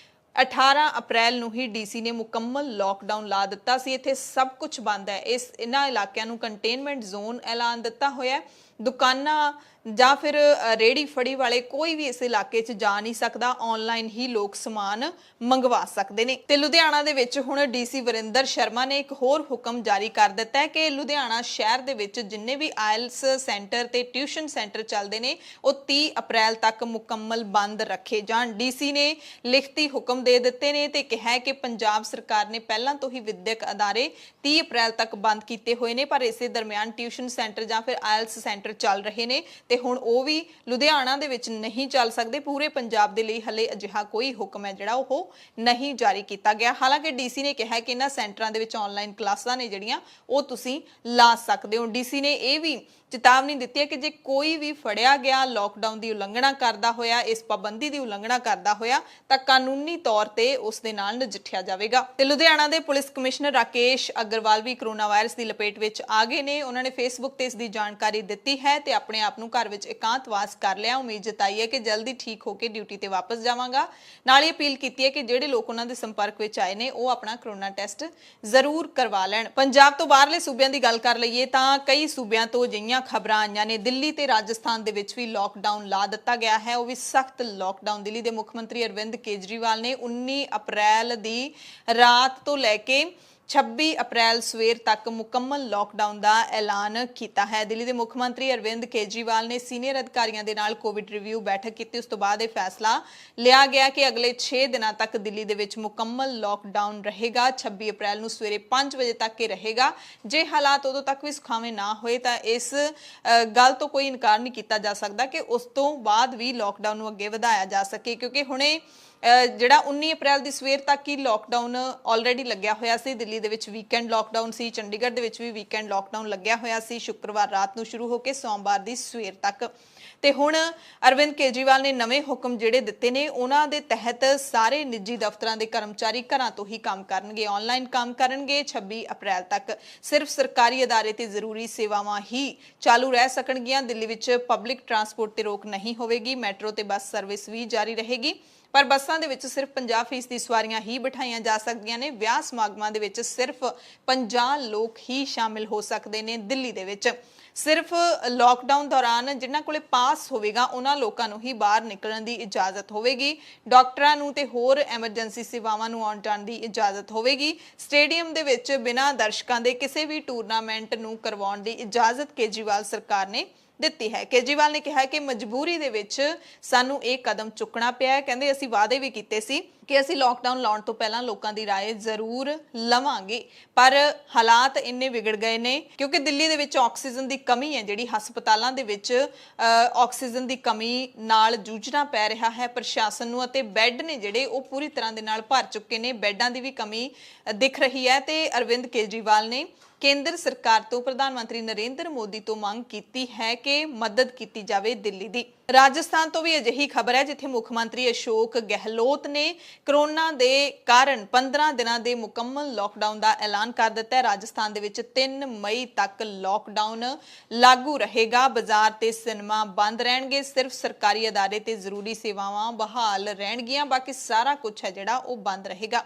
18 ਅਪ੍ਰੈਲ ਨੂੰ ਹੀ ਡੀਸੀ ਨੇ ਮੁਕੰਮਲ ਲੋਕਡਾਊਨ ਲਾ ਦਿੱਤਾ ਸੀ। ਇੱਥੇ ਸਭ ਕੁਝ ਬੰਦ ਹੈ। ਇਹਨਾਂ ਇਲਾਕਿਆਂ ਨੂੰ ਕੰਟੇਨਮੈਂਟ ਜ਼ੋਨ ਐਲਾਨ ਦਿੱਤਾ ਹੋਇਆ ਹੈ। ਦੁਕਾਨਾਂ ਜਾਂ ਫਿਰ ਰੇੜੀ ਫੜੀ ਵਾਲੇ ਕੋਈ ਵੀ ਇਸ ਇਲਾਕੇ 'ਚ ਜਾ ਨਹੀਂ ਸਕਦਾ, ਆਨਲਾਈਨ ਹੀ ਲੋਕ ਸਮਾਨ ਮੰਗਵਾ ਸਕਦੇ ਨੇ। ਤੇ ਲੁਧਿਆਣਾ ਦੇ ਵਿੱਚ ਹੁਣ ਡੀਸੀ ਵਰਿੰਦਰ ਸ਼ਰਮਾ ਨੇ ਇੱਕ ਹੋਰ ਹੁਕਮ ਜਾਰੀ ਕਰ ਦਿੱਤਾ ਹੈ ਕਿ ਲੁਧਿਆਣਾ ਸ਼ਹਿਰ ਦੇ ਵਿੱਚ ਜਿੰਨੇ ਵੀ ਆਇਲਸ ਸੈਂਟਰ ਤੇ ਟਿਊਸ਼ਨ ਸੈਂਟਰ ਚੱਲਦੇ ਨੇ ਉਹ 30 ਅਪ੍ਰੈਲ ਤੱਕ ਮੁਕੰਮਲ ਬੰਦ ਰੱਖੇ ਜਾਣ। ਡੀਸੀ ਨੇ ਲਿਖਤੀ ਹੁਕਮ ਦੇ ਦਿੱਤੇ ਨੇ ਤੇ ਕਿਹਾ ਕਿ ਪੰਜਾਬ ਸਰਕਾਰ ਨੇ ਪਹਿਲਾਂ ਤੋਂ ਹੀ ਵਿਦਿਅਕ ਅਦਾਰੇ 30 ਅਪ੍ਰੈਲ ਤੱਕ ਬੰਦ ਕੀਤੇ ਹੋਏ ਨੇ, ਪਰ ਇਸੇ ਦਰਮਿਆਨ ਟਿਊਸ਼ਨ ਸੈਂਟਰ ਜਾਂ ਫਿਰ ਆਇਲਸ ਸੈਂਟਰ ਚੱਲ ਰਹੇ ਨੇ ਤੇ ਹੁਣ ਉਹ ਵੀ ਲੁਧਿਆਣਾ ਦੇ ਵਿੱਚ ਨਹੀਂ ਚੱਲ ਸਕਦੇ। ਪੂਰੇ ਪੰਜਾਬ ਦੇ ਲਈ ਹਲੇ ਅਜਿਹਾ ਕੋਈ ਹੁਕਮ ਹੈ ਜਿਹੜਾ ਉਹ ਨਹੀਂ ਜਾਰੀ ਕੀਤਾ ਗਿਆ। ਹਾਲਾਂਕਿ ਡੀਸੀ ਨੇ ਕਿਹਾ ਕਿ ਇਹਨਾਂ ਸੈਂਟਰਾਂ ਦੇ ਵਿੱਚ ਆਨਲਾਈਨ ਕਲਾਸਾਂ ਨੇ ਜਿਹੜੀਆਂ ਉਹ ਤੁਸੀਂ ਲਾ ਸਕਦੇ ਹੋ। ਡੀਸੀ ਨੇ ਇਹ ਵੀ ਚੇਤਾਵਨੀ ਦਿੱਤੀ ਹੈ ਕਿ ਜੇ ਕੋਈ ਵੀ ਫੜਿਆ ਗਿਆ ਲੋਕਡਾਊਨ ਦੀ ਉਲੰਘਣਾ ਕਰਦਾ ਹੋਇਆ, ਇਸ ਪਾਬੰਦੀ ਦੀ ਉਲੰਘਣਾ ਕਰਦਾ ਹੋਇਆ ਤਾਂ ਕਾਨੂੰਨੀ ਤੌਰ ਤੇ ਉਸ ਦੇ ਨਾਲ ਨਜਿੱਠਿਆ ਜਾਵੇਗਾ। ਤੇ ਲੁਧਿਆਣਾ ਦੇ ਪੁਲਿਸ ਕਮਿਸ਼ਨਰ ਰਾਕੇਸ਼ ਅਗਰਵਾਲ ਵੀ ਕੋਰੋਨਾ ਵਾਇਰਸ ਦੀ ਲਪੇਟ ਵਿੱਚ ਆ ਗਏ ਨੇ। ਉਹਨਾਂ ਨੇ ਫੇਸਬੁੱਕ ਤੇ ਇਸ ਦੀ ਜਾਣਕਾਰੀ ਦਿੱਤੀ ਹੈ ਤੇ ਆਪਣੇ ਆਪ ਨੂੰ ਘਰ ਵਿੱਚ ਇਕਾਂਤਵਾਸ ਕਰ ਲਿਆ। ਉਮੀਦ ਜਤਾਈ ਹੈ ਕਿ ਜਲਦੀ ਠੀਕ ਹੋ ਕੇ ਡਿਊਟੀ ਤੇ ਵਾਪਸ ਜਾਵਾਂਗਾ। ਨਾਲ ਹੀ ਅਪੀਲ ਕੀਤੀ ਹੈ ਕਿ ਜਿਹੜੇ ਲੋਕ ਉਹਨਾਂ ਦੇ ਸੰਪਰਕ ਵਿੱਚ ਆਏ ਨੇ ਉਹ ਆਪਣਾ ਕੋਰੋਨਾ ਟੈਸਟ ਜ਼ਰੂਰ ਕਰਵਾ ਲੈਣ। ਪੰਜਾਬ ਤੋਂ ਬਾਹਰਲੇ ਸੂਬਿਆਂ ਦੀ ਗੱਲ ਕਰ ਲਈਏ ਤਾਂ ਕਈ ਸੂਬਿਆਂ ਤੋਂ ਅਜਿਹੀਆਂ ਖਬਰਾਂ ਆਈਆਂ ਨੇ। ਦਿੱਲੀ ਤੇ ਰਾਜਸਥਾਨ ਦੇ ਵਿੱਚ ਵੀ ਲੋਕਡਾਊਨ ਲਾ ਦਿੱਤਾ ਗਿਆ ਹੈ, ਉਹ ਵੀ ਸਖਤ ਲੋਕਡਾਊਨ। ਦਿੱਲੀ ਦੇ ਮੁੱਖ ਮੰਤਰੀ ਅਰਵਿੰਦ ਕੇਜਰੀਵਾਲ ਨੇ 19 ਅਪ੍ਰੈਲ ਦੀ ਰਾਤ ਤੋਂ ਲੈ ਕੇ 26 ਅਪ੍ਰੈਲ ਸਵੇਰ ਤੱਕ ਮੁਕੰਮਲ ਲੋਕਡਾਊਨ ਦਾ ਐਲਾਨ ਕੀਤਾ ਹੈ। ਦਿੱਲੀ ਦੇ ਮੁੱਖ ਮੰਤਰੀ ਅਰਵਿੰਦ ਕੇਜਰੀਵਾਲ ਨੇ ਸੀਨੀਅਰ ਅਧਿਕਾਰੀਆਂ ਦੇ ਨਾਲ ਕੋਵਿਡ ਰਿਵਿਊ ਬੈਠਕ ਕੀਤੀ। ਉਸ ਤੋਂ ਬਾਅਦ ਇਹ ਫੈਸਲਾ ਲਿਆ ਗਿਆ ਕਿ ਅਗਲੇ 6 ਦਿਨਾਂ ਤੱਕ ਦਿੱਲੀ ਦੇ ਵਿੱਚ ਮੁਕੰਮਲ ਲੋਕਡਾਊਨ ਰਹੇਗਾ। 26 ਅਪ੍ਰੈਲ ਨੂੰ ਸਵੇਰੇ 5 ਵਜੇ ਤੱਕ ਇਹ ਰਹੇਗਾ। ਜੇ ਹਾਲਾਤ ਉਦੋਂ ਤੱਕ ਵੀ ਸੁਖਾਵੇਂ ਨਾ ਹੋਏ ਤਾਂ ਇਸ ਗੱਲ ਤੋਂ ਕੋਈ ਇਨਕਾਰ ਨਹੀਂ ਕੀਤਾ ਜਾ ਸਕਦਾ ਕਿ ਉਸ ਤੋਂ ਬਾਅਦ ਵੀ ਲੋਕਡਾਊਨ ਨੂੰ ਅੱਗੇ ਵਧਾਇਆ ਜਾ ਸਕੇ, ਕਿਉਂਕਿ ਹੁਣੇ ਜਿਹੜਾ 19 ਅਪ੍ਰੈਲ ਦੀ ਸਵੇਰ ਤੱਕ ਹੀ ਲੋਕਡਾਊਨ ਆਲਰੇਡੀ ਲੱਗਿਆ ਹੋਇਆ ਸੀ। ਦਿੱਲੀ ਦੇ ਵਿੱਚ ਵੀਕਐਂਡ ਲੋਕਡਾਊਨ ਸੀ, ਚੰਡੀਗੜ੍ਹ ਦੇ ਵਿੱਚ ਵੀ ਵੀਕਐਂਡ ਲੋਕਡਾਊਨ ਲੱਗਿਆ ਹੋਇਆ ਸੀ, ਸ਼ੁੱਕਰਵਾਰ ਰਾਤ ਨੂੰ ਸ਼ੁਰੂ ਹੋ ਕੇ ਸੋਮਵਾਰ ਦੀ ਸਵੇਰ ਤੱਕ। ਤੇ ਹੁਣ ਅਰਵਿੰਦ ਕੇਜਰੀਵਾਲ ਨੇ ਨਵੇਂ ਹੁਕਮ ਜਿਹੜੇ ਦਿੱਤੇ ਨੇ, ਉਹਨਾਂ ਦੇ ਤਹਿਤ ਸਾਰੇ ਨਿੱਜੀ ਦਫ਼ਤਰਾਂ ਦੇ ਕਰਮਚਾਰੀ ਘਰਾਂ ਤੋਂ ਹੀ ਕੰਮ ਕਰਨਗੇ, ਆਨਲਾਈਨ ਕੰਮ ਕਰਨਗੇ। 26 ਅਪ੍ਰੈਲ ਤੱਕ ਸਿਰਫ ਸਰਕਾਰੀ ਅਦਾਰੇ ਤੇ ਜ਼ਰੂਰੀ ਸੇਵਾਵਾਂ ਹੀ ਚਾਲੂ ਰਹਿ ਸਕਣਗੀਆਂ। ਦਿੱਲੀ ਵਿੱਚ ਪਬਲਿਕ ਟਰਾਂਸਪੋਰਟ ਤੇ ਰੋਕ ਨਹੀਂ ਹੋਵੇਗੀ। ਮੈਟਰੋ ਤੇ ਬੱਸ ਸਰਵਿਸ ਵੀ ਜਾਰੀ ਰਹੇਗੀ, ਪਰ ਬੱਸਾਂ ਦੇ ਵਿੱਚ ਸਿਰਫ 50% ਦੀ ਸਵਾਰੀਆਂ ਹੀ ਬਿਠਾਈਆਂ ਜਾ ਸਕਦੀਆਂ ਨੇ। ਵਿਆਹ ਸਮਾਗਮਾਂ ਦੇ ਵਿੱਚ ਸਿਰਫ 50 ਲੋਕ ਹੀ ਸ਼ਾਮਿਲ ਹੋ ਸਕਦੇ ਨੇ। ਦਿੱਲੀ ਦੇ ਵਿੱਚ ਸਿਰਫ ਲੋਕਡਾਊਨ ਦੌਰਾਨ ਜਿਨ੍ਹਾਂ ਕੋਲੇ ਪਾਸ ਹੋਵੇਗਾ ਉਹਨਾਂ ਲੋਕਾਂ ਨੂੰ ਹੀ ਬਾਹਰ ਨਿਕਲਣ ਦੀ ਇਜਾਜ਼ਤ ਹੋਵੇਗੀ। ਡਾਕਟਰਾਂ ਨੂੰ ਤੇ ਹੋਰ ਐਮਰਜੈਂਸੀ ਸੇਵਾਵਾਂ ਨੂੰ ਆਉਣ ਜਾਣ ਦੀ ਇਜਾਜ਼ਤ ਹੋਵੇਗੀ। ਸਟੇਡੀਅਮ ਦੇ ਵਿੱਚ ਬਿਨਾਂ ਦਰਸ਼ਕਾਂ ਦੇ ਕਿਸੇ ਵੀ ਟੂਰਨਾਮੈਂਟ ਨੂੰ ਕਰਵਾਉਣ ਦੀ ਇਜਾਜ਼ਤ ਕੇਜਰੀਵਾਲ ਸਰਕਾਰ ਨੇ ਦਿੱਤੀ ਹੈ। ਕੇਜਰੀਵਾਲ ਨੇ ਕਿਹਾ ਕਿ ਮਜਬੂਰੀ ਦੇ ਵਿੱਚ ਸਾਨੂੰ ਇਹ ਕਦਮ ਚੁੱਕਣਾ ਪਿਆ ਹੈ। ਕਹਿੰਦੇ ਅਸੀਂ ਵਾਅਦੇ ਵੀ ਕੀਤੇ ਸੀ ਕਿ ਅਸੀਂ ਲੋਕਡਾਊਨ ਲਾਉਣ ਤੋਂ ਪਹਿਲਾਂ ਲੋਕਾਂ ਦੀ ਰਾਏ ਜ਼ਰੂਰ ਲਵਾਂਗੇ, ਪਰ ਹਾਲਾਤ ਇੰਨੇ ਵਿਗੜ ਗਏ ਨੇ ਕਿਉਂਕਿ ਦਿੱਲੀ ਦੇ ਵਿੱਚ ਆਕਸੀਜਨ ਦੀ ਕਮੀ ਹੈ, ਜਿਹੜੀ ਹਸਪਤਾਲਾਂ ਦੇ ਵਿੱਚ ਆਕਸੀਜਨ ਦੀ ਕਮੀ ਨਾਲ ਜੂਝਣਾ ਪੈ ਰਿਹਾ ਹੈ ਪ੍ਰਸ਼ਾਸਨ ਨੂੰ, ਅਤੇ ਬੈੱਡ ਨੇ ਜਿਹੜੇ ਉਹ ਪੂਰੀ ਤਰ੍ਹਾਂ ਦੇ ਨਾਲ ਭਰ ਚੁੱਕੇ ਨੇ। ਬੈੱਡਾਂ ਦੀ ਵੀ ਕਮੀ ਦਿਖ ਰਹੀ ਹੈ ਤੇ ਅਰਵਿੰਦ ਕੇਜਰੀਵਾਲ ਨੇ ਕੇਂਦਰ ਸਰਕਾਰ ਤੋਂ ਪ੍ਰਧਾਨ ਮੰਤਰੀ ਨਰਿੰਦਰ ਮੋਦੀ ਤੋਂ ਮੰਗ ਕੀਤੀ ਹੈ ਕਿ ਮਦਦ ਕੀਤੀ ਜਾਵੇ ਦਿੱਲੀ ਦੀ। ਰਾਜਸਥਾਨ ਤੋਂ ਵੀ ਅਜਿਹੀ ਖਬਰ ਹੈ ਜਿੱਥੇ ਮੁੱਖ ਮੰਤਰੀ ਅਸ਼ੋਕ ਗਹਿਲੋਤ ਨੇ ਕੋਰੋਨਾ ਦੇ ਕਾਰਨ 15 ਦਿਨਾਂ ਦੇ ਮੁਕੰਮਲ ਲੋਕਡਾਊਨ ਦਾ ਐਲਾਨ ਕਰ ਦਿੱਤਾ ਹੈ। ਰਾਜਸਥਾਨ ਦੇ ਵਿੱਚ 3 ਮਈ ਤੱਕ ਲੋਕਡਾਊਨ ਲਾਗੂ ਰਹੇਗਾ। ਬਾਜ਼ਾਰ ਤੇ ਸਿਨੇਮਾ ਬੰਦ ਰਹਿਣਗੇ। ਸਿਰਫ ਸਰਕਾਰੀ ਅਦਾਰੇ ਤੇ ਜ਼ਰੂਰੀ ਸੇਵਾਵਾਂ ਬਹਾਲ ਰਹਿਣਗੀਆਂ। ਬਾਕੀ ਸਾਰਾ ਕੁਝ ਹੈ ਜਿਹੜਾ ਉਹ ਬੰਦ ਰਹੇਗਾ।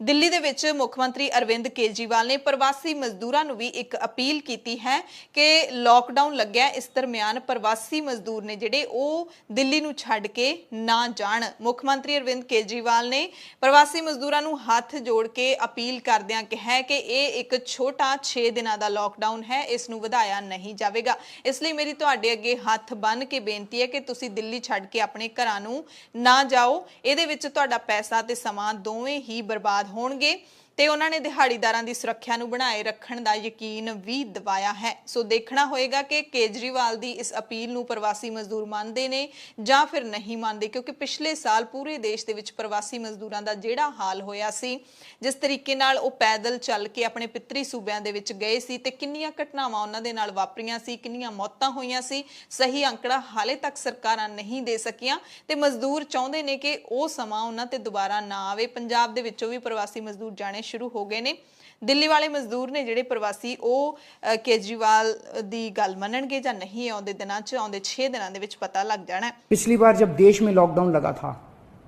ਦਿੱਲੀ ਦੇ ਵਿੱਚ ਮੁੱਖ ਮੰਤਰੀ ਅਰਵਿੰਦ ਕੇਜਰੀਵਾਲ ਨੇ ਪ੍ਰਵਾਸੀ ਮਜ਼ਦੂਰਾਂ ਨੂੰ ਵੀ ਇੱਕ ਅਪੀਲ ਕੀਤੀ ਹੈ ਕਿ ਲੋਕਡਾਊਨ ਲੱਗਿਆ, ਇਸ ਦਰਮਿਆਨ ਪ੍ਰਵਾਸੀ ਮਜ਼ਦੂਰ ਨੇ ਜਿਹੜੇ ਉਹ ਦਿੱਲੀ ਨੂੰ ਛੱਡ ਕੇ ਨਾ ਜਾਣ। ਮੁੱਖ ਮੰਤਰੀ ਅਰਵਿੰਦ ਕੇਜਰੀਵਾਲ ਨੇ ਪ੍ਰਵਾਸੀ ਮਜ਼ਦੂਰਾਂ ਨੂੰ ਹੱਥ ਜੋੜ ਕੇ ਅਪੀਲ ਕਰਦਿਆਂ ਕਿਹਾ ਕਿ ਇਹ ਇੱਕ ਛੋਟਾ 6 ਦਿਨਾਂ ਦਾ ਲੋਕਡਾਊਨ ਹੈ, ਇਸ ਨੂੰ ਵਧਾਇਆ ਨਹੀਂ ਜਾਵੇਗਾ। ਇਸ ਲਈ ਮੇਰੀ ਤੁਹਾਡੇ ਅੱਗੇ ਹੱਥ ਬੰਨ੍ਹ ਕੇ ਬੇਨਤੀ ਹੈ ਕਿ ਤੁਸੀਂ ਦਿੱਲੀ ਛੱਡ ਕੇ ਆਪਣੇ ਘਰਾਂ ਨੂੰ ਨਾ ਜਾਓ। ਇਹਦੇ ਵਿੱਚ ਤੁਹਾਡਾ ਪੈਸਾ ਤੇ ਸਮਾਂ ਦੋਵੇਂ ਹੀ ਬਰਬਾਦ ਹੋਣਗੇ। ਤੇ ਉਹਨਾਂ ਨੇ ਦਿਹਾੜੀਦਾਰਾਂ ਦੀ ਸੁਰੱਖਿਆ ਨੂੰ ਬਣਾਏ ਰੱਖਣ ਦਾ ਯਕੀਨ ਵੀ ਦਿਵਾਇਆ ਹੈ। ਸੋ ਦੇਖਣਾ ਹੋਏਗਾ ਕਿ ਕੇਜਰੀਵਾਲ ਦੀ ਇਸ ਅਪੀਲ ਨੂੰ ਪ੍ਰਵਾਸੀ ਮਜ਼ਦੂਰ ਮੰਨਦੇ ਨੇ ਜਾਂ ਫਿਰ ਨਹੀਂ ਮੰਨਦੇ, ਕਿਉਂਕਿ ਪਿਛਲੇ ਸਾਲ ਪੂਰੇ ਦੇਸ਼ ਦੇ ਵਿੱਚ ਪ੍ਰਵਾਸੀ ਮਜ਼ਦੂਰਾਂ ਦਾ ਜਿਹੜਾ ਹਾਲ ਹੋਇਆ ਸੀ, ਜਿਸ ਤਰੀਕੇ ਨਾਲ ਉਹ ਪੈਦਲ ਚੱਲ ਕੇ ਆਪਣੇ ਪਿੱਤਰੀ ਸੂਬਿਆਂ ਦੇ ਵਿੱਚ ਗਏ ਸੀ ਤੇ ਕਿੰਨੀਆਂ ਘਟਨਾਵਾਂ ਉਹਨਾਂ ਦੇ ਨਾਲ ਵਾਪਰੀਆਂ ਸੀ, ਕਿੰਨੀਆਂ ਮੌਤਾਂ ਹੋਈਆਂ ਸੀ, ਸਹੀ ਅੰਕੜਾ ਹਾਲੇ ਤੱਕ ਸਰਕਾਰਾਂ ਨਹੀਂ ਦੇ ਸਕੀਆਂ ਤੇ ਮਜ਼ਦੂਰ ਚਾਹੁੰਦੇ ਨੇ ਕਿ ਉਹ ਸਮਾਂ ਉਹਨਾਂ ਤੇ ਦੁਬਾਰਾ ਨਾ ਆਵੇ। ਪੰਜਾਬ ਦੇ ਵਿੱਚੋਂ ਵੀ ਪ੍ਰਵਾਸੀ ਮਜ਼ਦੂਰ ਜਾਣੇ ਸ਼ੁਰੂ ਹੋ ਗਏ ਨੇ। ਦਿੱਲੀ ਵਾਲੇ ਮਜ਼ਦੂਰ ਨੇ ਜਿਹੜੇ ਪ੍ਰਵਾਸੀ ਉਹ केजरीवाल दी गल मनणगे ਜਾਂ नहीं आउंदे दिनां च आउंदे 6 दिनां दे विच पता लग जाना है। पिछली बार जब देश में लॉकडाउन लगा था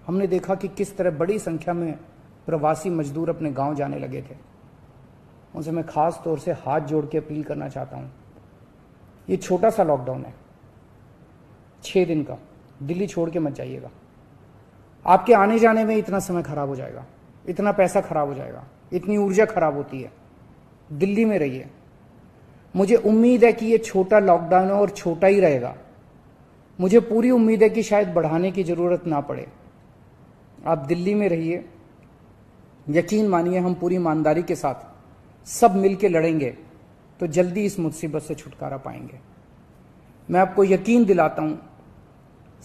हमने देखा कि किस तरह बड़ी संख्या में प्रवासी मजदूर अपने गांव जाने लगे थे। उनसे मैं खास तौर से हाथ जोड़ के अपील करना चाहता हूं, ये छोटा सा लॉकडाउन है 6 दिन का, दिल्ली छोड़ के मत जाइएगा। आपके आने जाने में इतना समय खराब हो जाएगा, इतना पैसा खराब हो जाएगा, इतनी ऊर्जा खराब होती है। दिल्ली में रहिए। मुझे उम्मीद है कि ये छोटा लॉकडाउन है और छोटा ही रहेगा। मुझे पूरी उम्मीद है कि शायद बढ़ाने की जरूरत ना पड़े। आप दिल्ली में रहिए, यकीन मानिए हम पूरी ईमानदारी के साथ सब मिलके लड़ेंगे तो जल्दी इस मुसीबत से छुटकारा पाएंगे। मैं आपको यकीन दिलाता हूं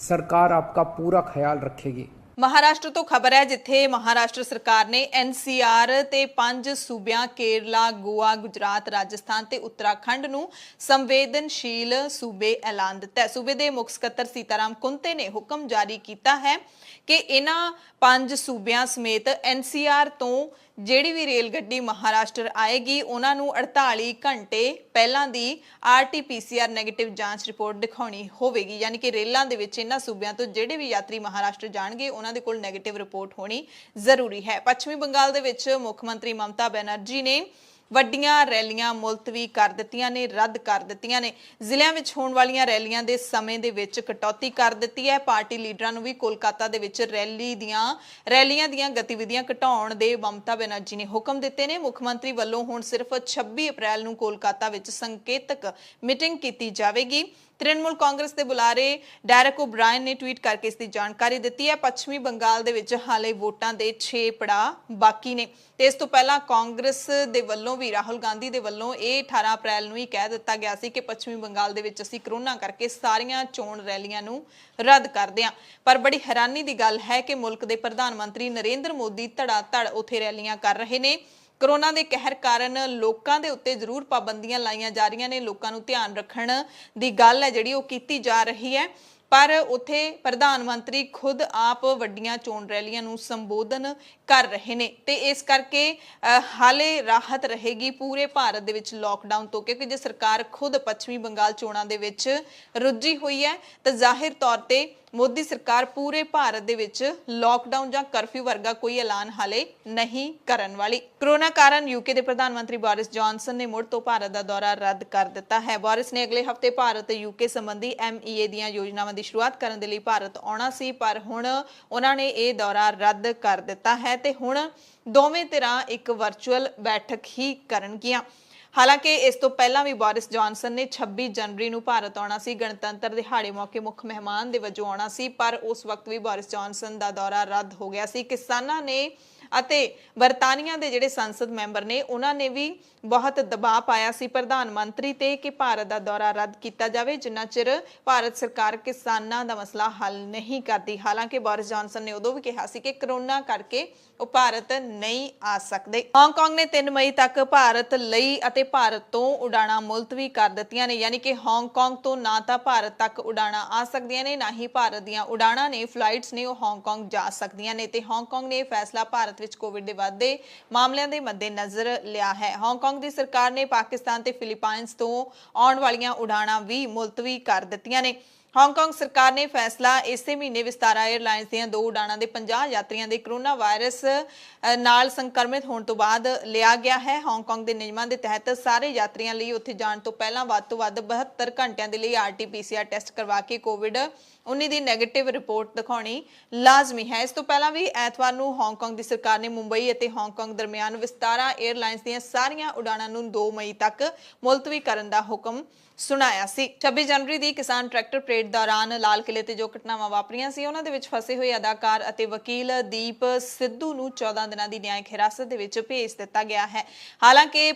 सरकार आपका पूरा ख्याल रखेगी। ਮਹਾਰਾਸ਼ਟਰ ਤੋਂ ਖਬਰ ਹੈ ਜਿੱਥੇ ਮਹਾਰਾਸ਼ਟਰ ਸਰਕਾਰ ਨੇ ਐਨਸੀਆਰ ਤੇ 5 ਸੂਬਿਆਂ ਕੇਰਲਾ, ਗੋਆ, ਗੁਜਰਾਤ, ਰਾਜਸਥਾਨ ਤੇ ਉੱਤਰਾਖੰਡ ਨੂੰ ਸੰਵੇਦਨਸ਼ੀਲ ਸੂਬੇ ਐਲਾਨ ਦਿੱਤਾ ਹੈ। ਸੂਬੇ ਦੇ ਮੁੱਖ ਸਕੱਤਰ ਸੀਤਾਰਾਮ ਕੁੰਤੇ ਨੇ ਹੁਕਮ ਜਾਰੀ ਕੀਤਾ ਹੈ ਕਿ ਇਹਨਾਂ 5 ਸੂਬਿਆਂ ਸਮੇਤ ਐਨਸੀਆਰ ਤੋਂ ਜਿਹੜੀ ਵੀ ਰੇਲ ਗੱਡੀ ਮਹਾਰਾਸ਼ਟਰ ਆਏਗੀ ਉਹਨਾਂ ਨੂੰ 48 ਘੰਟੇ ਪਹਿਲਾਂ ਦੀ RT-PCR ਨੈਗੇਟਿਵ ਜਾਂਚ ਰਿਪੋਰਟ ਦਿਖਾਉਣੀ ਹੋਵੇਗੀ। ਯਾਨੀ ਕਿ ਰੇਲਾਂ ਦੇ ਵਿੱਚ ਇਹਨਾਂ ਸੂਬਿਆਂ ਤੋਂ ਜਿਹੜੇ ਵੀ ਯਾਤਰੀ ਮਹਾਰਾਸ਼ਟਰ ਜਾਣਗੇ ਉਹਨਾਂ ਦੇ ਕੋਲ ਨੈਗੇਟਿਵ ਰਿਪੋਰਟ ਹੋਣੀ ਜ਼ਰੂਰੀ ਹੈ। ਪੱਛਮੀ ਬੰਗਾਲ ਦੇ ਵਿੱਚ ਮੁੱਖ ਮੰਤਰੀ ਮਮਤਾ ਬੈਨਰਜੀ ਨੇ ਵੱਡੀਆਂ ਰੈਲੀਆਂ ਮੁਲਤਵੀ ਕਰ ਦਿੱਤੀਆਂ ਨੇ, ਰੱਦ ਕਰ ਦਿੱਤੀਆਂ ਨੇ। ਜ਼ਿਲ੍ਹਿਆਂ ਵਿੱਚ ਹੋਣ ਵਾਲੀਆਂ ਰੈਲੀਆਂ ਦੇ ਸਮੇਂ ਦੇ ਵਿੱਚ ਕਟੌਤੀ ਕਰ ਦਿੱਤੀ ਹੈ। ਪਾਰਟੀ ਲੀਡਰਾਂ ਨੂੰ ਵੀ ਕੋਲਕਾਤਾ ਦੇ ਵਿੱਚ ਰੈਲੀਆਂ ਦੀਆਂ ਗਤੀਵਿਧੀਆਂ ਘਟਾਉਣ ਦੇ ਮਮਤਾ ਬੈਨਰਜੀ ਨੇ ਹੁਕਮ ਦਿੱਤੇ ਨੇ। ਮੁੱਖ ਮੰਤਰੀ ਵੱਲੋਂ ਹੁਣ ਸਿਰਫ 26 ਅਪ੍ਰੈਲ ਨੂੰ ਕੋਲਕਾਤਾ ਵਿੱਚ ਸੰਕੇਤਕ ਮੀਟਿੰਗ ਕੀਤੀ ਜਾਵੇਗੀ। ਤ੍ਰਿਣਮੂਲ ਕਾਂਗਰਸ ਦੇ ਬੁਲਾਰੇ ਡੈਰਕ ਓਬਰਾਇਨ ਨੇ ਟਵੀਟ ਕਰਕੇ ਇਸ ਦੀ ਜਾਣਕਾਰੀ ਦਿੱਤੀ ਹੈ। ਪੱਛਮੀ ਬੰਗਾਲ ਦੇ ਵਿੱਚ ਹਾਲੇ ਵੋਟਾਂ ਦੇ 6 ਪੜਾਅ ਬਾਕੀ ਨੇ ਤੇ ਇਸ ਤੋਂ ਪਹਿਲਾਂ ਕਾਂਗਰਸ ਦੇ ਵੱਲੋਂ ਵੀ ਰਾਹੁਲ ਗਾਂਧੀ ਦੇ ਵੱਲੋਂ ਇਹ 18 ਅਪ੍ਰੈਲ ਨੂੰ ਹੀ ਕਹਿ ਦਿੱਤਾ ਗਿਆ ਸੀ ਕਿ ਪੱਛਮੀ ਬੰਗਾਲ ਦੇ ਵਿੱਚ ਅਸੀਂ ਕਰੋਨਾ ਕਰਕੇ ਸਾਰੀਆਂ ਚੋਣ ਰੈਲੀਆਂ ਨੂੰ ਰੱਦ ਕਰਦੇ ਹਾਂ। ਪਰ ਬੜੀ ਹੈਰਾਨੀ ਦੀ ਗੱਲ ਹੈ ਕਿ ਮੁਲਕ ਦੇ ਪ੍ਰਧਾਨ ਮੰਤਰੀ ਨਰਿੰਦਰ ਮੋਦੀ ਧੜਾ-ਧੜ ਉੱਥੇ ਰੈਲੀਆਂ ਕਰ ਰਹੇ ਨੇ। ਕੋਰੋਨਾ ਦੇ ਕਹਿਰ ਕਾਰਨ ਲੋਕਾਂ ਦੇ ਉੱਤੇ ਜ਼ਰੂਰ ਪਾਬੰਦੀਆਂ ਲਾਈਆਂ ਜਾ ਰਹੀਆਂ ਨੇ, ਲੋਕਾਂ ਨੂੰ ਧਿਆਨ ਰੱਖਣ ਦੀ ਗੱਲ ਹੈ ਜਿਹੜੀ ਉਹ ਕੀਤੀ ਜਾ ਰਹੀ ਹੈ, ਪਰ ਉੱਥੇ ਪ੍ਰਧਾਨ ਮੰਤਰੀ ਖੁਦ ਆਪ ਵੱਡੀਆਂ ਚੋਣ ਰੈਲੀਆਂ ਨੂੰ ਸੰਬੋਧਨ ਕਰ ਰਹੇ ਨੇ ਤੇ ਇਸ ਕਰਕੇ ਹਾਲੇ ਰਾਹਤ ਰਹੇਗੀ ਪੂਰੇ ਭਾਰਤ ਦੇ ਵਿੱਚ ਲੋਕਡਾਊਨ ਤੋਂ, ਕਿਉਂਕਿ ਜੇ ਸਰਕਾਰ ਖੁਦ ਪੱਛਮੀ ਬੰਗਾਲ ਚੋਣਾਂ ਦੇ ਵਿੱਚ ਰੁੱਝੀ ਹੋਈ ਹੈ ਤਾਂ ਜ਼ਾਹਿਰ ਤੌਰ ਤੇ ਮੋਦੀ ਸਰਕਾਰ ਪੂਰੇ ਭਾਰਤ ਦੇ ਵਿੱਚ ਲੋਕਡਾਊਨ ਜਾਂ ਕਰਫਿਊ ਵਰਗਾ ਕੋਈ ਐਲਾਨ ਹਾਲੇ ਨਹੀਂ ਕਰਨ ਵਾਲੀ। ਕੋਰੋਨਾ ਕਾਰਨ ਯੂਕੇ ਦੇ ਪ੍ਰਧਾਨ ਮੰਤਰੀ ਬੋਰਿਸ ਜੌਨਸਨ ਨੇ ਮੁੜ ਤੋਂ ਭਾਰਤ ਦਾ ਦੌਰਾ ਰੱਦ ਕਰ ਦਿੱਤਾ ਹੈ। ਬੋਰਿਸ ਨੇ ਅਗਲੇ ਹਫ਼ਤੇ ਭਾਰਤ ਤੇ ਯੂਕੇ ਸੰਬੰਧੀ MEA ਦੀਆਂ ਯੋਜਨਾਵਾਂ ਦੀ ਸ਼ੁਰੂਆਤ ਕਰਨ ਦੇ ਲਈ ਭਾਰਤ ਆਉਣਾ ਸੀ, ਪਰ ਹੁਣ ਉਹਨਾਂ ਨੇ ਇਹ ਦੌਰਾ ਰੱਦ ਕਰ ਦਿੱਤਾ ਹੈ ਤੇ ਹੁਣ ਦੋਵੇਂ ਧਿਰਾਂ ਇੱਕ ਵਰਚੁਅਲ ਬੈਠਕ ਹੀ ਕਰਨਗੀਆਂ। ਹਾਲਾਂਕਿ ਇਸ ਤੋਂ ਪਹਿਲਾਂ ਵੀ ਬੋਰਿਸ ਜੌਨਸਨ ਨੇ 26 ਜਨਵਰੀ ਨੂੰ ਭਾਰਤ ਆਉਣਾ ਸੀ, ਗਣਤੰਤਰ ਦਿਹਾੜੇ ਮੌਕੇ ਮੁੱਖ ਮਹਿਮਾਨ ਦੇ ਵਜੋਂ ਆਉਣਾ ਸੀ, ਪਰ ਉਸ ਵਕਤ ਵੀ ਬੋਰਿਸ ਜੌਨਸਨ ਦਾ ਦੌਰਾ ਰੱਦ ਹੋ ਗਿਆ ਸੀ। ਕਿਸਾਨਾਂ ਨੇ ਅਤੇ ਬਰਤਾਨੀਆ ਦੇ ਜਿਹੜੇ ਸੰਸਦ ਮੈਂਬਰ ਨੇ ਉਹਨਾਂ ਨੇ ਵੀ ਬਹੁਤ ਦਬਾਅ ਪਾਇਆ ਸੀ ਪ੍ਰਧਾਨ ਮੰਤਰੀ ਤੇ ਕਿ ਭਾਰਤ ਦਾ ਦੌਰਾ ਰੱਦ ਕੀਤਾ ਜਾਵੇ ਜਿੰਨਾ ਚਿਰ ਭਾਰਤ ਸਰਕਾਰ ਕਿਸਾਨਾਂ ਦਾ ਮਸਲਾ ਹੱਲ ਨਹੀਂ ਕਰਦੀ। ਹਾਲਾਂਕਿ ਬੋਰਿਸ ਜੌਨਸਨ ਨੇ ਉਦੋਂ ਵੀ ਕਿਹਾ ਸੀ ਕਿ ਕਰੋਨਾ ਕਰਕੇ ਉਹ ਭਾਰਤ ਨਹੀਂ ਆ ਸਕਦੇ। ਹਾਂਗਕਾਂਗ ਨੇ 3 ਮਈ ਤੱਕ ਭਾਰਤ ਲਈ ਅਤੇ ਭਾਰਤ ਤੋਂ ਉਡਾਣਾਂ ਮੁਲਤਵੀ ਕਰ ਦਿੱਤੀਆਂ ਨੇ, ਯਾਨੀ ਕਿ ਹਾਂਗਕਾਂਗ ਤੋਂ ਨਾ ਤਾਂ ਭਾਰਤ ਤੱਕ ਉਡਾਣਾਂ ਆ ਸਕਦੀਆਂ ਨੇ, ਨਾ ਹੀ ਭਾਰਤ ਦੀਆਂ ਉਡਾਣਾਂ ਨੇ ਫਲਾਈਟਸ ਨੇ ਉਹ ਹਾਂਗਕਾਂਗ ਜਾ ਸਕਦੀਆਂ ਨੇ ਤੇ ਹਾਂਗਕਾਂਗ ਨੇ ਇਹ ਫੈਸਲਾ ਭਾਰਤ ਵਿੱਚ ਕੋਵਿਡ ਦੇ ਵੱਧਦੇ ਮਾਮਲਿਆਂ ਦੇ ਮੱਦੇਨਜ਼ਰ ਲਿਆ ਹੈ। ਹਾਂਗਕਾਂਗ ਦੀ ਸਰਕਾਰ ਨੇ ਪਾਕਿਸਤਾਨ ਤੇ ਫਿਲੀਪਾਈਨਸ ਤੋਂ ਆਉਣ ਵਾਲੀਆਂ ਉਡਾਣਾਂ ਵੀ ਮੁਲਤਵੀ ਕਰ ਦਿੱਤੀਆਂ ਨੇ। ਹਾਂਗਕਾਂਗ ਸਰਕਾਰ ਨੇ ਫੈਸਲਾ ਇਸੇ ਮਹੀਨੇ ਵਿਸਤਾਰਾ 에ਅਰਲਾਈਨਸ ਦੀਆਂ 2 ਉਡਾਣਾਂ ਦੇ 50 ਯਾਤਰੀਆਂ ਦੇ ਕਰੋਨਾ ਵਾਇਰਸ ਨਾਲ ਸੰਕਰਮਿਤ ਹੋਣ ਤੋਂ ਬਾਅਦ ਲਿਆ ਗਿਆ ਹੈ। ਹਾਂਗਕਾਂਗ ਦੇ ਨਿਯਮਾਂ ਦੇ ਤਹਿਤ ਸਾਰੇ ਯਾਤਰੀਆਂ ਲਈ ਉੱਥੇ ਜਾਣ ਤੋਂ ਪਹਿਲਾਂ ਵੱਧ ਤੋਂ ਵੱਧ 72 ਘੰਟਿਆਂ ਦੇ ਲਈ RT-PCR ਟੈਸਟ ਕਰਵਾ ਕੇ COVID-19 ਦੀ ਨੈਗੇਟਿਵ ਰਿਪੋਰਟ ਦਿਖਾਉਣੀ ਲਾਜ਼ਮੀ ਹੈ। ਇਸ ਤੋਂ ਪਹਿਲਾਂ ਵੀ ਐਤਵਾਰ ਨੂੰ ਹਾਂਗਕਾਂਗ ਦੀ ਸਰਕਾਰ ਨੇ ਮੁੰਬਈ ਅਤੇ ਹਾਂਗਕਾਂਗ ਦਰਮਿਆਨ ਵਿਸਤਾਰਾ 에ਅਰਲਾਈਨਸ ਦੀਆਂ ਸਾਰੀਆਂ ਉਡਾਣਾਂ ਨੂੰ 2 ਮਈ ਤੱਕ ਮੁਲਤਵੀ ਕਰਨ ਦਾ ਹੁਕਮ ਸੁਣਾਇਆ ਸੀ। 26 ਜਨਵਰੀ ਦੀ ਕਿਸਾਨ ਟਰੈਕਟਰ ਪਰੇਡ ਦੌਰਾਨ ਲਾਲ ਕਿਲੇ ਤੇ ਜੋ ਘਟਨਾਵਾਂ ਵਾਪਰੀਆਂ ਸੀ ਉਹਨਾਂ ਦੇ ਵਿੱਚ ਫਸੇ ਹੋਏ ਅਦਾਕਾਰ ਅਤੇ ਵਕੀਲ ਦੀਪ ਸਿੱਧੂ ਨੂੰ 14 ਦਿਨਾਂ ਦੀ ਨਿਆਇਕ ਹਿਰਾਸਤ ਦੇ ਵਿੱਚ ਭੇਜ ਦਿੱਤਾ ਗਿਆ ਹੈ। ਹਾਲਾਂਕਿ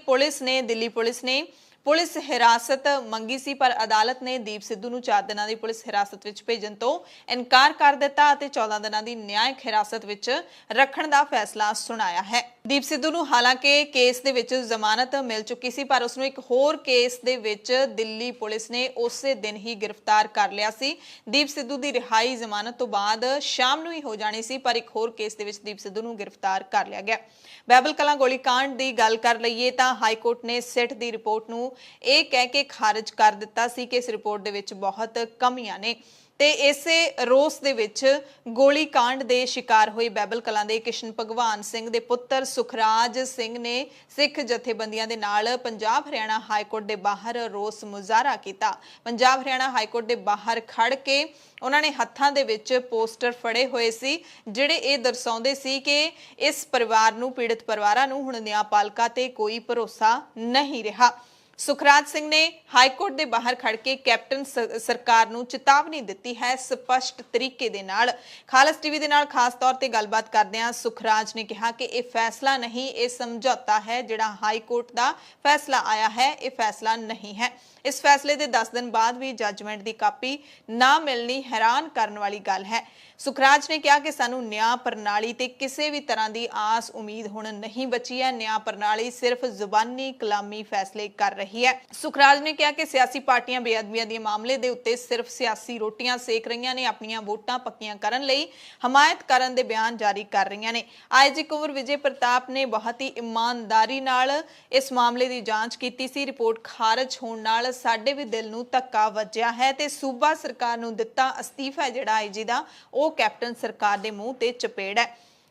ਦਿੱਲੀ ਪੁਲਿਸ ਨੇ ਪੁਲਿਸ ਹਿਰਾਸਤ ਮੰਗੀ ਸੀ, ਪਰ ਅਦਾਲਤ ਨੇ ਦੀਪ ਸਿੱਧੂ ਨੂੰ 4 ਦਿਨਾਂ ਦੀ ਪੁਲਿਸ ਹਿਰਾਸਤ ਵਿੱਚ ਭੇਜਣ ਤੋਂ ਇਨਕਾਰ ਕਰ ਦਿੱਤਾ ਅਤੇ 14 ਦਿਨਾਂ ਦੀ ਨਿਆਇਕ ਹਿਰਾਸਤ ਵਿੱਚ ਰੱਖਣ ਦਾ ਫੈਸਲਾ ਸੁਣਾਇਆ ਹੈ। ਦੀਪ ਸਿੱਧੂ ਨੂੰ ਹਾਲਾਂਕਿ ਕੇਸ ਦੇ ਵਿੱਚ ਜ਼ਮਾਨਤ ਮਿਲ ਚੁੱਕੀ ਸੀ, ਪਰ ਉਸ ਨੂੰ ਇੱਕ ਹੋਰ ਕੇਸ ਦੇ ਵਿੱਚ ਦਿੱਲੀ ਪੁਲਿਸ ਨੇ ਉਸੇ ਦਿਨ ਹੀ ਗ੍ਰਿਫਤਾਰ ਕਰ ਲਿਆ ਸੀ। ਦੀਪ ਸਿੱਧੂ ਦੀ ਰਿਹਾਈ ਜ਼ਮਾਨਤ ਤੋਂ ਬਾਅਦ ਸ਼ਾਮ ਨੂੰ ਹੀ ਹੋ ਜਾਣੀ ਸੀ, ਪਰ ਇੱਕ ਹੋਰ ਕੇਸ ਦੇ ਵਿੱਚ ਦੀਪ ਸਿੱਧੂ ਨੂੰ ਗ੍ਰਿਫਤਾਰ ਕਰ ਲਿਆ ਗਿਆ। ਬਹਿਬਲ ਕਲਾਂ ਗੋਲੀकांड ਦੀ ਗੱਲ ਕਰ ਲਈਏ ਤਾਂ ਹਾਈ ਕੋਰਟ ਨੇ ਸਿਟ ਦੀ ਰਿਪੋਰਟ ਨੂੰ ਇਹ ਕਹਿ ਕੇ ਖਾਰਜ ਕਰ ਦਿੱਤਾ ਸੀ ਕਿ ਇਸ ਰਿਪੋਰਟ ਦੇ ਵਿੱਚ ਬਹੁਤ ਕਮੀਆਂ ਨੇ ਤੇ ਇਸੇ ਰੋਸ ਦੇ ਵਿੱਚ ਗੋਲੀकांड ਦੇ ਸ਼ਿਕਾਰ ਹੋਏ ਬਹਿਬਲ ਕਲਾਂ ਦੇ ਕਿਸ਼ਨ ਭਗਵਾਨ ਸਿੰਘ ਦੇ ਪੁੱਤਰ ਸੁਖਰਾਜ ਸਿੰਘ ਨੇ ਸਿੱਖ ਜਥੇਬੰਦੀਆਂ ਦੇ ਨਾਲ ਪੰਜਾਬ ਹਰਿਆਣਾ ਹਾਈ ਕੋਰਟ ਦੇ ਬਾਹਰ ਰੋਸ ਮੁਜ਼ਾਹਰਾ ਕੀਤਾ। ਪੰਜਾਬ ਹਰਿਆਣਾ ਹਾਈ ਕੋਰਟ ਦੇ ਬਾਹਰ ਖੜ ਕੇ ਉਹਨਾਂ ਨੇ ਹੱਥਾਂ ਦੇ ਵਿੱਚ ਪੋਸਟਰ ਫੜੇ ਹੋਏ ਸੀ ਜਿਹੜੇ ਇਹ ਦਰਸਾਉਂਦੇ ਸੀ ਕਿ ਇਸ ਪਰਿਵਾਰ ਨੂੰ, ਪੀੜਤ ਪਰਿਵਾਰਾਂ ਨੂੰ ਹੁਣ ਨਿਆਂਪਾਲਿਕਾ ਤੇ ਕੋਈ ਭਰੋਸਾ ਨਹੀਂ ਰਿਹਾ। ਸੁਖਰਾਜ ਸਿੰਘ ਨੇ ਹਾਈ ਕੋਰਟ ਦੇ ਬਾਹਰ ਖੜ ਕੇ ਕੈਪਟਨ ਸਰਕਾਰ ਨੂੰ ਚੇਤਾਵਨੀ ਦਿੱਤੀ ਹੈ ਸਪਸ਼ਟ ਤਰੀਕੇ ਦੇ ਨਾਲ। ਖਾਲਸ ਟੀਵੀ ਦੇ ਨਾਲ ਖਾਸ ਤੌਰ ਤੇ ਗੱਲਬਾਤ ਕਰਦਿਆਂ ਸੁਖਰਾਜ ਨੇ ਕਿਹਾ ਕਿ ਇਹ ਫੈਸਲਾ ਨਹੀਂ, ਇਹ ਸਮਝੌਤਾ ਹੈ। ਜਿਹੜਾ ਹਾਈ ਕੋਰਟ ਦਾ ਫੈਸਲਾ ਆਇਆ ਹੈ ਇਹ ਫੈਸਲਾ ਨਹੀਂ ਹੈ। ਇਸ ਫੈਸਲੇ ਦੇ 10 ਦਿਨ ਬਾਅਦ ਵੀ ਜੱਜਮੈਂਟ ਦੀ ਕਾਪੀ ਨਾ ਮਿਲਣੀ ਹੈਰਾਨ ਕਰਨ ਵਾਲੀ ਗੱਲ ਹੈ। ਸੁਖਰਾਜ ਨੇ ਕਿਹਾ ਕਿ ਸਾਨੂੰ ਨਿਆਂ ਪ੍ਰਣਾਲੀ ਤੇ ਕਿਸੇ ਵੀ ਤਰ੍ਹਾਂ ਦੀ ਆਸ ਉਮੀਦ ਹੁਣ ਨਹੀਂ ਬਚੀ ਹੈ। ਨਿਆਂ ਪ੍ਰਣਾਲੀ ਸਿਰਫ ਜ਼ੁਬਾਨੀ ਕਲਾਮੀ ਫੈਸਲੇ ਕਰ ਰਹੀ ਹੈ। ਸੁਖਰਾਜ ਨੇ ਕਿਹਾ ਕਿ ਸਿਆਸੀ ਪਾਰਟੀਆਂ ਬੇਅਦਬੀਆਂ ਦੇ ਮਾਮਲੇ ਦੇ ਉੱਤੇ ਸਿਰਫ ਸਿਆਸੀ ਰੋਟੀਆਂ ਸੇਕ ਰਹੀਆਂ ਨੇ, ਆਪਣੀਆਂ ਵੋਟਾਂ ਪੱਕੀਆਂ ਕਰਨ ਲਈ ਹਮਾਇਤ ਕਰਨ ਦੇ ਬਿਆਨ ਜਾਰੀ ਕਰ ਰਹੀਆਂ ਨੇ। ਆਈਜੀ ਕੁੰਵਰ ਵਿਜੇ ਪ੍ਰਤਾਪ ਨੇ ਬਹੁਤ ਹੀ ਇਮਾਨਦਾਰੀ ਨਾਲ ਇਸ ਮਾਮਲੇ ਦੀ ਜਾਂਚ ਕੀਤੀ ਸੀ। ਰਿਪੋਰਟ ਖਾਰਜ ਹੋਣ ਨਾਲ ਸਾਡੇ ਵੀ ਦਿਲ ਨੂੰ ਧੱਕਾ ਵੱਜਿਆ ਹੈ ਤੇ ਸੂਬਾ ਸਰਕਾਰ ਨੂੰ ਦਿੱਤਾ ਅਸਤੀਫਾ ਜਿਹੜਾ ਆਈਜੀ ਦਾ ਉਹ ਕੈਪਟਨ ਸਰਕਾਰ ਦੇ ਮੂੰਹ ਤੇ ਚਪੇੜ ਹੈ।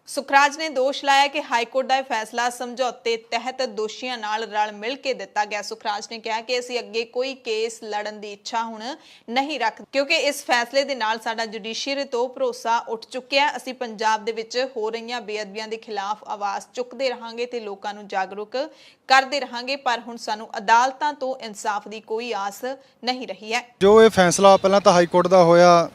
ਸੁਖਰਾਜ ਨੇ ਦੋਸ਼ ਲਾਇਆ ਕਿ ਹਾਈ ਕੋਰਟ ਦਾ ਇਹ ਫੈਸਲਾ ਸਮਝੌਤੇ ਤਹਿਤ ਦੋਸ਼ੀਆਂ ਨਾਲ ਰਲ ਮਿਲ ਕੇ ਦਿੱਤਾ ਗਿਆ। ਸੁਖਰਾਜ ਨੇ ਕਿਹਾ ਕਿ ਅਸੀਂ ਅੱਗੇ ਕੋਈ ਕੇਸ ਲੜਨ ਦੀ ਇੱਛਾ ਹੁਣ ਨਹੀਂ ਰੱਖਦੇ ਕਿਉਂਕਿ ਇਸ ਫੈਸਲੇ ਦੇ ਨਾਲ ਸਾਡਾ ਜੁਡੀਸ਼ੀਅਰੀ ਤੋਂ ਭਰੋਸਾ ਉੱਠ ਚੁੱਕਿਆ। ਅਸੀਂ ਪੰਜਾਬ ਦੇ ਵਿੱਚ ਹੋ ਰਹੀਆਂ ਬੇਅਦਬੀਆਂ ਦੇ ਖਿਲਾਫ ਆਵਾਜ਼ ਚੁੱਕਦੇ ਰਹਾਂਗੇ ਤੇ ਲੋਕਾਂ ਨੂੰ ਜਾਗਰੂਕ ਕਰਦੇ ਰਹਾਂਗੇ, ਪਰ ਹੁਣ ਸਾਨੂੰ ਅਦਾਲਤਾਂ ਤੋਂ ਇਨਸਾਫ ਦੀ ਕੋਈ ਆਸ ਨਹੀਂ ਰਹੀ ਹੈ। ਜੋ ਇਹ ਫੈਸਲਾ ਪਹਿਲਾਂ ਤਾਂ ਹਾਈ ਕੋਰਟ ਦਾ ਹੋਇਆ,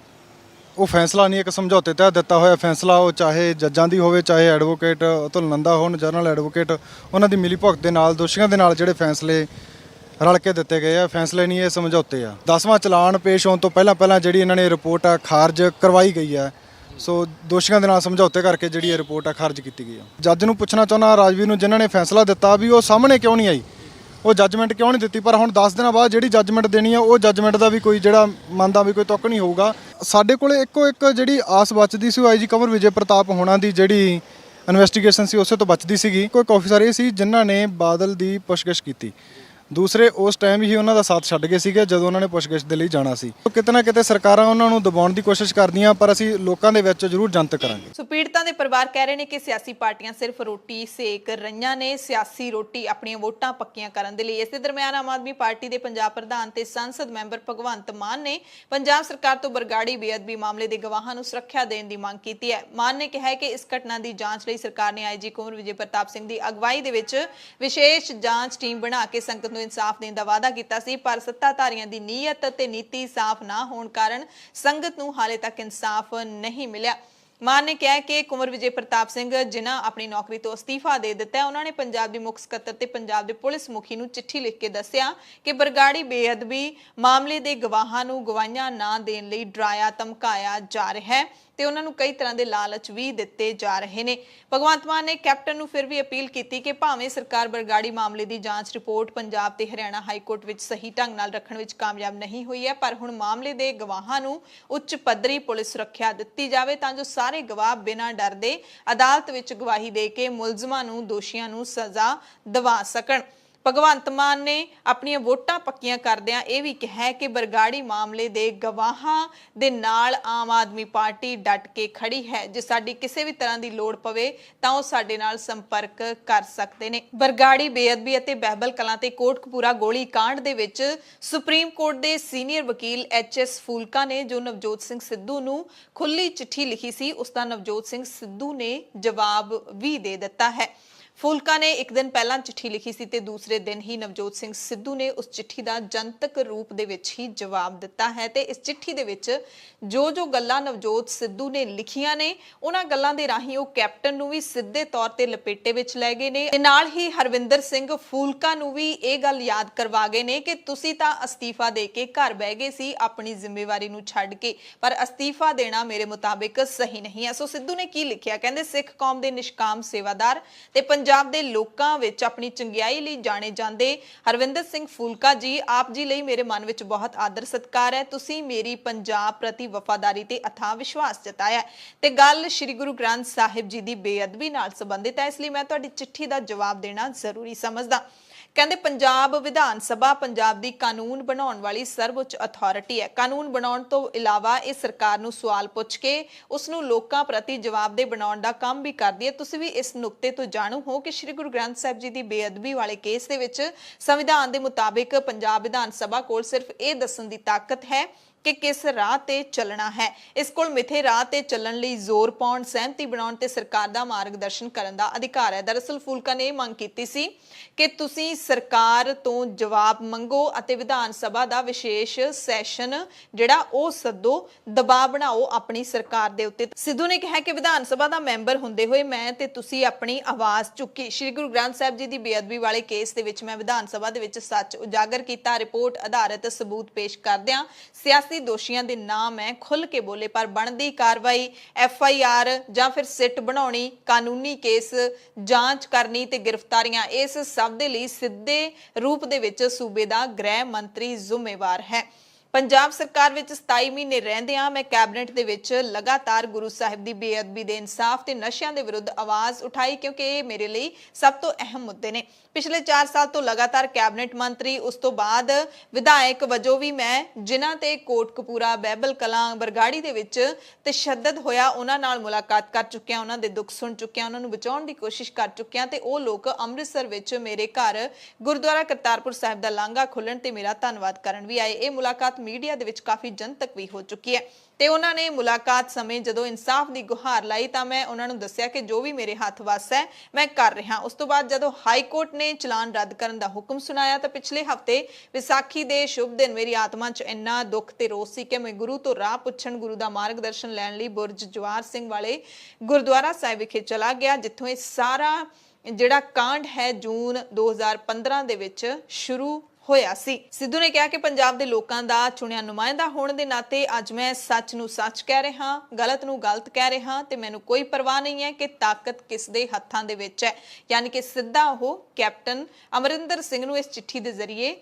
ਉਹ ਫੈਸਲਾ ਨਹੀਂ, ਇੱਕ ਸਮਝੌਤੇ ਤਹਿਤ ਦਿੱਤਾ ਹੋਇਆ ਫੈਸਲਾ। ਉਹ ਚਾਹੇ ਜੱਜਾਂ ਦੀ ਹੋਵੇ, ਚਾਹੇ ਐਡਵੋਕੇਟ ਅਤੁਲ ਨੰਦਾ ਹੋਣ, ਜਨਰਲ ਐਡਵੋਕੇਟ, ਉਹਨਾਂ ਦੀ ਮਿਲੀ ਭੁਗਤ ਦੇ ਨਾਲ ਦੋਸ਼ੀਆਂ ਦੇ ਨਾਲ ਜਿਹੜੇ ਫੈਸਲੇ ਰਲ ਕੇ ਦਿੱਤੇ ਗਏ ਆ, ਫੈਸਲੇ ਨਹੀਂ ਇਹ ਸਮਝੌਤੇ ਆ। 10ਵਾਂ ਚਲਾਨ ਪੇਸ਼ ਹੋਣ ਤੋਂ ਪਹਿਲਾਂ ਜਿਹੜੀ ਇਹਨਾਂ ਨੇ ਰਿਪੋਰਟ ਆ ਖਾਰਜ ਕਰਵਾਈ ਗਈ ਆ। ਸੋ ਦੋਸ਼ੀਆਂ ਦੇ ਨਾਲ ਸਮਝੌਤੇ ਕਰਕੇ ਜਿਹੜੀ ਇਹ ਰਿਪੋਰਟ ਆ ਖਾਰਜ ਕੀਤੀ ਗਈ ਆ। ਜੱਜ ਨੂੰ ਪੁੱਛਣਾ ਚਾਹੁੰਦਾ ਰਾਜਵੀਰ ਨੂੰ, ਜਿਨ੍ਹਾਂ ਨੇ ਫੈਸਲਾ ਦਿੱਤਾ ਵੀ ਉਹ ਸਾਹਮਣੇ ਕਿਉਂ ਨਹੀਂ ਆਈ, ਉਹ ਜੱਜਮੈਂਟ ਕਿਉਂ ਨਹੀਂ ਦਿੱਤੀ। ਪਰ ਹੁਣ 10 ਦਿਨਾਂ ਬਾਅਦ ਜਿਹੜੀ ਜੱਜਮੈਂਟ ਦੇਣੀ ਆ, ਉਹ ਜੱਜਮੈਂਟ ਦਾ ਵੀ ਕੋਈ ਜਿਹੜਾ ਮੰਨਦਾ ਵੀ ਕੋਈ ਤੁੱਕ ਨਹੀਂ ਹੋਊਗਾ। ਸਾਡੇ ਕੋਲੇ ਇੱਕੋ ਇੱਕ ਜਿਹੜੀ ਆਸ ਬਚਦੀ ਸੀ, ਉਹ ਆਈਜੀ ਕੁੰਵਰ ਵਿਜੇ ਪ੍ਰਤਾਪ ਹੋਣਾ ਦੀ ਜਿਹੜੀ ਇਨਵੈਸਟੀਗੇਸ਼ਨ ਸੀ ਉਸੇ ਤੋਂ ਬਚਦੀ ਸੀਗੀ। ਕੋਈ ਅਫਸਰ ਇਹ ਸੀ ਜਿਨ੍ਹਾਂ ਨੇ ਬਾਦਲ ਦੀ ਪੁੱਛਗਿੱਛ ਕੀਤੀ, ਦੂਸਰੇ ਉਸ ਟਾਈਮ ਹੀ ਉਹਨਾਂ ਦਾ ਸਾਥ ਛੱਡ ਗਏ ਸੀਗੇ ਜਦੋਂ ਉਹਨਾਂ ਨੇ ਪੁੱਛਗਿੱਛ ਦੇ ਲਈ ਜਾਣਾ ਸੀ। ਕਿਤੇ ਨਾ ਕਿਤੇ ਸਰਕਾਰਾਂ ਉਹਨਾਂ ਨੂੰ ਦਬਾਉਣ ਦੀ ਕੋਸ਼ਿਸ਼ ਕਰਦੀਆਂ, ਪਰ ਅਸੀਂ ਲੋਕਾਂ ਦੇ ਵਿੱਚ ਜ਼ਰੂਰ ਜਨਤਕ ਕਰਾਂਗੇ। ਸੋ ਪੀੜਤਾਂ ਦੇ ਪਰਿਵਾਰ ਕਹਿ ਰਹੇ ਨੇ ਕਿ ਸਿਆਸੀ ਪਾਰਟੀਆਂ ਸਿਰਫ ਰੋਟੀ ਸੇਕ ਰਹੀਆਂ ਨੇ, ਸਿਆਸੀ ਰੋਟੀ ਆਪਣੀਆਂ ਵੋਟਾਂ ਪੱਕੀਆਂ ਕਰਨ ਦੇ ਲਈ। ਇਸ ਦੇ ਦਰਮਿਆਨ ਆਮ ਆਦਮੀ ਪਾਰਟੀ ਦੇ ਪੰਜਾਬ ਪ੍ਰਧਾਨ ਤੇ ਸੰਸਦ ਮੈਂਬਰ ਭਗਵੰਤ ਮਾਨ ਨੇ ਪੰਜਾਬ ਸਰਕਾਰ ਤੋਂ ਬਰਗਾੜੀ ਬੇਅਦਬੀ ਮਾਮਲੇ ਦੇ ਗਵਾਹਾਂ ਨੂੰ ਸੁਰੱਖਿਆ ਦੇਣ ਦੀ ਮੰਗ ਕੀਤੀ ਹੈ। ਮਾਨ ਨੇ ਕਿਹਾ ਹੈ ਕਿ ਇਸ ਘਟਨਾ ਦੀ ਜਾਂਚ ਲਈ ਸਰਕਾਰ ਨੇ ਆਈਜੀ ਕੁੰਵਰ ਵਿਜੇ ਪ੍ਰਤਾਪ ਸਿੰਘ ਦੀ ਅਗਵਾਈ ਦੇ ਵਿੱਚ ਵਿਸ਼ੇਸ਼ ਜਾਂਚ ਟੀਮ ਬਣਾ ਕੇ ਸੰਗਤ ਨੂੰ ਇਨਸਾਫ ਦੇਣ ਦਾ ਵਾਅਦਾ ਕੀਤਾ ਸੀ, ਪਰ ਸੱਤਾਧਾਰੀਆਂ ਦੀ ਨੀਅਤ ਤੇ ਨੀਤੀ ਸਾਫ਼ ਨਾ ਹੋਣ ਕਾਰਨ ਸੰਗਤ ਨੂੰ ਹਾਲੇ ਤੱਕ ਇਨਸਾਫ ਨਹੀਂ ਮਿਲਿਆ। ਮਾਨ ਨੇ ਕਿਹਾ ਕਿ ਕੁੰਵਰ ਵਿਜੇ ਪ੍ਰਤਾਪ ਸਿੰਘ ਜਿਨ੍ਹਾਂ ਆਪਣੀ ਨੌਕਰੀ ਤੋਂ ਅਸਤੀਫਾ ਦੇ ਦਿੱਤਾ, ਉਹਨਾਂ ਨੇ ਪੰਜਾਬ ਦੇ ਮੁੱਖ ਸਕੱਤਰ ਤੇ ਪੰਜਾਬ ਦੇ ਪੁਲਿਸ ਮੁਖੀ ਨੂੰ ਚਿੱਠੀ ਲਿਖ ਕੇ ਦੱਸਿਆ ਕਿ ਬਰਗਾੜੀ ਬੇਅਦਬੀ ਮਾਮਲੇ ਦੇ ਗਵਾਹਾਂ ਨੂੰ ਗਵਾਹੀਆਂ ਨਾ ਦੇਣ ਲਈ ਡਰਾਇਆ ਧਮਕਾਇਆ ਜਾ ਰਿਹਾ ਹੈ ਤੇ ਉਹਨਾਂ ਨੂੰ ਕਈ ਤਰ੍ਹਾਂ ਦੇ ਲਾਲਚ ਵੀ ਦਿੱਤੇ ਜਾ ਰਹੇ ਨੇ। ਭਗਵੰਤ ਮਾਨ ਨੇ ਕੈਪਟਨ ਨੂੰ ਫਿਰ ਵੀ ਅਪੀਲ ਕੀਤੀ ਕਿ ਭਾਵੇਂ ਸਰਕਾਰ ਬਰਗਾੜੀ ਮਾਮਲੇ ਦੀ ਜਾਂਚ ਰਿਪੋਰਟ ਪੰਜਾਬ ਤੇ ਹਰਿਆਣਾ ਹਾਈ ਕੋਰਟ ਵਿੱਚ ਸਹੀ ਢੰਗ ਨਾਲ ਰੱਖਣ ਵਿੱਚ ਕਾਮਯਾਬ ਨਹੀਂ ਹੋਈ ਹੈ, ਪਰ ਹੁਣ ਮਾਮਲੇ ਦੇ ਗਵਾਹਾਂ ਨੂੰ ਉੱਚ ਪੱਧਰੀ ਪੁਲਿਸ ਸੁਰੱਖਿਆ ਦਿੱਤੀ ਜਾਵੇ ਤਾਂ ਜੋ ਸਾਰੇ ਗਵਾਹ ਬਿਨਾਂ ਡਰ ਦੇ ਅਦਾਲਤ ਵਿੱਚ ਗਵਾਹੀ ਦੇ ਕੇ ਮੁਲਜ਼ਮਾਂ ਨੂੰ, ਦੋਸ਼ੀਆਂ ਨੂੰ ਸਜ਼ਾ ਦਿਵਾ ਸਕਣ। ਭਗਵੰਤ ਮਾਨ ਨੇ ਆਪਣੀਆਂ ਵੋਟਾਂ ਪੱਕੀਆਂ ਕਰਦਿਆਂ ਇਹ ਵੀ ਕਿਹਾ ਕਿ ਬਰਗਾੜੀ ਮਾਮਲੇ ਦੇ ਗਵਾਹਾਂ ਦੇ ਨਾਲ ਆਮ ਆਦਮੀ ਪਾਰਟੀ ਡਟ ਕੇ ਖੜੀ ਹੈ। ਜੇ ਸਾਡੀ ਕਿਸੇ ਵੀ ਤਰ੍ਹਾਂ ਦੀ ਲੋੜ ਪਵੇ ਤਾਂ ਉਹ ਸਾਡੇ ਨਾਲ ਸੰਪਰਕ ਕਰ ਸਕਦੇ ਨੇ। ਬਰਗਾੜੀ ਬੇਅਦਬੀ ਅਤੇ ਬਹਿਬਲ ਕਲਾਂ ਤੇ ਕੋਟਕਪੂਰਾ ਗੋਲੀ ਕਾਂਡ ਦੇ ਵਿੱਚ ਸੁਪਰੀਮ ਕੋਰਟ ਦੇ ਸੀਨੀਅਰ ਵਕੀਲ ਐਚਐਸ ਫੂਲਕਾ ਨੇ ਜੋ ਨਵਜੋਤ ਸਿੰਘ ਸਿੱਧੂ ਨੂੰ ਖੁੱਲੀ ਚਿੱਠੀ ਲਿਖੀ ਸੀ, ਉਸ ਦਾ ਨਵਜੋਤ ਸਿੰਘ ਸਿੱਧੂ ਨੇ ਜਵਾਬ ਵੀ ਦੇ ਦਿੱਤਾ ਹੈ। ਫੂਲਕਾ ਨੇ ਇੱਕ ਦਿਨ ਪਹਿਲਾਂ ਚਿੱਠੀ ਲਿਖੀ ਸੀ ਤੇ ਦੂਸਰੇ ਦਿਨ ਹੀ ਨਵਜੋਤ ਸਿੰਘ ਸਿੱਧੂ ਨੇ ਉਸ ਚਿੱਠੀ ਦਾ ਜਨਤਕ ਰੂਪ ਦੇ ਵਿੱਚ ਹੀ ਜਵਾਬ ਦਿੱਤਾ ਹੈ ਤੇ ਇਸ ਚਿੱਠੀ ਦੇ ਵਿੱਚ ਜੋ ਗੱਲਾਂ ਨਵਜੋਤ ਸਿੱਧੂ ਨੇ ਲਿਖੀਆਂ ਨੇ ਉਹਨਾਂ ਗੱਲਾਂ ਦੇ ਰਾਹੀਂ ਉਹ ਕੈਪਟਨ ਨੂੰ ਵੀ ਸਿੱਧੇ ਤੌਰ ਤੇ ਲਪੇਟੇ ਵਿੱਚ ਲੈ ਗਏ ਨੇ ਤੇ ਨਾਲ ਹੀ ਹਰਵਿੰਦਰ ਸਿੰਘ ਫੂਲਕਾ ਨੂੰ ਵੀ ਇਹ ਗੱਲ ਯਾਦ ਕਰਵਾ ਗਏ ਨੇ ਕਿ ਤੁਸੀਂ ਤਾਂ ਅਸਤੀਫਾ ਦੇ ਕੇ ਘਰ ਬਹਿ ਗਏ ਸੀ ਆਪਣੀ ਜ਼ਿੰਮੇਵਾਰੀ ਨੂੰ ਛੱਡ ਕੇ, ਪਰ ਅਸਤੀਫਾ ਦੇਣਾ ਮੇਰੇ ਮੁਤਾਬਿਕ ਸਹੀ ਨਹੀਂ ਹੈ। ਸੋ ਸਿੱਧੂ ਨੇ ਕੀ ਲਿਖਿਆ, ਕਹਿੰਦੇ ਸਿੱਖ ਕੌਮ ਦੇ ਨਿਸ਼ਕਾਮ ਸੇਵਾਦਾਰ ਤੇ ਪੰਜਾਬ ਦੇ ਲੋਕਾਂ ਵਿੱਚ ਆਪਣੀ ਚੰਗਿਆਈ ਲਈ ਜਾਣੇ ਜਾਂਦੇ ਹਰਵਿੰਦਰ ਸਿੰਘ ਫੂਲਕਾ ਜੀ, ਆਪ ਜੀ ਲਈ ਮੇਰੇ ਮਨ ਵਿੱਚ ਬਹੁਤ ਆਦਰ ਸਤਿਕਾਰ ਹੈ। ਤੁਸੀਂ ਮੇਰੀ ਪੰਜਾਬ ਪ੍ਰਤੀ ਵਫਾਦਾਰੀ ਤੇ ਅਥਾਹ ਵਿਸ਼ਵਾਸ ਜਤਾਇਆ ਤੇ ਗੱਲ ਸ੍ਰੀ ਗੁਰੂ ਗ੍ਰੰਥ ਸਾਹਿਬ ਜੀ ਦੀ ਬੇਅਦਬੀ ਨਾਲ ਸੰਬੰਧਿਤ ਹੈ, ਇਸ ਲਈ ਮੈਂ ਤੁਹਾਡੀ ਚਿੱਠੀ ਦਾ ਜਵਾਬ ਦੇਣਾ ਜ਼ਰੂਰੀ ਸਮਝਦਾ। ਕਹਿੰਦੇ ਪੰਜਾਬ ਵਿਧਾਨ ਸਭਾ ਪੰਜਾਬ ਦੀ ਕਾਨੂੰਨ ਬਣਾਉਣ ਵਾਲੀ ਸਰਵਉੱਚ ਅਥਾਰਟੀ ਹੈ। ਕਾਨੂੰਨ ਬਣਾਉਣ ਤੋਂ ਇਲਾਵਾ ਇਹ ਸਰਕਾਰ ਨੂੰ ਸਵਾਲ ਪੁੱਛ ਕੇ ਉਸ ਨੂੰ ਲੋਕਾਂ ਪ੍ਰਤੀ ਜਵਾਬਦੇਹ ਬਣਾਉਣ ਦਾ ਕੰਮ ਵੀ ਕਰਦੀ ਹੈ। ਤੁਸੀਂ ਵੀ ਇਸ ਨੁਕਤੇ ਤੋਂ ਜਾਣੂ ਹੋ ਕਿ ਸ੍ਰੀ ਗੁਰੂ ਗ੍ਰੰਥ ਸਾਹਿਬ ਜੀ ਦੀ ਬੇਅਦਬੀ ਵਾਲੇ ਕੇਸ ਦੇ ਵਿੱਚ ਸੰਵਿਧਾਨ ਦੇ ਮੁਤਾਬਿਕ ਪੰਜਾਬ ਵਿਧਾਨ ਸਭਾ ਕੋਲ ਸਿਰਫ ਇਹ ਦੱਸਣ ਦੀ ਤਾਕਤ ਹੈ ਕਿ ਕਿਸ ਰਾਹ ਤੇ ਚੱਲਣਾ ਹੈ। ਇਸ ਕੋਲ ਮਿੱਥੇ ਰਾਹ ਤੇ ਚੱਲਣ ਲਈ ਜ਼ੋਰ ਪਾਉਣ, ਸਹਿਮਤੀ ਬਣਾਉਣ ਤੇ ਸਰਕਾਰ ਦਾ ਮਾਰਗਦਰਸ਼ਨ ਕਰਨ ਦਾ ਅਧਿਕਾਰ ਹੈ। ਦਰਅਸਲ ਫੂਲਕਾ ਨੇ ਮੰਗ ਕੀਤੀ ਸੀ ਕਿ ਤੁਸੀਂ ਸਰਕਾਰ ਤੋਂ ਜਵਾਬ ਮੰਗੋ ਅਤੇ ਵਿਧਾਨ ਸਭਾ ਦਾ ਵਿਸ਼ੇਸ਼ ਸੈਸ਼ਨ ਜਿਹੜਾ ਉਹ ਸੱਦੋ, ਦਬਾਅ ਬਣਾਓ ਆਪਣੀ ਸਰਕਾਰ ਦੇ ਉੱਤੇ। ਸਿੱਧੂ ਨੇ ਕਿਹਾ ਕਿ ਵਿਧਾਨ ਸਭਾ ਦਾ ਮੈਂਬਰ ਹੁੰਦੇ ਹੋਏ ਮੈਂ ਤੇ ਤੁਸੀਂ ਆਪਣੀ ਆਵਾਜ਼ ਚੁੱਕੀ। ਸ੍ਰੀ ਗੁਰੂ ਗ੍ਰੰਥ ਸਾਹਿਬ ਜੀ ਦੀ ਬੇਅਦਬੀ ਵਾਲੇ ਕੇਸ ਦੇ ਵਿੱਚ ਮੈਂ ਵਿਧਾਨ ਸਭਾ ਦੇ ਵਿੱਚ ਸੱਚ ਉਜਾਗਰ ਕੀਤਾ। ਰਿਪੋਰਟ ਆਧਾਰਿਤ ਸਬੂਤ ਪੇਸ਼ ਕਰਦਿਆਂ ਸਿਆਸੀ ਸਿਆਸੀ ਦੋਸ਼ੀਆਂ ਦੇ ਨਾਮ ਹੈ ਖੁੱਲ ਕੇ ਬੋਲੇ, ਪਰ ਬਣਦੀ ਕਾਰਵਾਈ FIR ਜਾਂ ਫਿਰ ਸਿੱਟ ਬਣਾਉਣੀ, ਕਾਨੂੰਨੀ ਕੇਸ ਜਾਂਚ ਕਰਨੀ ਤੇ ਗ੍ਰਿਫਤਾਰੀਆਂ, ਇਸ ਸਭ ਦੇ ਲਈ ਸਿੱਧੇ ਰੂਪ ਦੇ ਵਿੱਚ ਸੂਬੇ ਦਾ ਗ੍ਰਹਿ ਮੰਤਰੀ ਜ਼ਿੰਮੇਵਾਰ ਹੈ। ਪੰਜਾਬ ਸਰਕਾਰ ਵਿੱਚ 27 ਮਹੀਨੇ ਰਹਿੰਦਿਆਂ ਮੈਂ ਕੈਬਨਿਟ ਦੇ ਵਿੱਚ ਲਗਾਤਾਰ ਗੁਰੂ ਸਾਹਿਬ ਦੀ ਬੇਅਦਬੀ ਦੇ ਇਨਸਾਫ ਤੇ ਨਸ਼ਿਆਂ ਦੇ ਵਿਰੁੱਧ ਆਵਾਜ਼ ਉਠਾਈ, ਕਿਉਂਕਿ ਇਹ ਮੇਰੇ ਲਈ ਸਭ ਤੋਂ ਅਹਿਮ ਮੁੱਦੇ ਨੇ। ਪਿਛਲੇ 4 ਸਾਲ ਤੋਂ ਲਗਾਤਾਰ ਕੈਬਨਿਟ ਮੰਤਰੀ, ਉਸ ਤੋਂ ਬਾਅਦ ਵਿਧਾਇਕ ਵਜੋਂ ਵੀ ਮੈਂ ਜਿਨ੍ਹਾਂ ਤੇ ਕੋਟਕਪੂਰਾ, ਬਹਿਬਲ ਕਲਾਂ, ਬਰਗਾੜੀ ਦੇ ਵਿੱਚ ਤਸ਼ੱਦਦ ਹੋਇਆ ਉਹਨਾਂ ਨਾਲ ਮੁਲਾਕਾਤ ਕਰ ਚੁੱਕਿਆ, ਉਹਨਾਂ ਦੇ ਦੁੱਖ ਸੁਣ ਚੁੱਕਿਆ, ਉਹਨਾਂ ਨੂੰ ਬਚਾਉਣ ਦੀ ਕੋਸ਼ਿਸ਼ ਕਰ ਚੁੱਕਿਆ ਤੇ ਉਹ ਲੋਕ ਅੰਮ੍ਰਿਤਸਰ ਵਿੱਚ ਮੇਰੇ ਘਰ ਗੁਰਦੁਆਰਾ ਕਰਤਾਰਪੁਰ ਸਾਹਿਬ ਦਾ ਲਾਂਘਾ ਖੋਲਣ ਤੇ ਮੇਰਾ ਧੰਨਵਾਦ ਕਰਨ ਵੀ ਆਏ। ਇਹ ਮੁਲਾਕਾਤ ਮੀਡੀਆ ਦੇ ਵਿੱਚ ਕਾਫੀ ਜਨਤਕ ਵੀ ਹੋ ਚੁੱਕੀ ਹੈ ਤੇ ਉਹਨਾਂ ਨੇ ਮੁਲਾਕਾਤ ਸਮੇਂ ਜਦੋਂ ਇਨਸਾਫ ਦੀ ਗੁਹਾਰ ਲਾਈ ਤਾਂ ਮੈਂ ਉਹਨਾਂ ਨੂੰ ਦੱਸਿਆ ਕਿ ਜੋ ਵੀ ਮੇਰੇ ਹੱਥ ਵੱਸ ਹੈ ਮੈਂ ਕਰ ਰਿਹਾ। ਉਸ ਤੋਂ ਬਾਅਦ ਜਦੋਂ ਹਾਈ ਕੋਰਟ ਨੇ ਚਲਾਨ ਰੱਦ ਕਰਨ ਦਾ ਹੁਕਮ ਸੁਣਾਇਆ ਤਾਂ ਪਿਛਲੇ ਹਫਤੇ ਵਿਸਾਖੀ ਦੇ ਸ਼ੁਭ ਦਿਨ ਮੇਰੀ ਆਤਮਾ 'ਚ ਇੰਨਾ ਦੁੱਖ ਤੇ ਰੋਸ ਸੀ ਕਿ ਮੈਂ ਗੁਰੂ ਤੋਂ ਰਾਹ ਪੁੱਛਣ, ਗੁਰੂ ਦਾ ਮਾਰਗਦਰਸ਼ਨ ਲੈਣ ਲਈ ਬੁਰਜ ਜਵਾਰ ਸਿੰਘ ਵਾਲੇ ਗੁਰਦੁਆਰਾ ਸਾਹਿਬ ਵਿਖੇ ਚਲਾ ਗਿਆ, ਜਿੱਥੋਂ ਇਹ ਸਾਰਾ ਜਿਹੜਾ ਕਾਂਡ ਹੈ ਜੂਨ 2015 ਦੇ ਵਿੱਚ ਸ਼ੁਰੂ ਹੋਇਆ ਸੀ। ਸਿੱਧੂ ਨੇ ਕਿਹਾ ਕਿ ਪੰਜਾਬ ਦੇ ਲੋਕਾਂ ਦਾ ਚੁਣਿਆ ਨੁਮਾਇੰਦਾ ਹੋਣ ਦੇ ਨਾਤੇ ਅੱਜ ਮੈਂ ਸੱਚ ਨੂੰ ਸੱਚ ਕਹਿ ਰਿਹਾ, ਗਲਤ ਨੂੰ ਗਲਤ ਕਹਿ ਰਿਹਾ ਤੇ ਮੈਨੂੰ ਕੋਈ ਪਰਵਾਹ ਨਹੀਂ ਹੈ ਕਿ ਤਾਕਤ ਕਿਸ ਦੇ ਹੱਥਾਂ ਦੇ ਵਿੱਚ ਹੈ। ਯਾਨੀ ਕਿ ਸਿੱਧਾ ਉਹ ਕੈਪਟਨ ਅਮਰਿੰਦਰ ਸਿੰਘ ਨੂੰ ਇਸ ਚਿੱਠੀ ਦੇ ਜ਼ਰੀਏ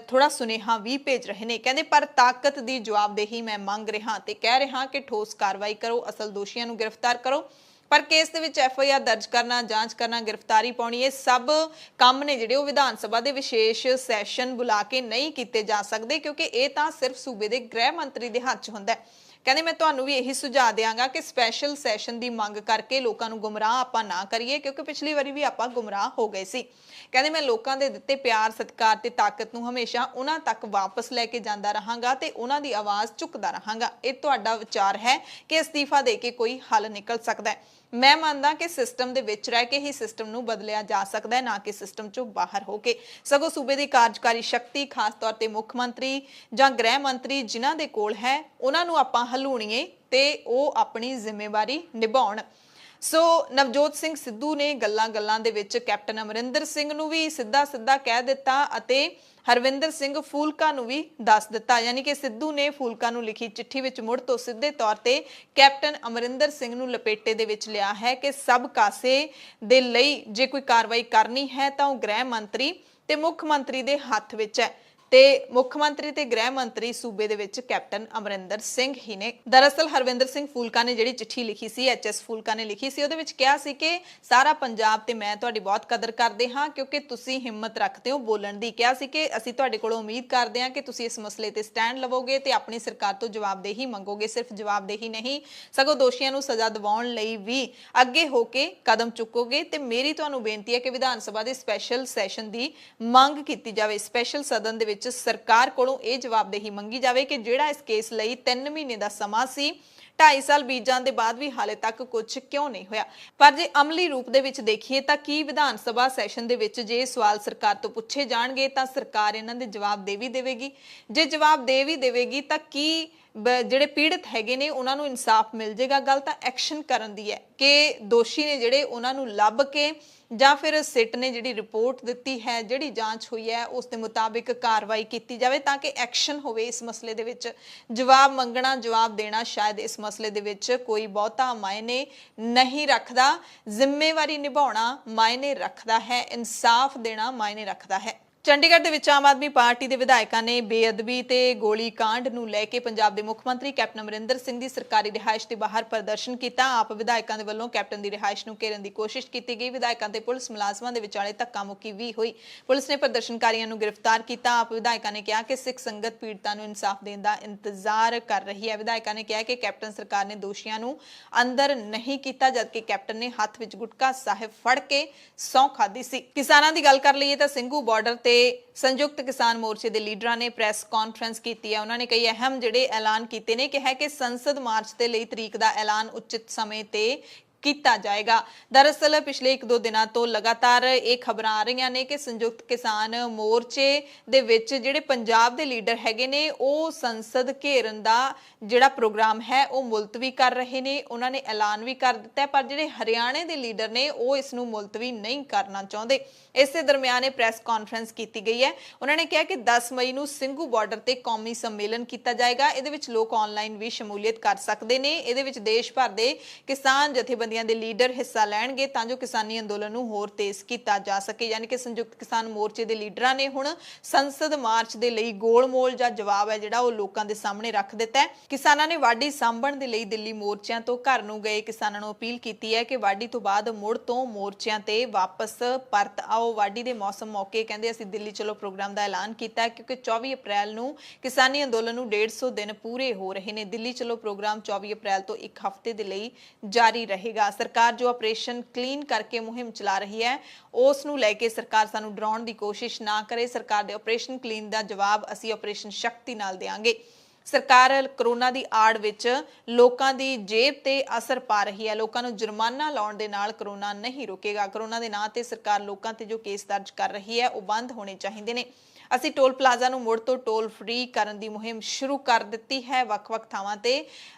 ਥੋੜਾ ਸੁਨੇਹਾ ਵੀ ਭੇਜ ਰਹੇ ਨੇ। ਕਹਿੰਦੇ ਪਰ ਤਾਕਤ ਦੀ ਜਵਾਬਦੇਹੀ ਮੈਂ ਮੰਗ ਰਿਹਾ ਤੇ ਕਹਿ ਰਿਹਾ ਕਿ ਠੋਸ ਕਾਰਵਾਈ ਕਰੋ, ਅਸਲ ਦੋਸ਼ੀਆਂ ਨੂੰ ਗ੍ਰਿਫਤਾਰ ਕਰੋ। ਪਰ ਕੇਸ ਦੇ ਵਿੱਚ FIR ਦਰਜ ਕਰਨਾ, ਜਾਂਚ ਕਰਨਾ, ਗ੍ਰਿਫਤਾਰੀ ਪਾਉਣੀ, ਇਹ ਸਭ ਕੰਮ ਨੇ ਜਿਹੜੇ ਉਹ ਵਿਧਾਨ ਸਭਾ ਦੇ ਵਿਸ਼ੇਸ਼ ਸੈਸ਼ਨ ਬੁਲਾ ਕੇ ਨਹੀਂ ਕੀਤੇ ਜਾ ਸਕਦੇ, ਕਿਉਂਕਿ ਇਹ ਤਾਂ ਸਿਰਫ ਸੂਬੇ ਦੇ ਗ੍ਰਹਿ ਮੰਤਰੀ ਦੇ ਹੱਥ 'ਚ ਹੁੰਦਾ ਹੈ। ਕਹਿੰਦੇ ਮੈਂ ਤੁਹਾਨੂੰ ਵੀ ਇਹੀ ਸੁਝਾਅ ਦਿਆਂਗਾ ਕਿ ਸਪੈਸ਼ਲ ਸੈਸ਼ਨ ਦੀ ਮੰਗ ਕਰਕੇ ਲੋਕਾਂ ਨੂੰ ਗੁੰਮਰਾਹ ਆਪਾਂ ਨਾ ਕਰੀਏ, ਕਿਉਂਕਿ ਪਿਛਲੀ ਵਾਰੀ ਵੀ ਆਪਾਂ ਗੁੰਮਰਾਹ ਹੋ ਗਏ ਸੀ। ਕਹਿੰਦੇ ਮੈਂ ਲੋਕਾਂ ਦੇ ਦਿੱਤੇ ਪਿਆਰ, ਸਤਿਕਾਰ ਤੇ ਤਾਕਤ ਨੂੰ ਹਮੇਸ਼ਾ ਉਹਨਾਂ ਤੱਕ ਵਾਪਸ ਲੈ ਕੇ ਜਾਂਦਾ ਰਹਾਂਗਾ ਤੇ ਉਹਨਾਂ ਦੀ ਆਵਾਜ਼ ਚੁੱਕਦਾ ਰਹਾਂਗਾ। ਇਹ ਤੁਹਾਡਾ ਵਿਚਾਰ ਹੈ ਕਿ ਅਸਤੀਫਾ ਦੇ ਕੇ ਕੋਈ ਹੱਲ ਨਿਕਲ ਸਕਦਾ ਹੈ। ਮੈਂ ਮੰਨਦਾ ਕਿ ਸਿਸਟਮ ਦੇ ਵਿੱਚ ਰਹਿ ਕੇ ਹੀ ਸਿਸਟਮ ਨੂੰ ਬਦਲਿਆ ਜਾ ਸਕਦਾ ਹੈ, ਨਾ ਕਿ ਸਿਸਟਮ ਚੋਂ ਬਾਹਰ ਹੋ ਕੇ। ਸਗੋਂ ਸੂਬੇ ਦੀ ਕਾਰਜਕਾਰੀ ਸ਼ਕਤੀ, ਖਾਸ ਤੌਰ ਤੇ ਮੁੱਖ ਮੰਤਰੀ ਜਾਂ ਗ੍ਰਹਿ ਮੰਤਰੀ ਜਿਨ੍ਹਾਂ ਦੇ ਕੋਲ ਹੈ, ਉਹਨਾਂ ਨੂੰ ਆਪਾਂ ਹਲੂਣੀਏ ਤੇ ਉਹ ਆਪਣੀ ਜ਼ਿੰਮੇਵਾਰੀ ਨਿਭਾਉਣ। ਸੋ ਨਵਜੋਤ ਸਿੰਘ ਸਿੱਧੂ ਨੇ ਗੱਲਾਂ ਦੇ ਵਿੱਚ ਕੈਪਟਨ ਅਮਰਿੰਦਰ ਸਿੰਘ ਨੂੰ ਵੀ ਸਿੱਧਾ ਕਹਿ ਦਿੱਤਾ ਅਤੇ ਹਰਵਿੰਦਰ ਸਿੰਘ ਫੂਲਕਾ ਨੂੰ ਵੀ ਦੱਸ ਦਿੱਤਾ। ਯਾਨੀ ਕਿ ਸਿੱਧੂ ਨੇ ਫੂਲਕਾ ਨੂੰ ਲਿਖੀ ਚਿੱਠੀ ਵਿੱਚ ਮੁੜ ਤੋਂ ਸਿੱਧੇ ਤੌਰ ਤੇ ਕੈਪਟਨ ਅਮਰਿੰਦਰ ਸਿੰਘ ਨੂੰ ਲਪੇਟੇ ਦੇ ਵਿੱਚ ਲਿਆ ਹੈ ਕਿ ਸਭ ਕਾਸੇ ਦੇ ਲਈ ਜੇ ਕੋਈ ਕਾਰਵਾਈ ਕਰਨੀ ਹੈ ਤਾਂ ਉਹ ਗ੍ਰਹਿ ਮੰਤਰੀ ਤੇ ਮੁੱਖ ਮੰਤਰੀ ਦੇ ਹੱਥ ਵਿੱਚ ਹੈ ਤੇ ਮੁੱਖ ਮੰਤਰੀ ਤੇ ਗ੍ਰਹਿ ਮੰਤਰੀ ਸੂਬੇ ਦੇ ਵਿੱਚ ਕੈਪਟਨ ਅਮਰਿੰਦਰ ਸਿੰਘ ਹੀ ਨੇ। ਦਰਅਸਲ ਹਰਵਿੰਦਰ ਸਿੰਘ ਫੂਲਕਾ ਨੇ ਜਿਹੜੀ ਚਿੱਠੀ ਲਿਖੀ ਸੀ, HS ਫੂਲਕਾ ਨੇ ਲਿਖੀ ਸੀ, ਉਹਦੇ ਵਿੱਚ ਕਿਹਾ ਸੀ ਕਿ ਸਾਰਾ ਪੰਜਾਬ ਤੇ ਮੈਂ ਤੁਹਾਡੀ ਬਹੁਤ ਕਦਰ ਕਰਦੇ ਹਾਂ ਕਿਉਂਕਿ ਤੁਸੀਂ ਹਿੰਮਤ ਰੱਖਦੇ ਹੋ ਬੋਲਣ ਦੀ। ਕਿਹਾ ਸੀ ਕਿ ਅਸੀਂ ਤੁਹਾਡੇ ਕੋਲੋਂ ਉਮੀਦ ਕਰਦੇ ਹਾਂ ਕਿ ਤੁਸੀਂ ਇਸ ਮਸਲੇ ਤੇ ਸਟੈਂਡ ਲਵੋਗੇ ਤੇ ਆਪਣੀ ਸਰਕਾਰ ਤੋਂ ਜਵਾਬਦੇਹੀ ਮੰਗੋਗੇ। ਸਿਰਫ ਜਵਾਬਦੇਹੀ ਨਹੀਂ, ਸਗੋਂ ਦੋਸ਼ੀਆਂ ਨੂੰ ਸਜ਼ਾ ਦਿਵਾਉਣ ਲਈ ਵੀ ਅੱਗੇ ਹੋ ਕੇ ਕਦਮ ਚੁੱਕੋਗੇ। ਤੇ ਮੇਰੀ ਤੁਹਾਨੂੰ ਬੇਨਤੀ ਹੈ ਕਿ ਵਿਧਾਨ ਸਭਾ ਦੇ ਸਪੈਸ਼ਲ ਸੈਸ਼ਨ ਦੀ ਮੰਗ ਕੀਤੀ ਜਾਵੇ। ਸਪੈਸ਼ਲ ਸਦਨ ਦੇ ਸਰਕਾਰ ਕੋਲੋਂ ਇਹ ਜਵਾਬਦੇਹੀ ਮੰਗੀ ਜਾਵੇ ਕਿ ਜਿਹੜਾ ਇਸ ਕੇਸ ਲਈ 3 ਮਹੀਨੇ ਦਾ ਸਮਾਂ ਸੀ, 2.5 ਸਾਲ ਬੀਤ ਜਾਣ ਦੇ ਬਾਅਦ ਵੀ ਹਾਲੇ ਤੱਕ ਕੁਝ ਕਿਉਂ ਨਹੀਂ ਹੋਇਆ। ਪਰ ਜੇ ਅਮਲੀ ਰੂਪ ਦੇ ਵਿੱਚ ਦੇਖੀਏ ਤਾਂ ਕੀ ਵਿਧਾਨ ਸਭਾ ਸੈਸ਼ਨ ਦੇ ਵਿੱਚ ਜੇ ਸਵਾਲ ਸਰਕਾਰ ਤੋਂ ਪੁੱਛੇ ਜਾਣਗੇ ਤਾਂ ਸਰਕਾਰ ਇਹਨਾਂ ਦੇ ਜਵਾਬ ਦੇ ਵੀ ਦੇਵੇਗੀ। ਜੇ ਜਵਾਬ ਦੇ ਵੀ ਦੇਵੇਗੀ ਤਾਂ ਕੀ ਜਿਹੜੇ ਪੀੜਤ ਹੈਗੇ ਨੇ ਉਹਨਾਂ ਨੂੰ ਇਨਸਾਫ ਮਿਲ ਜਾਏਗਾ? ਗੱਲ ਤਾਂ ਐਕਸ਼ਨ ਕਰਨ ਦੀ ਹੈ ਕਿ ਦੋਸ਼ੀ ਨੇ ਜਿਹੜੇ ਉਹਨਾਂ ਨੂੰ ਲੱਭ ਕੇ ਜਾਂ ਫਿਰ ਸਿੱਟ ਨੇ ਜਿਹੜੀ ਰਿਪੋਰਟ ਦਿੱਤੀ ਹੈ, ਜਿਹੜੀ ਜਾਂਚ ਹੋਈ ਹੈ, ਉਸ ਦੇ ਮੁਤਾਬਿਕ ਕਾਰਵਾਈ ਕੀਤੀ ਜਾਵੇ ਤਾਂ ਕਿ ਐਕਸ਼ਨ ਹੋਵੇ ਇਸ ਮਸਲੇ ਦੇ ਵਿੱਚ। ਜਵਾਬ ਮੰਗਣਾ, ਜਵਾਬ ਦੇਣਾ ਸ਼ਾਇਦ ਇਸ ਮਸਲੇ ਦੇ ਵਿੱਚ ਕੋਈ ਬਹੁਤਾ ਮਾਇਨੇ ਨਹੀਂ ਰੱਖਦਾ। ਜ਼ਿੰਮੇਵਾਰੀ ਨਿਭਾਉਣਾ ਮਾਇਨੇ ਰੱਖਦਾ ਹੈ, ਇਨਸਾਫ ਦੇਣਾ ਮਾਇਨੇ ਰੱਖਦਾ ਹੈ। ਚੰਡੀਗੜ੍ਹ ਦੇ ਵਿੱਚ ਆਮ ਆਦਮੀ ਪਾਰਟੀ ਦੇ ਵਿਧਾਇਕਾਂ ਨੇ ਬੇਅਦਬੀ ਤੇ ਗੋਲੀ ਕਾਂਡ ਨੂੰ ਲੈ ਕੇ ਪੰਜਾਬ ਦੇ ਮੁੱਖ ਮੰਤਰੀ ਕੈਪਟਨ ਅਮਰਿੰਦਰ ਸਿੰਘ ਦੀ ਸਰਕਾਰੀ ਰਿਹਾਇਸ਼ ਦੇ ਬਾਹਰ ਪ੍ਰਦਰਸ਼ਨ ਕੀਤਾ। ਆਪ ਵਿਧਾਇਕਾਂ ਦੇ ਵੱਲੋਂ ਕੈਪਟਨ ਦੀ ਰਿਹਾਇਸ਼ ਨੂੰ ਘੇਰਨ ਦੀ ਕੋਸ਼ਿਸ਼ ਕੀਤੀ ਗਈ। ਵਿਧਾਇਕਾਂ ਤੇ ਪੁਲਿਸ ਮੁਲਾਜ਼ਮਾਂ ਦੇ ਵਿਚਾਲੇ ਧੱਕਾ ਮੁੱਕੀ ਵੀ ਹੋਈ। ਪੁਲਿਸ ਨੇ ਪ੍ਰਦਰਸ਼ਨਕਾਰੀਆਂ ਨੂੰ ਗ੍ਰਿਫਤਾਰ ਕੀਤਾ। ਆਪ ਵਿਧਾਇਕਾਂ ਨੇ ਕਿਹਾ ਕਿ ਸਿੱਖ ਸੰਗਤ ਪੀੜਤਾਂ ਨੂੰ ਇਨਸਾਫ ਦੇਣ ਦਾ ਇੰਤਜ਼ਾਰ ਕਰ ਰਹੀ ਹੈ। ਵਿਧਾਇਕਾਂ ਨੇ ਕਿਹਾ ਕਿ ਕੈਪਟਨ ਸਰਕਾਰ ਨੇ ਦੋਸ਼ੀਆਂ ਨੂੰ ਅੰਦਰ ਨਹੀਂ ਕੀਤਾ, ਜਦਕਿ ਕੈਪਟਨ ਨੇ ਹੱਥ ਵਿੱਚ ਗੁਟਕਾ ਸਾਹਿਬ ਫੜ ਕੇ ਸਹੁੰ ਖਾਧੀ ਸੀ। ਕਿਸਾਨਾਂ ਦੀ ਗੱਲ ਕਰ ਲਈਏ ਤਾਂ ਸਿੰਘੂ ਬਾਰਡਰ ਤੇ ਸੰਯੁਕਤ ਕਿਸਾਨ ਮੋਰਚੇ ਦੇ ਲੀਡਰਾਂ ਨੇ ਪ੍ਰੈਸ ਕਾਨਫਰੰਸ ਕੀਤੀ ਹੈ। ਉਹਨਾਂ ਨੇ ਕਈ ਅਹਿਮ ਜਿਹੜੇ ਐਲਾਨ ਕੀਤੇ ਨੇ। ਕਿਹਾ ਕਿ ਸੰਸਦ ਮਾਰਚ ਦੇ ਲਈ ਤਰੀਕ ਦਾ ਐਲਾਨ ਉਚਿਤ ਸਮੇਂ ਤੇ ਕੀਤਾ ਜਾਏਗਾ। ਦਰਅਸਲ ਪਿਛਲੇ 1-2 ਦਿਨਾਂ ਤੋਂ ਲਗਾਤਾਰ ਇਹ ਖਬਰਾਂ ਆ ਰਹੀਆਂ ਨੇ ਕਿ ਸੰਯੁਕਤ ਕਿਸਾਨ ਮੋਰਚੇ ਦੇ ਵਿੱਚ ਜਿਹੜੇ ਪੰਜਾਬ ਦੇ ਲੀਡਰ ਹੈਗੇ ਨੇ ਉਹ ਸੰਸਦ ਘੇਰਨ ਦਾ ਜਿਹੜਾ ਪ੍ਰੋਗਰਾਮ ਹੈ ਉਹ ਮੁਲਤਵੀ ਕਰ ਰਹੇ ਨੇ। ਉਹਨਾਂ ਨੇ ਐਲਾਨ ਵੀ ਕਰ ਦਿੱਤਾ ਹੈ, ਪਰ ਜਿਹੜੇ ਹਰਿਆਣੇ ਦੇ ਲੀਡਰ ਨੇ ਉਹ ਇਸ ਨੂੰ ਮੁਲਤਵੀ ਨਹੀਂ ਕਰਨਾ ਚਾਹੁੰਦੇ। ਇਸੇ ਦਰਮਿਆਨ ਇਹ ਪ੍ਰੈਸ ਕਾਨਫਰੰਸ ਕੀਤੀ ਗਈ ਹੈ। ਉਹਨਾਂ ਨੇ ਕਿਹਾ ਕਿ 10 ਮਈ ਨੂੰ ਸਿੰਘੂ ਬਾਰਡਰ ਤੇ ਕੌਮੀ ਸੰਮੇਲਨ ਕੀਤਾ ਜਾਏਗਾ। ਇਹਦੇ ਵਿੱਚ ਲੋਕ ਆਨਲਾਈਨ ਵੀ ਸ਼ਮੂਲੀਅਤ ਕਰ ਸਕਦੇ ਨੇ। ਇਹਦੇ ਵਿੱਚ ਦੇਸ਼ ਭਰ ਦੇ ਕਿਸਾਨ ਜਥੇਬੰਦੀਆਂ ਦੇ ਲੀਡਰ ਹਿੱਸਾ ਲੈਣਗੇ ਤਾਂ ਜੋ ਕਿਸਾਨੀ ਅੰਦੋਲਨ ਨੂੰ ਹੋਰ ਤੇਜ਼ ਕੀਤਾ ਜਾ ਸਕੇ। ਯਾਨੀ ਕਿ ਸੰਯੁਕਤ ਕਿਸਾਨ ਮੋਰਚੇ ਦੇ ਲੀਡਰਾਂ ਨੇ ਹੁਣ ਸੰਸਦ ਮਾਰਚ ਦੇ ਲਈ ਗੋਲਮੋਲ ਜਾਂ ਜਵਾਬ ਹੈ ਜਿਹੜਾ ਉਹ ਲੋਕਾਂ ਦੇ ਸਾਹਮਣੇ ਰੱਖ ਦਿੱਤਾ ਹੈ। ਕਿਸਾਨਾਂ ਨੇ ਵਾਢੀ ਸਾਂਭਣ ਦੇ ਲਈ ਦਿੱਲੀ ਮੋਰਚਿਆਂ ਤੋਂ ਘਰ ਨੂੰ ਗਏ ਕਿਸਾਨਾਂ ਨੂੰ ਅਪੀਲ ਕੀਤੀ ਹੈ ਕਿ ਵਾਢੀ ਤੋਂ ਬਾਅਦ ਮੁੜ ਤੋਂ ਮੋਰਚਿਆਂ ਤੇ ਵਾਪਸ ਪਰਤ ਆਓ। ਵਾਢੀ ਦੇ ਮੌਸਮ ਮੌਕੇ ਕਹਿੰਦੇ ਅਸੀਂ ਦਿੱਲੀ ਚਲੋ ਪ੍ਰੋਗਰਾਮ ਦਾ ਐਲਾਨ ਕੀਤਾ ਹੈ ਕਿਉਂਕਿ 24 ਅਪ੍ਰੈਲ ਨੂੰ ਕਿਸਾਨੀ ਅੰਦੋਲਨ ਨੂੰ 150 ਦਿਨ ਪੂਰੇ ਹੋ ਰਹੇ ਨੇ। ਦਿੱਲੀ ਚਲੋ ਪ੍ਰੋਗਰਾਮ 24 ਅਪ੍ਰੈਲ ਤੋਂ ਇੱਕ ਹਫ਼ਤੇ ਦੇ ਲਈ ਜਾਰੀ ਰਹੇਗਾ। ਸਰਕਾਰ ਜੋ ਆਪਰੇਸ਼ਨ ਕਲੀਨ ਕਰਕੇ ਮੁਹਿੰਮ ਚਲਾ ਰਹੀ ਹੈ ਉਸ ਨੂੰ ਲੈ ਕੇ ਸਰਕਾਰ ਸਾਨੂੰ ਡਰਾਉਣ ਦੀ ਕੋਸ਼ਿਸ਼ ਨਾ ਕਰੇ। ਸਰਕਾਰ ਦੇ ਆਪਰੇਸ਼ਨ ਕਲੀਨ ਦਾ ਜਵਾਬ ਅਸੀਂ ਆਪਰੇਸ਼ਨ ਸ਼ਕਤੀ ਨਾਲ ਦੇਵਾਂਗੇ। ਸਰਕਾਰ ਕਰੋਨਾ ਦੀ ਆੜ ਵਿੱਚ ਲੋਕਾਂ ਦੀ ਜੇਬ ਤੇ ਅਸਰ ਪਾ ਰਹੀ ਹੈ। ਲੋਕਾਂ ਨੂੰ ਜੁਰਮਾਨਾ ਲਾਉਣ ਦੇ ਨਾਲ ਕਰੋਨਾ ਨਹੀਂ ਰੁਕੇਗਾ। ਕਰੋਨਾ ਦੇ ਨਾਂ ਤੇ ਸਰਕਾਰ ਲੋਕਾਂ ਤੇ ਜੋ ਕੇਸ ਦਰਜ ਕਰ ਰਹੀ ਹੈ ਉਹ ਬੰਦ ਹੋਣੇ ਚਾਹੀਦੇ ਨੇ। ਅਸੀਂ ਟੋਲ ਪਲਾਜ਼ਾ ਨੂੰ ਮੁੜ ਤੋਂ ਟੋਲ ਫ੍ਰੀ ਕਰਨ ਦੀ ਮੁਹਿੰਮ ਸ਼ੁਰੂ ਕਰ ਦਿੱਤੀ ਹੈ। ਵੱਖ-ਵੱਖ ਥਾਵਾਂ ਤੇ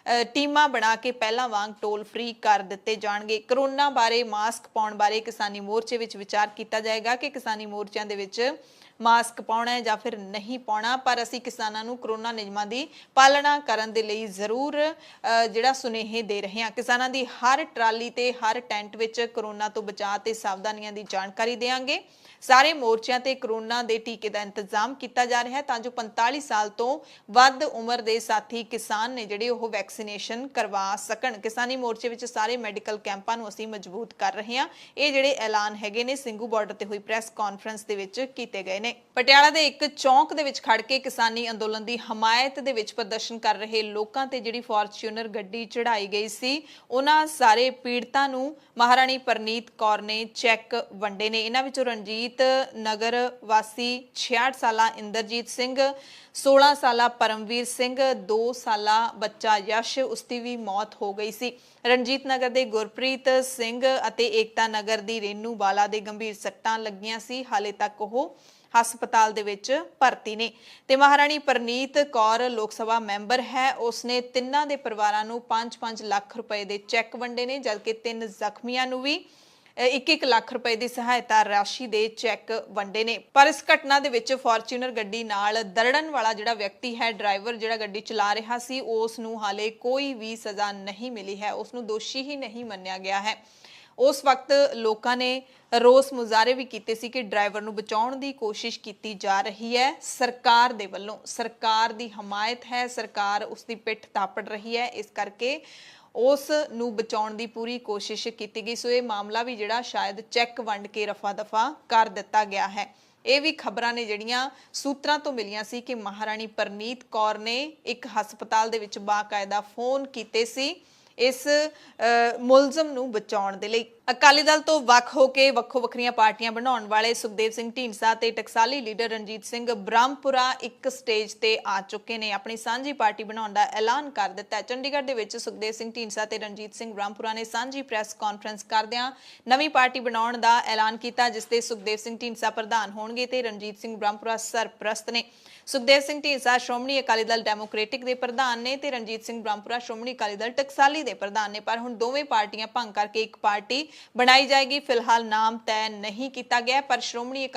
ਟੀਮਾਂ ਬਣਾ ਕੇ ਪਹਿਲਾਂ ਵਾਂਗ ਟੋਲ ਫ੍ਰੀ ਕਰ ਦਿੱਤੇ ਜਾਣਗੇ। ਕਰੋਨਾ ਬਾਰੇ ਮਾਸਕ ਪਾਉਣ ਬਾਰੇ ਕਿਸਾਨੀ ਮੋਰਚੇ ਵਿੱਚ ਵਿਚਾਰ ਕੀਤਾ ਜਾਏਗਾ ਕਿ ਕਿਸਾਨੀ ਮੋਰਚਿਆਂ ਦੇ ਵਿੱਚ ਮਾਸਕ ਪਾਉਣਾ ਹੈ ਜਾਂ ਫਿਰ ਨਹੀਂ ਪਾਉਣਾ, ਪਰ ਅਸੀਂ ਕਿਸਾਨਾਂ ਨੂੰ ਕਰੋਨਾ ਨਿਯਮਾਂ ਦੀ ਪਾਲਣਾ ਕਰਨ ਦੇ ਲਈ ਜ਼ਰੂਰ ਜਿਹੜਾ ਸੁਨੇਹੇ ਦੇ ਰਹੇ ਹਾਂ। ਕਿਸਾਨਾਂ ਦੀ ਹਰ ਟਰਾਲੀ ਤੇ ਹਰ ਟੈਂਟ ਵਿੱਚ ਕਰੋਨਾ ਤੋਂ ਬਚਾਅ ਤੇ ਸਾਵਧਾਨੀਆਂ ਦੀ ਜਾਣਕਾਰੀ ਦੇਵਾਂਗੇ। ਸਾਰੇ ਮੋਰਚਿਆਂ ਤੇ ਕਰੋਨਾ ਦੇ ਟੀਕੇ ਦਾ ਇੰਤਜ਼ਾਮ ਕੀਤਾ ਜਾ ਰਿਹਾ ਹੈ ਤਾਂ ਜੋ 45 ਸਾਲ ਤੋਂ ਵੱਧ ਉਮਰ ਦੇ ਸਾਥੀ ਕਿਸਾਨ ਨੇ ਜਿਹੜੇ ਉਹ ਵੈਕਸੀਨੇਸ਼ਨ ਕਰਵਾ ਸਕਣ। ਕਿਸਾਨੀ ਮੋਰਚੇ ਵਿੱਚ ਸਾਰੇ ਮੈਡੀਕਲ ਕੈਂਪਾਂ ਨੂੰ ਅਸੀਂ ਮਜ਼ਬੂਤ ਕਰ ਰਹੇ ਹਾਂ। ਇਹ ਜਿਹੜੇ ਐਲਾਨ ਹੈਗੇ ਨੇ ਸਿੰਘੂ ਬਾਰਡਰ ਤੇ ਹੋਈ ਪ੍ਰੈਸ ਕਾਨਫਰੰਸ ਦੇ ਵਿੱਚ ਕੀਤੇ ਗਏ ਨੇ। ਪਟਿਆਲਾ ਦੇ ਇੱਕ ਚੌਂਕ ਦੇ ਵਿੱਚ ਖੜ ਕੇ ਕਿਸਾਨੀ ਅੰਦੋਲਨ ਦੀ ਹਮਾਇਤ ਦੇ ਵਿੱਚ ਪ੍ਰਦਰਸ਼ਨ ਕਰ ਰਹੇ ਲੋਕਾਂ ਤੇ ਜਿਹੜੀ ਫੋਰਚੂਨਰ ਗੱਡੀ ਚੜਾਈ ਗਈ ਸੀ ਉਹਨਾਂ ਸਾਰੇ ਪੀੜਤਾਂ ਨੂੰ ਮਹਾਰਾਣੀ ਪਰਨੀਤ ਕੌਰ ਨੇ ਚੈੱਕ ਵੰਡੇ ਨੇ। ਇਹਨਾਂ ਵਿੱਚੋਂ ਰਣਜੀਤ ਨਗਰ ਵਾਸੀ 66 ਸਾਲਾ ਇੰਦਰਜੀਤ ਸਿੰਘ, 16 ਸਾਲਾ ਪਰਮਵੀਰ ਸਿੰਘ, 2 ਸਾਲਾ ਬੱਚਾ ਯਸ਼ ਉਸ ਦੀ ਵੀ ਮੌਤ ਹੋ ਗਈ ਸੀ। ਰਣਜੀਤ ਨਗਰ ਦੇ ਗੁਰਪ੍ਰੀਤ ਸਿੰਘ ਅਤੇ ਏਕਤਾ ਨਗਰ ਦੀ ਰੇਨੂ ਬਾਲਾ ਦੇ ਗੰਭੀਰ ਸੱਟਾਂ ਲੱਗੀਆਂ ਸੀ। ਹਾਲੇ ਤੱਕ ਉਹ ਹਸਪਤਾਲ ਦੇ ਵਿੱਚ ਭਰਤੀ ਨੇ। ਤੇ ਮਹਾਰਾਣੀ ਪਰਨੀਤ ਕੌਰ ਲੋਕ ਸਭਾ ਮੈਂਬਰ ਹੈ। ਉਸਨੇ ਤਿੰਨਾਂ ਦੇ ਪਰਿਵਾਰਾਂ ਨੂੰ 5-5 ਲੱਖ ਰੁਪਏ ਦੇ ਚੈੱਕ ਵੰਡੇ ਨੇ ਜਦਕਿ 3 ਜ਼ਖਮੀਆਂ ਨੂੰ ਵੀ 1-1 ਲੱਖ ਰੁਪਏ ਦੀ ਸਹਾਇਤਾ ਰਾਸ਼ੀ ਦੇ ਚੈੱਕ ਵੰਡੇ ਨੇ। ਪਰ ਇਸ ਘਟਨਾ ਦੇ ਵਿੱਚ ਫੋਰਚੂਨਰ ਗੱਡੀ ਨਾਲ ਦਰੜਨ ਵਾਲਾ ਜਿਹੜਾ ਵਿਅਕਤੀ ਹੈ, ਡਰਾਈਵਰ ਜਿਹੜਾ ਗੱਡੀ ਚਲਾ ਰਿਹਾ ਸੀ, ਉਸ ਨੂੰ ਹਾਲੇ ਕੋਈ ਵੀ ਸਜ਼ਾ ਨਹੀਂ ਮਿਲੀ ਹੈ। ਉਸ ਨੂੰ ਦੋਸ਼ੀ ਹੀ ਨਹੀਂ ਮੰਨਿਆ ਗਿਆ ਹੈ। ਉਸ ਵਕਤ ਲੋਕਾਂ ਨੇ ਰੋਸ ਮੁਜ਼ਾਹਰੇ ਵੀ ਕੀਤੇ ਸੀ ਕਿ ਡਰਾਈਵਰ ਨੂੰ ਬਚਾਉਣ ਦੀ ਕੋਸ਼ਿਸ਼ ਕੀਤੀ ਜਾ ਰਹੀ ਹੈ ਸਰਕਾਰ ਦੇ ਵੱਲੋਂ। ਸਰਕਾਰ ਦੀ ਹਮਾਇਤ ਹੈ, ਸਰਕਾਰ ਉਸ ਦੀ ਪਿੱਠ ਥਾਪੜ ਰਹੀ ਹੈ, ਇਸ ਕਰਕੇ ਉਸ ਨੂੰ ਬਚਾਉਣ ਦੀ ਪੂਰੀ ਕੋਸ਼ਿਸ਼ ਕੀਤੀ ਗਈ। ਸੋ ਇਹ ਮਾਮਲਾ ਵੀ ਜਿਹੜਾ ਸ਼ਾਇਦ ਚੈੱਕ ਵੰਡ ਕੇ ਰਫਾ ਦਫਾ ਕਰ ਦਿੱਤਾ ਗਿਆ ਹੈ। ਇਹ ਵੀ ਖਬਰਾਂ ਨੇ ਜਿਹੜੀਆਂ ਸੂਤਰਾਂ ਤੋਂ ਮਿਲੀਆਂ ਸੀ ਕਿ ਮਹਾਰਾਣੀ ਪਰਨੀਤ ਕੌਰ ਨੇ ਇੱਕ ਹਸਪਤਾਲ ਦੇ ਵਿੱਚ ਬਾਕਾਇਦਾ ਫੋਨ ਕੀਤੇ ਸੀ ਇਸ ਮੁਲਜ਼ਮ ਨੂੰ ਬਚਾਉਣ ਦੇ ਲਈ। ਅਕਾਲੀ ਦਲ ਤੋਂ ਵੱਖ ਹੋ ਕੇ ਵੱਖੋ ਵੱਖਰੀਆਂ ਪਾਰਟੀਆਂ ਬਣਾਉਣ ਵਾਲੇ ਸੁਖਦੇਵ ਸਿੰਘ ਢੀਂਡਸਾ ਤੇ ਟਕਸਾਲੀ ਲੀਡਰ ਰਣਜੀਤ ਸਿੰਘ ਬ੍ਰਹਮਪੁਰਾ ਇੱਕ ਸਟੇਜ ਤੇ ਆ ਚੁੱਕੇ ਨੇ। ਆਪਣੀ ਸਾਂਝੀ ਪਾਰਟੀ ਬਣਾਉਣ ਦਾ ਐਲਾਨ ਕਰ ਦਿੱਤਾ ਹੈ। ਚੰਡੀਗੜ੍ਹ ਦੇ ਵਿੱਚ ਸੁਖਦੇਵ ਸਿੰਘ ਢੀਂਡਸਾ ਤੇ ਰਣਜੀਤ ਸਿੰਘ ਬ੍ਰਹਮਪੁਰਾ ਨੇ ਸਾਂਝੀ ਪ੍ਰੈਸ ਕਾਨਫਰੰਸ ਕਰਦਿਆਂ ਨਵੀਂ ਪਾਰਟੀ ਬਣਾਉਣ ਦਾ ਐਲਾਨ ਕੀਤਾ ਜਿਸ ਤੇ ਸੁਖਦੇਵ ਸਿੰਘ ਢੀਂਡਸਾ ਪ੍ਰਧਾਨ ਹੋਣਗੇ ਤੇ ਰਣਜੀਤ ਸਿੰਘ ਬ੍ਰਹਮਪੁਰਾ ਸਰਪ੍ਰਸਤ ਨੇ। ਸੁਖਦੇਵ ਸਿੰਘ ਢੀਂਡਸਾ ਸ਼੍ਰੋਮਣੀ ਅਕਾਲੀ ਦਲ ਡੈਮੋਕ੍ਰੈਟਿਕ ਦੇ ਪ੍ਰਧਾਨ ਨੇ ਤੇ ਰਣਜੀਤ ਸਿੰਘ ਬ੍ਰਹਮਪੁਰਾ ਸ਼੍ਰੋਮਣੀ ਅਕਾਲੀ ਦਲ ਟਕਸਾਲੀ ਦੇ ਪ੍ਰਧਾਨ ਨੇ। ਪਰ ਹੁਣ ਦੋਵੇਂ ਪਾਰਟੀਆਂ ਭੰਗ ਕਰਕੇ ਇੱਕ ਪਾਰਟੀ ਬਣਾਈ ਜਾਏਗੀ। ਫਿਲਹਾਲ ਨਾਮ ਤੈਅ ਨਹੀਂ ਕੀਤਾ ਗਿਆ ਪਰ ਸ਼੍ਰੋਮਣੀ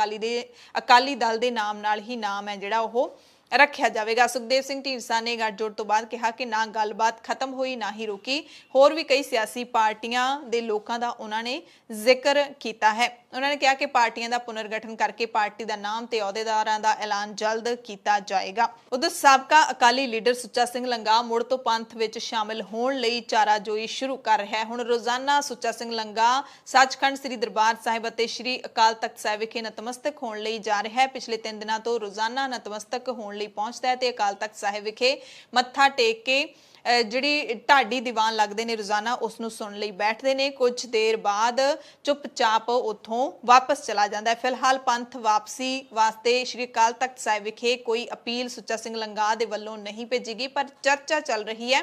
ਅਕਾਲੀ ਦਲ ਦੇ ਨਾਮ ਨਾਲ ਹੀ ਨਾਮ ਹੈ ਜਿਹੜਾ ਉਹ ਰੱਖਿਆ ਜਾਵੇਗਾ। ਸੁਖਦੇਵ ਸਿੰਘ ਢੀਂਡਸਾ ਨੇ ਗੱਠਜੋੜ ਤੋਂ ਬਾਅਦ ਕਿਹਾ ਕਿ ਨਾ ਗੱਲਬਾਤ ਖਤਮ ਹੋਈ ਨਾ ਹੀ ਰੁਕੀ। ਹੋਰ ਵੀ ਕਈ ਸਿਆਸੀ ਪਾਰਟੀਆਂ ਦੇ ਲੋਕਾਂ ਦਾ ਉਹਨਾਂ ਨੇ ਜ਼ਿਕਰ ਕੀਤਾ ਹੈ। ਉਹਨਾਂ ਨੇ ਕਿਹਾ ਕਿ ਪਾਰਟੀਆਂ ਦਾ ਪੁਨਰਗਠਨ ਕਰਕੇ ਪਾਰਟੀ ਦਾ ਨਾਮ ਤੇ ਅਹੁਦੇਦਾਰਾਂ ਦਾ ਐਲਾਨ ਜਲਦ ਕੀਤਾ ਜਾਏਗਾ। ਉਧਰ ਸਾਬਕਾ ਅਕਾਲੀ ਲੀਡਰ ਸੁੱਚਾ ਸਿੰਘ ਲੰਗਾ ਮੁੜ ਤੋਂ ਪੰਥ ਵਿੱਚ ਸ਼ਾਮਿਲ ਹੋਣ ਲਈ ਚਾਰਾਜੋਈ ਸ਼ੁਰੂ ਕਰ ਰਿਹਾ ਹੈ। ਹੁਣ ਰੋਜ਼ਾਨਾ ਸੁੱਚਾ ਸਿੰਘ ਲੰਗਾ ਸੱਚਖੰਡ ਸ੍ਰੀ ਦਰਬਾਰ ਸਾਹਿਬ ਅਤੇ ਸ੍ਰੀ ਅਕਾਲ ਤਖਤ ਸਾਹਿਬ ਵਿਖੇ ਨਤਮਸਤਕ ਹੋਣ ਲਈ ਜਾ ਰਿਹਾ ਹੈ। ਪਿਛਲੇ 3 ਦਿਨਾਂ ਤੋਂ ਰੋਜ਼ਾਨਾ ਨਤਮਸਤਕ ਹੋਣ ਲਈ ਪਹੁੰਚਦਾ ਹੈ ਤੇ ਅਕਾਲ ਤਖਤ ਸਾਹਿਬ ਵਿਖੇ ਮੱਥਾ ਟੇਕ ਕੇ ਜਿਹੜੀ ਢਾਡੀ ਦੀਵਾਨ ਲੱਗਦੇ ਨੇ ਰੋਜ਼ਾਨਾ ਉਸ ਨੂੰ ਸੁਣਨ ਲਈ ਬੈਠਦੇ ਨੇ। ਕੁਝ ਦੇਰ ਬਾਅਦ ਚੁੱਪਚਾਪ ਉੱਥੋਂ ਵਾਪਸ ਚਲਾ ਜਾਂਦਾ ਹੈ। ਫਿਲਹਾਲ ਪੰਥ ਵਾਪਸੀ ਵਾਸਤੇ ਸ੍ਰੀ ਅਕਾਲ ਤਖਤ ਸਾਹਿਬ ਵਿਖੇ ਕੋਈ ਅਪੀਲ ਸੁੱਚਾ ਸਿੰਘ ਲੰਗਾ ਦੇ ਵੱਲੋਂ ਨਹੀਂ ਭੇਜੀ ਗਈ ਪਰ ਚਰਚਾ ਚੱਲ ਰਹੀ ਹੈ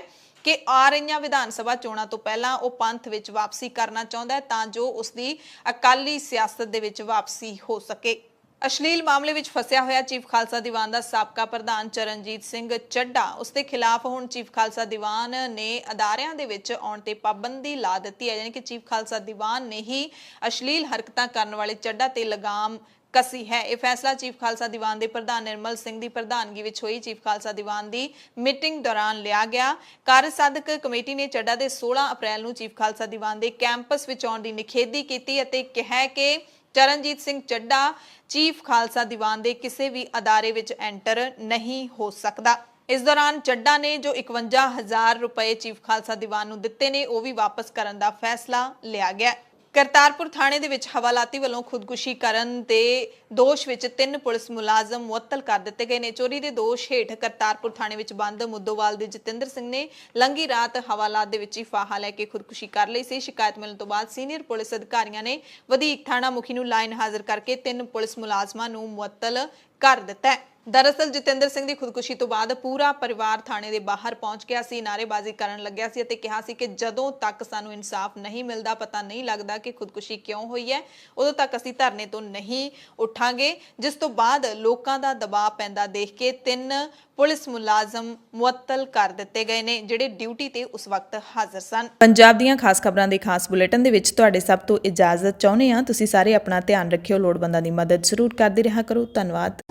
ਕਿ ਆ ਰਹੀਆਂ ਵਿਧਾਨ ਸਭਾ ਚੋਣਾਂ ਤੋਂ ਪਹਿਲਾਂ ਉਹ ਪੰਥ ਵਿੱਚ ਵਾਪਸੀ ਕਰਨਾ ਚਾਹੁੰਦਾ ਹੈ ਤਾਂ ਜੋ ਉਸ ਦੀ ਅਕਾਲੀ ਸਿਆਸਤ ਦੇ ਵਿੱਚ ਵਾਪਸੀ ਹੋ ਸਕੇ। ਅਸ਼ਲੀਲ ਮਾਮਲੇ ਵਿੱਚ ਫਸਿਆ ਹੋਇਆ ਚੀਫ ਖਾਲਸਾ ਦੀਵਾਨ ਦਾ ਸਾਬਕਾ ਪ੍ਰਧਾਨ ਚਰਨਜੀਤ ਸਿੰਘ ਚੱਢਾ, ਉਸ ਦੇ ਖਿਲਾਫ ਹੁਣ ਚੀਫ ਖਾਲਸਾ ਦੀਵਾਨ ਨੇ ਅਦਾਰਿਆਂ ਦੇ ਵਿੱਚ ਆਉਣ ਤੇ ਪਾਬੰਦੀ ਲਾ ਦਿੱਤੀ ਹੈ। ਯਾਨੀ ਕਿ ਚੀਫ ਖਾਲਸਾ ਦੀਵਾਨ ਨੇ ਹੀ ਅਸ਼ਲੀਲ ਹਰਕਤਾਂ ਕਰਨ ਵਾਲੇ ਚੱਢਾ ਤੇ ਲਗਾਮ ਕਸੀ ਹੈ। ਇਹ ਫੈਸਲਾ ਚੀਫ ਖਾਲਸਾ ਦੀਵਾਨ ਦੇ ਪ੍ਰਧਾਨ ਨਿਰਮਲ ਸਿੰਘ ਦੀ ਪ੍ਰਧਾਨਗੀ ਵਿੱਚ ਹੋਈ ਚੀਫ ਖਾਲਸਾ ਦੀਵਾਨ ਦੀ ਮੀਟਿੰਗ ਦੌਰਾਨ ਲਿਆ ਗਿਆ। ਕਾਰਜ ਸਾਧਕ ਕਮੇਟੀ ਨੇ ਚੱਢਾ ਦੇ 16 ਅਪ੍ਰੈਲ ਨੂੰ ਚੀਫ ਖਾਲਸਾ ਦੀਵਾਨ ਦੇ ਕੈਂਪਸ ਵਿੱਚ ਆਉਣ ਦੀ ਨਿਖੇਧੀ ਕੀਤੀ ਅਤੇ ਕਿਹਾ ਕਿ ਚਰਨਜੀਤ ਸਿੰਘ ਚੱਢਾ ਚੀਫ ਖਾਲਸਾ ਦੀਵਾਨ ਦੇ ਕਿਸੇ ਵੀ ਅਦਾਰੇ ਵਿੱਚ ਐਂਟਰ ਨਹੀਂ ਹੋ ਸਕਦਾ। ਇਸ ਦੌਰਾਨ ਚੱਢਾ ਨੇ ਜੋ 51,000 ਰੁਪਏ ਚੀਫ ਖਾਲਸਾ ਦੀਵਾਨ ਨੂੰ ਦਿੱਤੇ ਨੇ ਉਹ ਵੀ ਵਾਪਸ ਕਰਨ ਦਾ ਫੈਸਲਾ ਲਿਆ ਗਿਆ। ਕਰਤਾਰਪੁਰ ਥਾਣੇ ਦੇ ਵਿੱਚ ਹਵਾਲਾਤੀ ਵੱਲੋਂ ਖੁਦਕੁਸ਼ੀ ਕਰਨ ਦੇ ਦੋਸ਼ ਵਿੱਚ 3 ਪੁਲਿਸ ਮੁਲਾਜ਼ਮ ਮੁਅੱਤਲ ਕਰ ਦਿੱਤੇ ਗਏ ਨੇ। ਚੋਰੀ ਦੇ ਦੋਸ਼ ਹੇਠ ਕਰਤਾਰਪੁਰ ਥਾਣੇ ਵਿੱਚ ਬੰਦ ਮੁੱਦੋਵਾਲ ਦੇ ਜਤਿੰਦਰ ਸਿੰਘ ਨੇ ਲੰਘੀ ਰਾਤ ਹਵਾਲਾਤ ਦੇ ਵਿੱਚ ਹੀ ਫਾਹਾ ਲੈ ਕੇ ਖੁਦਕੁਸ਼ੀ ਕਰ ਲਈ ਸੀ। ਸ਼ਿਕਾਇਤ ਮਿਲਣ ਤੋਂ ਬਾਅਦ ਸੀਨੀਅਰ ਪੁਲਿਸ ਅਧਿਕਾਰੀਆਂ ਨੇ ਵਧੀਕ ਥਾਣਾ ਮੁਖੀ ਨੂੰ ਲਾਈਨ ਹਾਜ਼ਰ ਕਰਕੇ 3 ਪੁਲਿਸ ਮੁਲਾਜ਼ਮਾਂ ਨੂੰ ਮੁਅੱਤਲ ਕਰ ਦਿੱਤਾ ਹੈ। ਦਰਅਸਲ ਜਤਿੰਦਰ ਸਿੰਘ ਦੀ ਖੁਦਕੁਸ਼ੀ ਤੋਂ ਬਾਅਦ ਪੂਰਾ ਪਰਿਵਾਰ ਥਾਣੇ ਦੇ ਬਾਹਰ ਪਹੁੰਚ ਗਿਆ ਸੀ, ਨਾਅਰੇਬਾਜ਼ੀ ਕਰਨ ਲੱਗਿਆ ਸੀ ਅਤੇ ਕਿਹਾ ਸੀ ਕਿ ਜਦੋਂ ਤੱਕ ਸਾਨੂੰ ਇਨਸਾਫ ਨਹੀਂ ਮਿਲਦਾ, ਪਤਾ ਨਹੀਂ ਲੱਗਦਾ ਕਿ ਖੁਦਕੁਸ਼ੀ ਕਿਉਂ ਹੋਈ ਹੈ, ਉਦੋਂ ਤੱਕ ਅਸੀਂ ਧਰਨੇ ਤੋਂ ਨਹੀਂ ਉੱਠਾਂਗੇ। ਜਿਸ ਤੋਂ ਬਾਅਦ ਲੋਕਾਂ ਦਾ ਦਬਾਅ ਪੈਂਦਾ ਦੇਖ ਕੇ 3 ਪੁਲਿਸ ਮੁਲਾਜ਼ਮ ਮੁਅੱਤਲ ਕਰ ਦਿੱਤੇ ਗਏ ਨੇ ਜਿਹੜੇ ਡਿਊਟੀ ਤੇ ਉਸ ਵਕਤ ਹਾਜ਼ਰ ਸਨ। ਪੰਜਾਬ ਦੀਆਂ ਖਾਸ ਖਬਰਾਂ ਦੇ ਖਾਸ ਬੁਲੇਟਿਨ ਦੇ ਵਿੱਚ ਤੁਹਾਡੇ ਸਭ ਤੋਂ ਇਜਾਜ਼ਤ ਚਾਹੁੰਦੇ ਹਾਂ। ਤੁਸੀਂ ਸਾਰੇ ਆਪਣਾ ਧਿਆਨ ਰੱਖਿਓ, ਲੋੜਵੰਦਾਂ ਦੀ ਮਦਦ ਜ਼ਰੂਰ ਕਰਦੇ ਰਿਹਾ ਕਰੋ। ਧੰਨਵਾਦ।